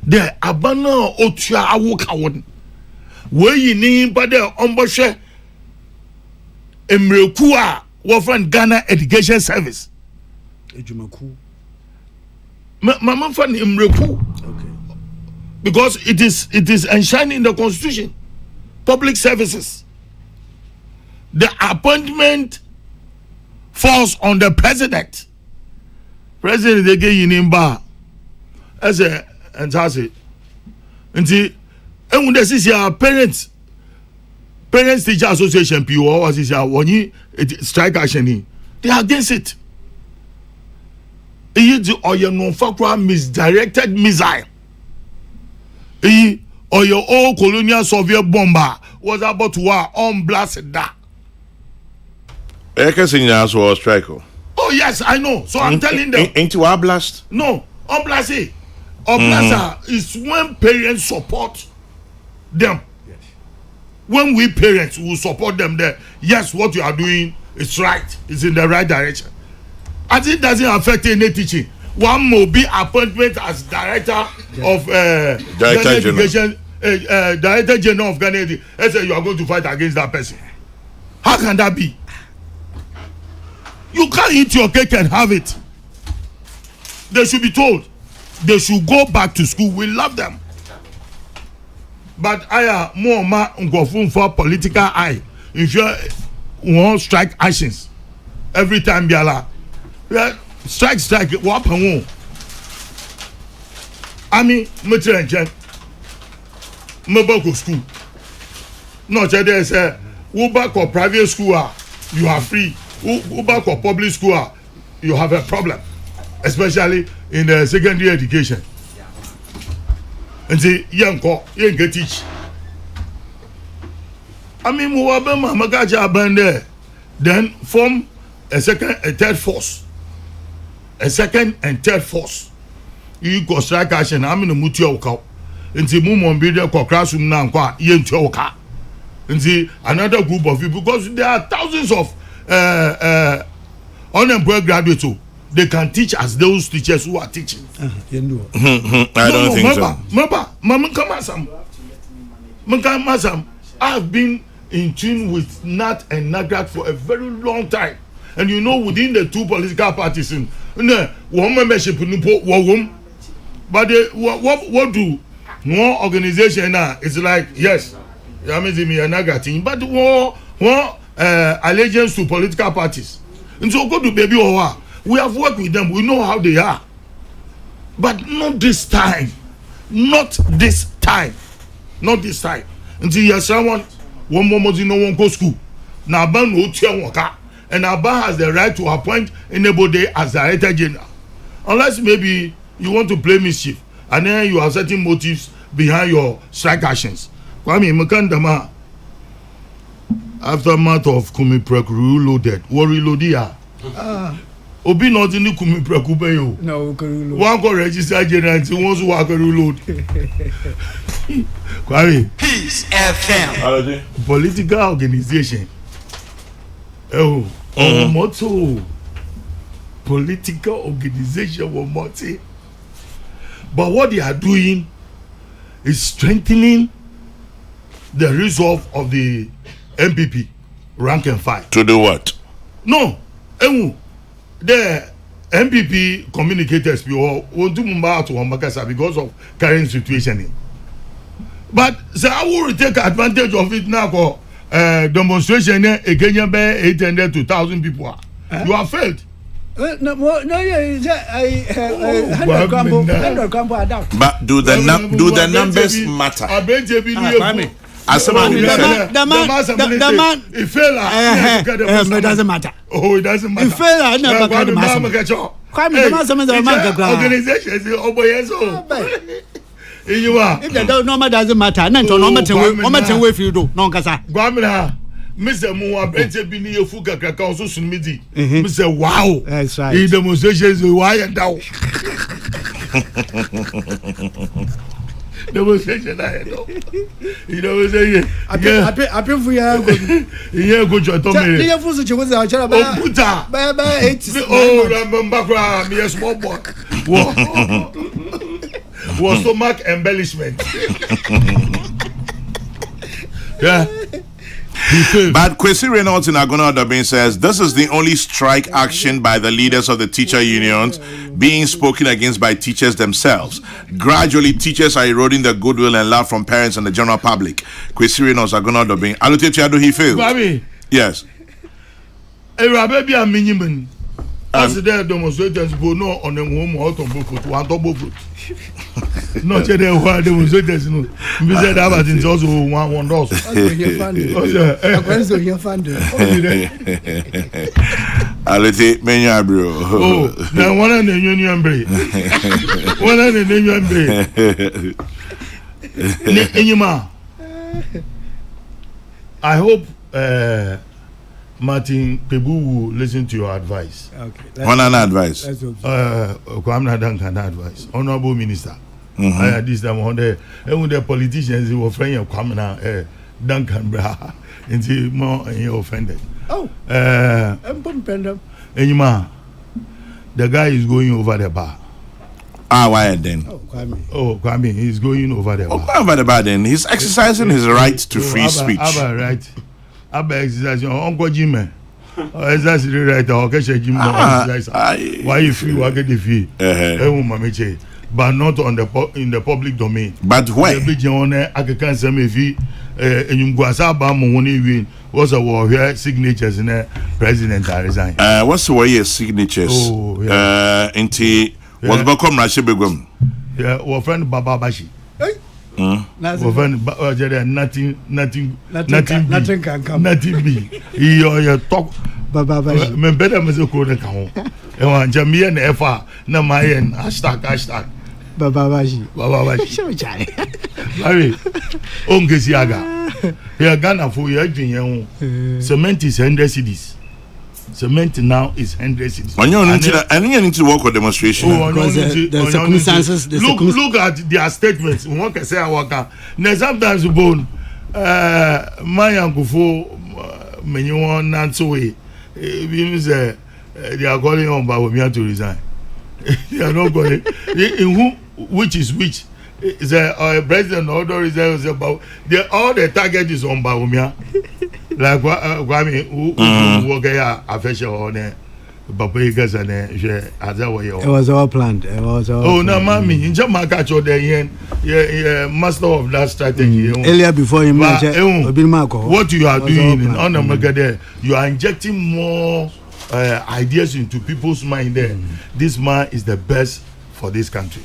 There abana otua awoka won. Where you need but there omboshe Emreku a wo friend Ghana Education Service. Ejumaku. Mama fan Emreku. Okay. Because it is enshrined in the Constitution. Public services. The appointment falls on the president. president they get in ba as a entase nti ehun de sisi our parents teacher association pi o was sisi woni strike action they are against it. The oyo no fakwa misdirected missile. Oyo old colonial Soviet bomber was about to war on blast that. was strike. Oh yes, I know. So I'm telling them. Into our blast? No, oblast. Oblast is when parents support them. Yes. When we parents will support them there, yes, what you are doing is right. It's in the right direction. As it doesn't affect any teaching. One will be appointment as director of Director Education, Director General of Ghana. They say you are going to fight against that person. How can that be? You can't eat your cake and have it. They should be told. They should go back to school. We love them. But I am more for political eye. If you want strike actions every time, Biala. Strike what happen? I mean, Mutrenchen, Maboko school. No, they say, go back or private school, you are free. Go back or public school, you have a problem, especially in the secondary education. And say, young get teach. I mean, Muabema Magaja band there, then form a second, a third force. A second and third force. You go strike action. I'm in a mutioka. Into Mumon be there, Kokrokoo now, Yentoka. And see another group of people because there are thousands of unemployed graduates. They can teach as those teachers who are teaching. I don't think so. Masam, I've been in tune with Nat and Nagrat for a very long time. And you know, within the two political parties, one membership, but what do one organization now? It's like, yes, but allegiance to political parties. And so go to baby Owa. We have worked with them, we know how they are. But not this time. Not this time. Not this time. Until you have someone, one more no one go school. Now, ban no tear waka. And Abba has the right to appoint anybody as Director General. Unless maybe you want to play mischief and then you have certain motives behind your strike actions. Kwame Mkandama, aftermath of Kokrokoo reloaded. What reloaded? Obi not in the Kokrokoo. No, one go register general and wants to work a reload. Kwame. Peace FM. Political organization. Motto. Political organization was motto. But what they are doing is strengthening the resolve of the MPP rank and file. To do what? No. The MPP communicators want to move out to Wamakasa because of current situation. But I will take advantage of it now for demonstration again 800 to 1,000 people. You have failed. But do the numbers matter? As someone who said, it doesn't matter. Oh, it doesn't matter. You are. If the normal doesn't matter, then to normal way if you do. No, Kasa. Guamina, Mr. Mua Benja Bini Fuka Kakao Sunmidi. Mr. Wow. That's right. The demonstrations are wired down. Demonstration, I know. You know, say, I pay for you. Yeah, good job, Tommy. You have to was our child. Oh, remember, me a small boy. Was stomach embellishment. Yeah. But Kwesi Reynolds in Agona Odobin says this is the only strike action by the leaders of the teacher unions being spoken against by teachers themselves. Gradually, teachers are eroding the goodwill and love from parents and the general public. Kwesi Reynolds Agona Odobin. Alute Tiado he failed. Baby. Yes. A baby a minimum. As the demonstrators go no on the home out on both one double foot. Not there why demonstrators no. We said that is also one doors. Alete menya bro. Oh, now one and the union break. One and the union break. Enyima. I hope Martin Pebu will listen to your advice. Okay. One advice. Kwamna Duncan advice. Honorable Minister. This time on the politicians who were friendly of Kwamna Duncan Bra. And see more offended. Oh. Enyima, the guy is going over the bar. Why then? Kwame, he's going over the bar. Over the bar then. He's exercising his right to free speech. Right. Abba exercise Uncle Jim. Exercise right. Jim. Why you free? Why get the fee? But not on in the public domain. But where? I can say maybe you go as what's a war here signatures in the president resign. What's the way signatures? Oh, yeah. What's Bakom Rashibegum? Yeah, our friend Baba Bashi. Our friend nothing can come. Nothing be. You talk Baba Bashi. Me better me go na kan. E wan jamia na efa na mayen hashtag. Baba Bashi. Show chai. Larry, ongesi aga. Here Ghana for your dream. Cement is 100 cedis. Cement now is 100 cedis. And you need to work with demonstration. The circumstances. Look at their statements. One can say I work. Now sometimes bone. My uncle for many one not so way. They are calling on Bawumia to resign. They are not calling. In who? Which is which? Is a president order is about all the target is on Bawumia. Like Kwame who work here official on it. Papagas and it was all planned. Oh no, mommy, in Jamaica, yeah, master of that strategy. Earlier before him, what you are doing in Onamaka there, you are injecting more ideas into people's mind there. This man is the best for this country.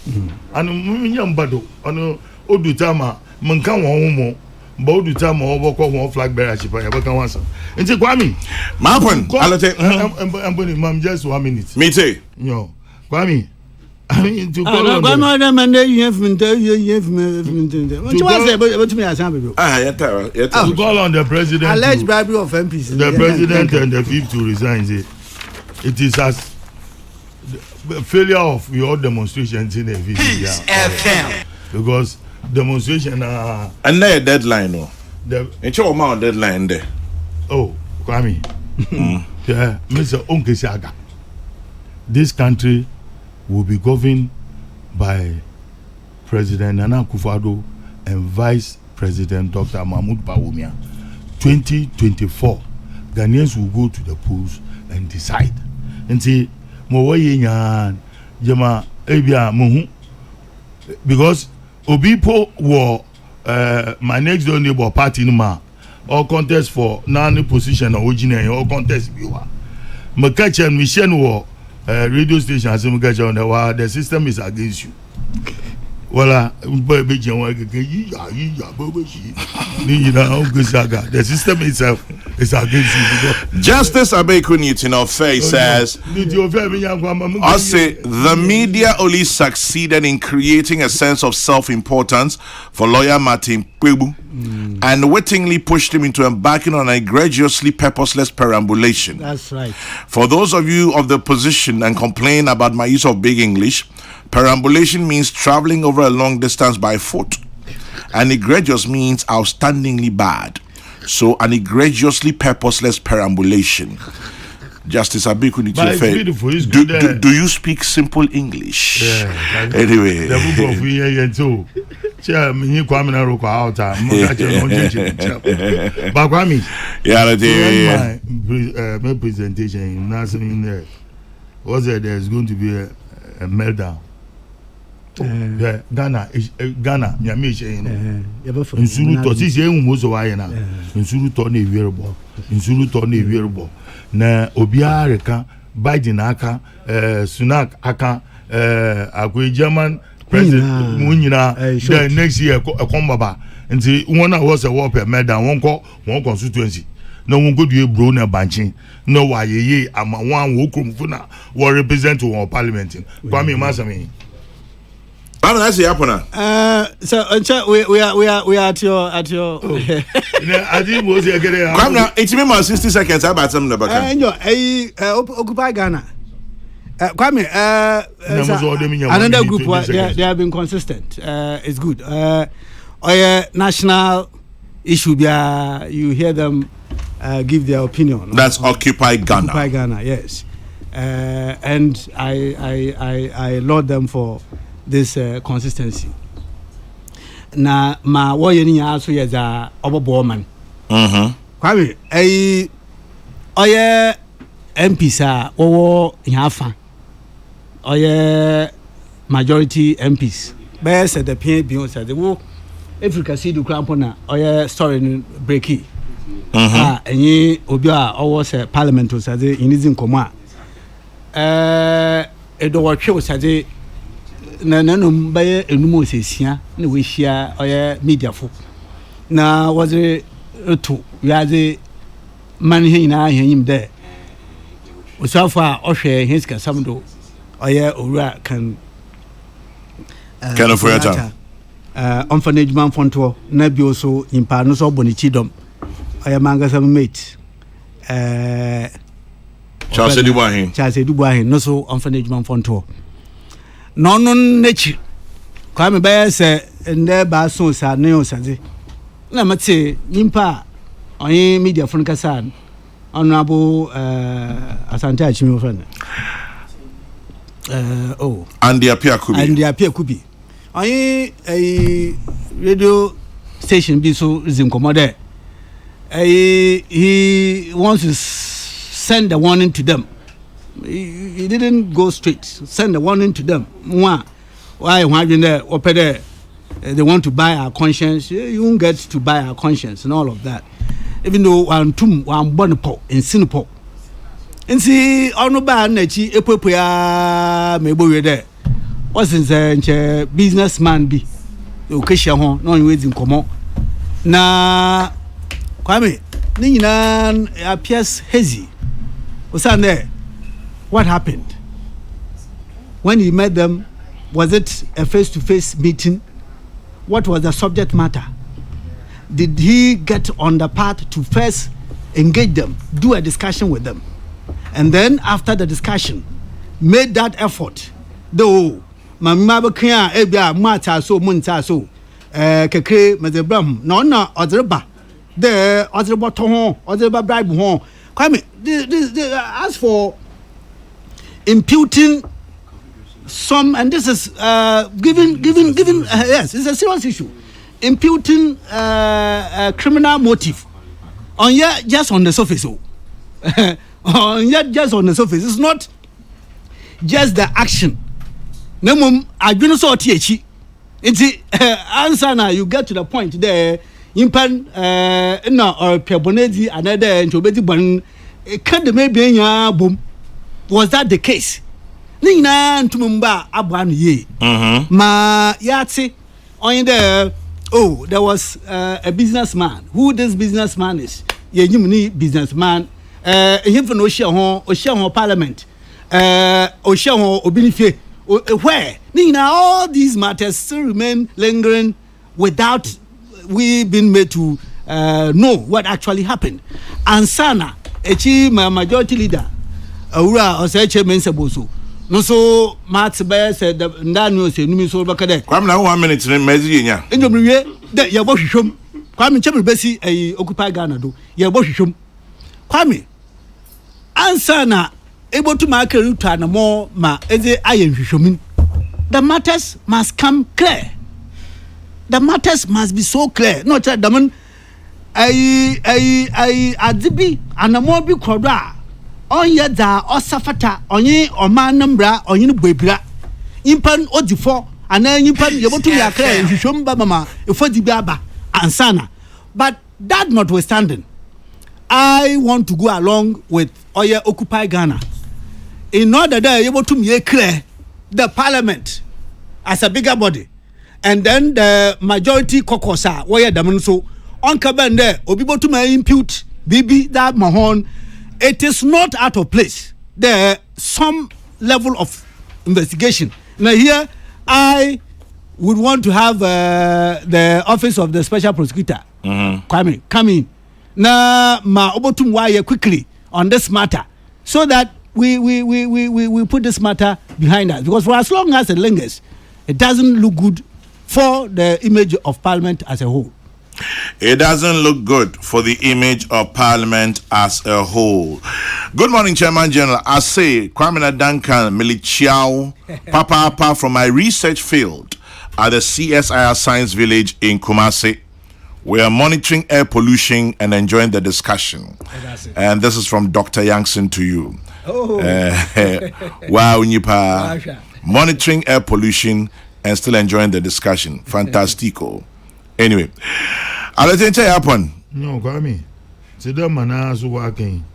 And Munyambado, on Odutama, Mankan Bodu time over one flag bearer ship. I can answer. And say, Kwame, Mampon, I'm just 1 minute. Me too. No, Kwame. I mean, to call on to call on the president. Alleged bribery of MPs. The president and the fifth to resign. It is as the failure of your demonstrations in the FM. Because demonstration and there deadline no and show amount deadline there. Oh, Kwame. Yeah, Mr. Onkesaga. This country will be governed by President Nana Akufo-Addo and Vice President Dr. Mahmoud Bawumia. 2024, Ghanaians will go to the polls and decide. And say, because Obipo were my next door neighbor party ma all contest for none position or original all contest viewer. Makacha and Michelle were radio station as Makacha on the system is against you. Well, the system itself is against you. Justice Abekunitino says, I say the media only succeeded in creating a sense of self-importance for lawyer Martin Pebu and wittingly pushed him into embarking on an egregiously purposeless perambulation. That's right. For those of you of the position and complain about my use of big English, perambulation means traveling over a long distance by foot. And egregious means outstandingly bad. So an egregiously purposeless perambulation. Justice Abekunitino, do you speak simple English? Yeah, anyway. The book of we too. But Kwame, my presentation in there was that there's going to be a meltdown. Ghana, Nsuru to sisi muzo wayena. Nsuru to ne wearable. Na obiara ka Biden aka Sunak aka akwe German president munyina the next year ekombaba nti one was a war per medal one constituency no one go do bro na banchi no wa ye ama one wo kromfuna wo represent one parliament Kwame Masami. I'm not saying Apona. So we are at your. I think was here getting. Come now, it's me 60 seconds. How about some number? Occupy Ghana. Kwame, another group they have been consistent. It's good. National issue, you hear them give their opinion. That's Occupy Ghana. Occupy Ghana, yes. And I laud them for this consistency. Na ma wo ye ni aso ye za obobo man. Kwame, oye MP sa wo yafa. Oye majority MPs. Be said the pin bi on said wo Africa see do cramp na oye story breaky. Enyi obi a owo say parliament o said inizin komo a edo wo twe o said na nanum baye enumo sesia na we hia oye media fo na was to yaze man he na him there usafa ohwe hinska samdo oye owura kan for your time orphanage man fonto na bi also impa no so bonichi dom oye manga sam mate Charles Edubuahin no so orphanage man fonto no nechi Kwame baye se nde ba so sa ne o saze na mate nimpa onye media fun kasa honorable Asante Achimi friend and the appear kubi onye radio station bi so zinkomo there he wants to send a warning to them. He didn't go straight. Send a warning to them. Why they want to buy our conscience. You won't get to buy our conscience and all of that. Even though I'm born in Singapore. And see, on no bad nachi epopoya mebo there. What's in businessman be? Okesha ho no waiting komo. Na Kwame, ni na appears hazy. Osane, what happened? When he met them, was it a face-to-face meeting? What was the subject matter? Did he get on the path to first engage them, do a discussion with them? And then after the discussion, made that effort. Though, Mamma Kia, Ebia, Mata, so Munta, so, Keke, Mazebram, no, Odreba, the Odreba Tohon, Odreba Bribe Hon. Come as for imputing some, and this is given yes, it's a serious issue. Imputing a criminal motive on yet just on the surface. On yet just on the surface. It's not just the action. Nemum I do not saw THE. It's answer now. You get to the point there. Impan no or Piabonezi another and Chobeti Bon can't maybe boom. Was that the case? Nina Tumumba Aban ye. Ma Yatsi on there. Oh, there was a businessman. Who this businessman is? Ye businessman. Him from Ocean Parliament. Ocean Obinife. Where? Nina, all these matters still remain lingering without we've been made to know what actually happened. And Sana, my majority leader, Aura or say Chairman Saboso. No, so Matt Bear said that Daniel said, "No, so Bacade." Come now, 1 minute in Mezinia. In the Brie, that your Boshum, Kwame Chapel Bessie, a Occupy Ghana do, your Boshum. Kwame, and Sana, able to make a route and more, ma, as a iron fisherman. The matters must come clear. The matters must be so clear. Not that the man, I adibi anamobi kwada. Onye da osafata onye omanambra onye bebira. Impan odifo ana impan yebotu ya clear hwehwom mama efo dibiaba ansana. But that notwithstanding, I want to go along with Oye Occupy Ghana. in order that able to make clear the parliament as a bigger body, and then the majority caucus where the so on kaben there obibo to my impute bb that mahon, it is not out of place. There some level of investigation. Now here I would want to have the office of the special prosecutor come in na ma obotum wire quickly on this matter, so that we put this matter behind us, because for as long as it lingers, it doesn't look good for the image of parliament as a whole. It doesn't look good for the image of Parliament as a whole. Good morning, Chairman General. I say, Kwame Duncan Milichiao, Papa from my research field at the CSIR Science Village in Kumasi. We are monitoring air pollution and enjoying the discussion. And this is from Dr. Yankson to you. Oh. Wow, Nipa. Monitoring air pollution and still enjoying the discussion. Fantastico. Anyway, I'll tell you happen. No, Kwame. Today, man, so working.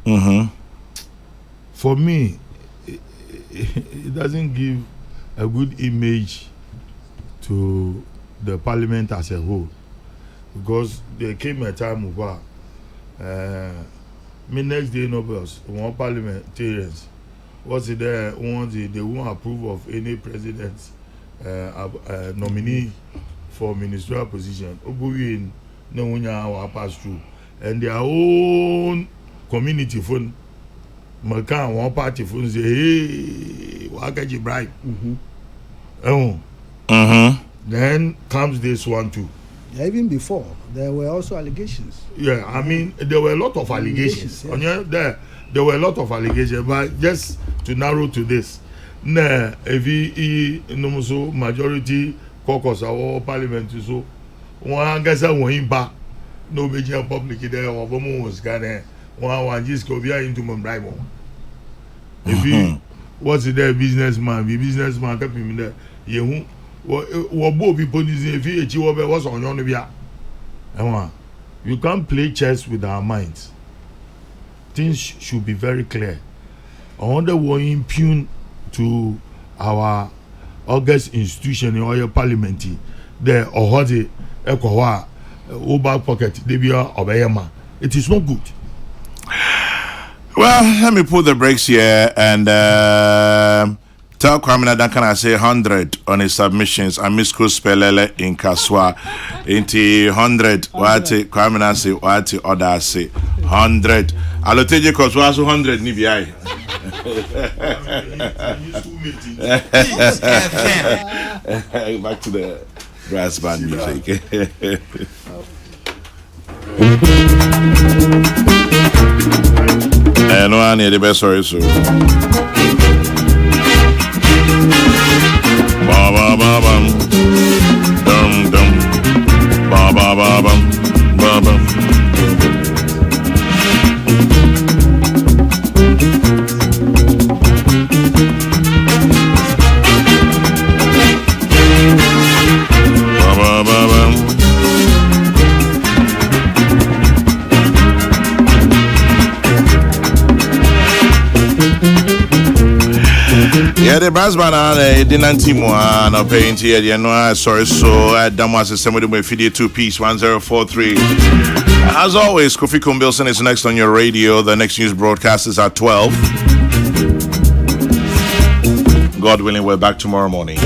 For me, it doesn't give a good image to the parliament as a whole, because there came a time where me next day nobles, one parliamentarians, was it there? They won't approve of any president's nominee for ministerial position. Obuin no one pass through, and their own community phone. Makan one party phone say, hey, why can't you bribe? Then comes this one too. Yeah, even before there were also allegations. Yeah, I mean there were a lot of allegations. Yeah. There were a lot of allegations, but just to narrow to this, nah, if he no so majority caucus our parliament so one guess I want him back. No major public there or was gonna one just go via into my bribe. If he what's there businessman, be businessman kept him there. You what both people is if he was on your via. You can't play chess with our minds. Things should be very clear. I wonder what impugn to our August institution in our parliament there or what the back pocket debia obeyama. It is not good. Well, let me put the brakes here and tell Kwame Duncan I say 100 on his submissions. I miss Spelele in Kaswa. Inti 100. Wati Kwame say wati order say 100. Aloteje Kaswa so 100 ni bi. Back to the brass band music. No one need the best sorry so. Ba ba ba bum, dum dum, ba ba ba bum, ba bum. Ba ba ba bum. Yeah, the brass band didn't team one or paint here. You know, sorry, so I done was somebody with video 2-piece 1043. As always, Kofi Kumbilson is next on your radio. The next news broadcast is at 12. God willing, we're back tomorrow morning.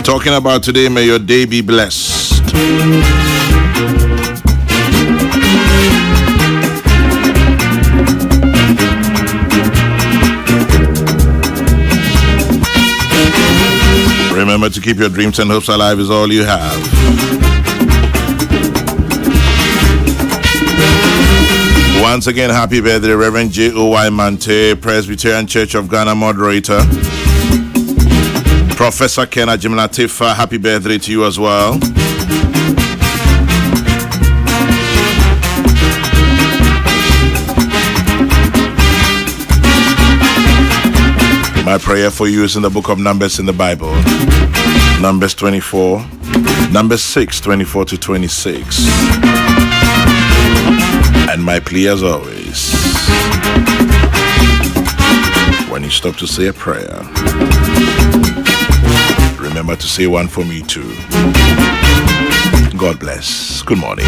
Talking about today, may your day be blessed. Remember to keep your dreams and hopes alive is all you have. Once again, happy birthday, Reverend J.O.Y. Mante, Presbyterian Church of Ghana moderator. Professor Ken Ajimlatifa, happy birthday to you as well. My prayer for you is in the book of Numbers in the Bible. Numbers 24, Numbers 6, 24 to 26. And my plea as always, stop to say a prayer, remember to say one for me too. God bless. Good morning.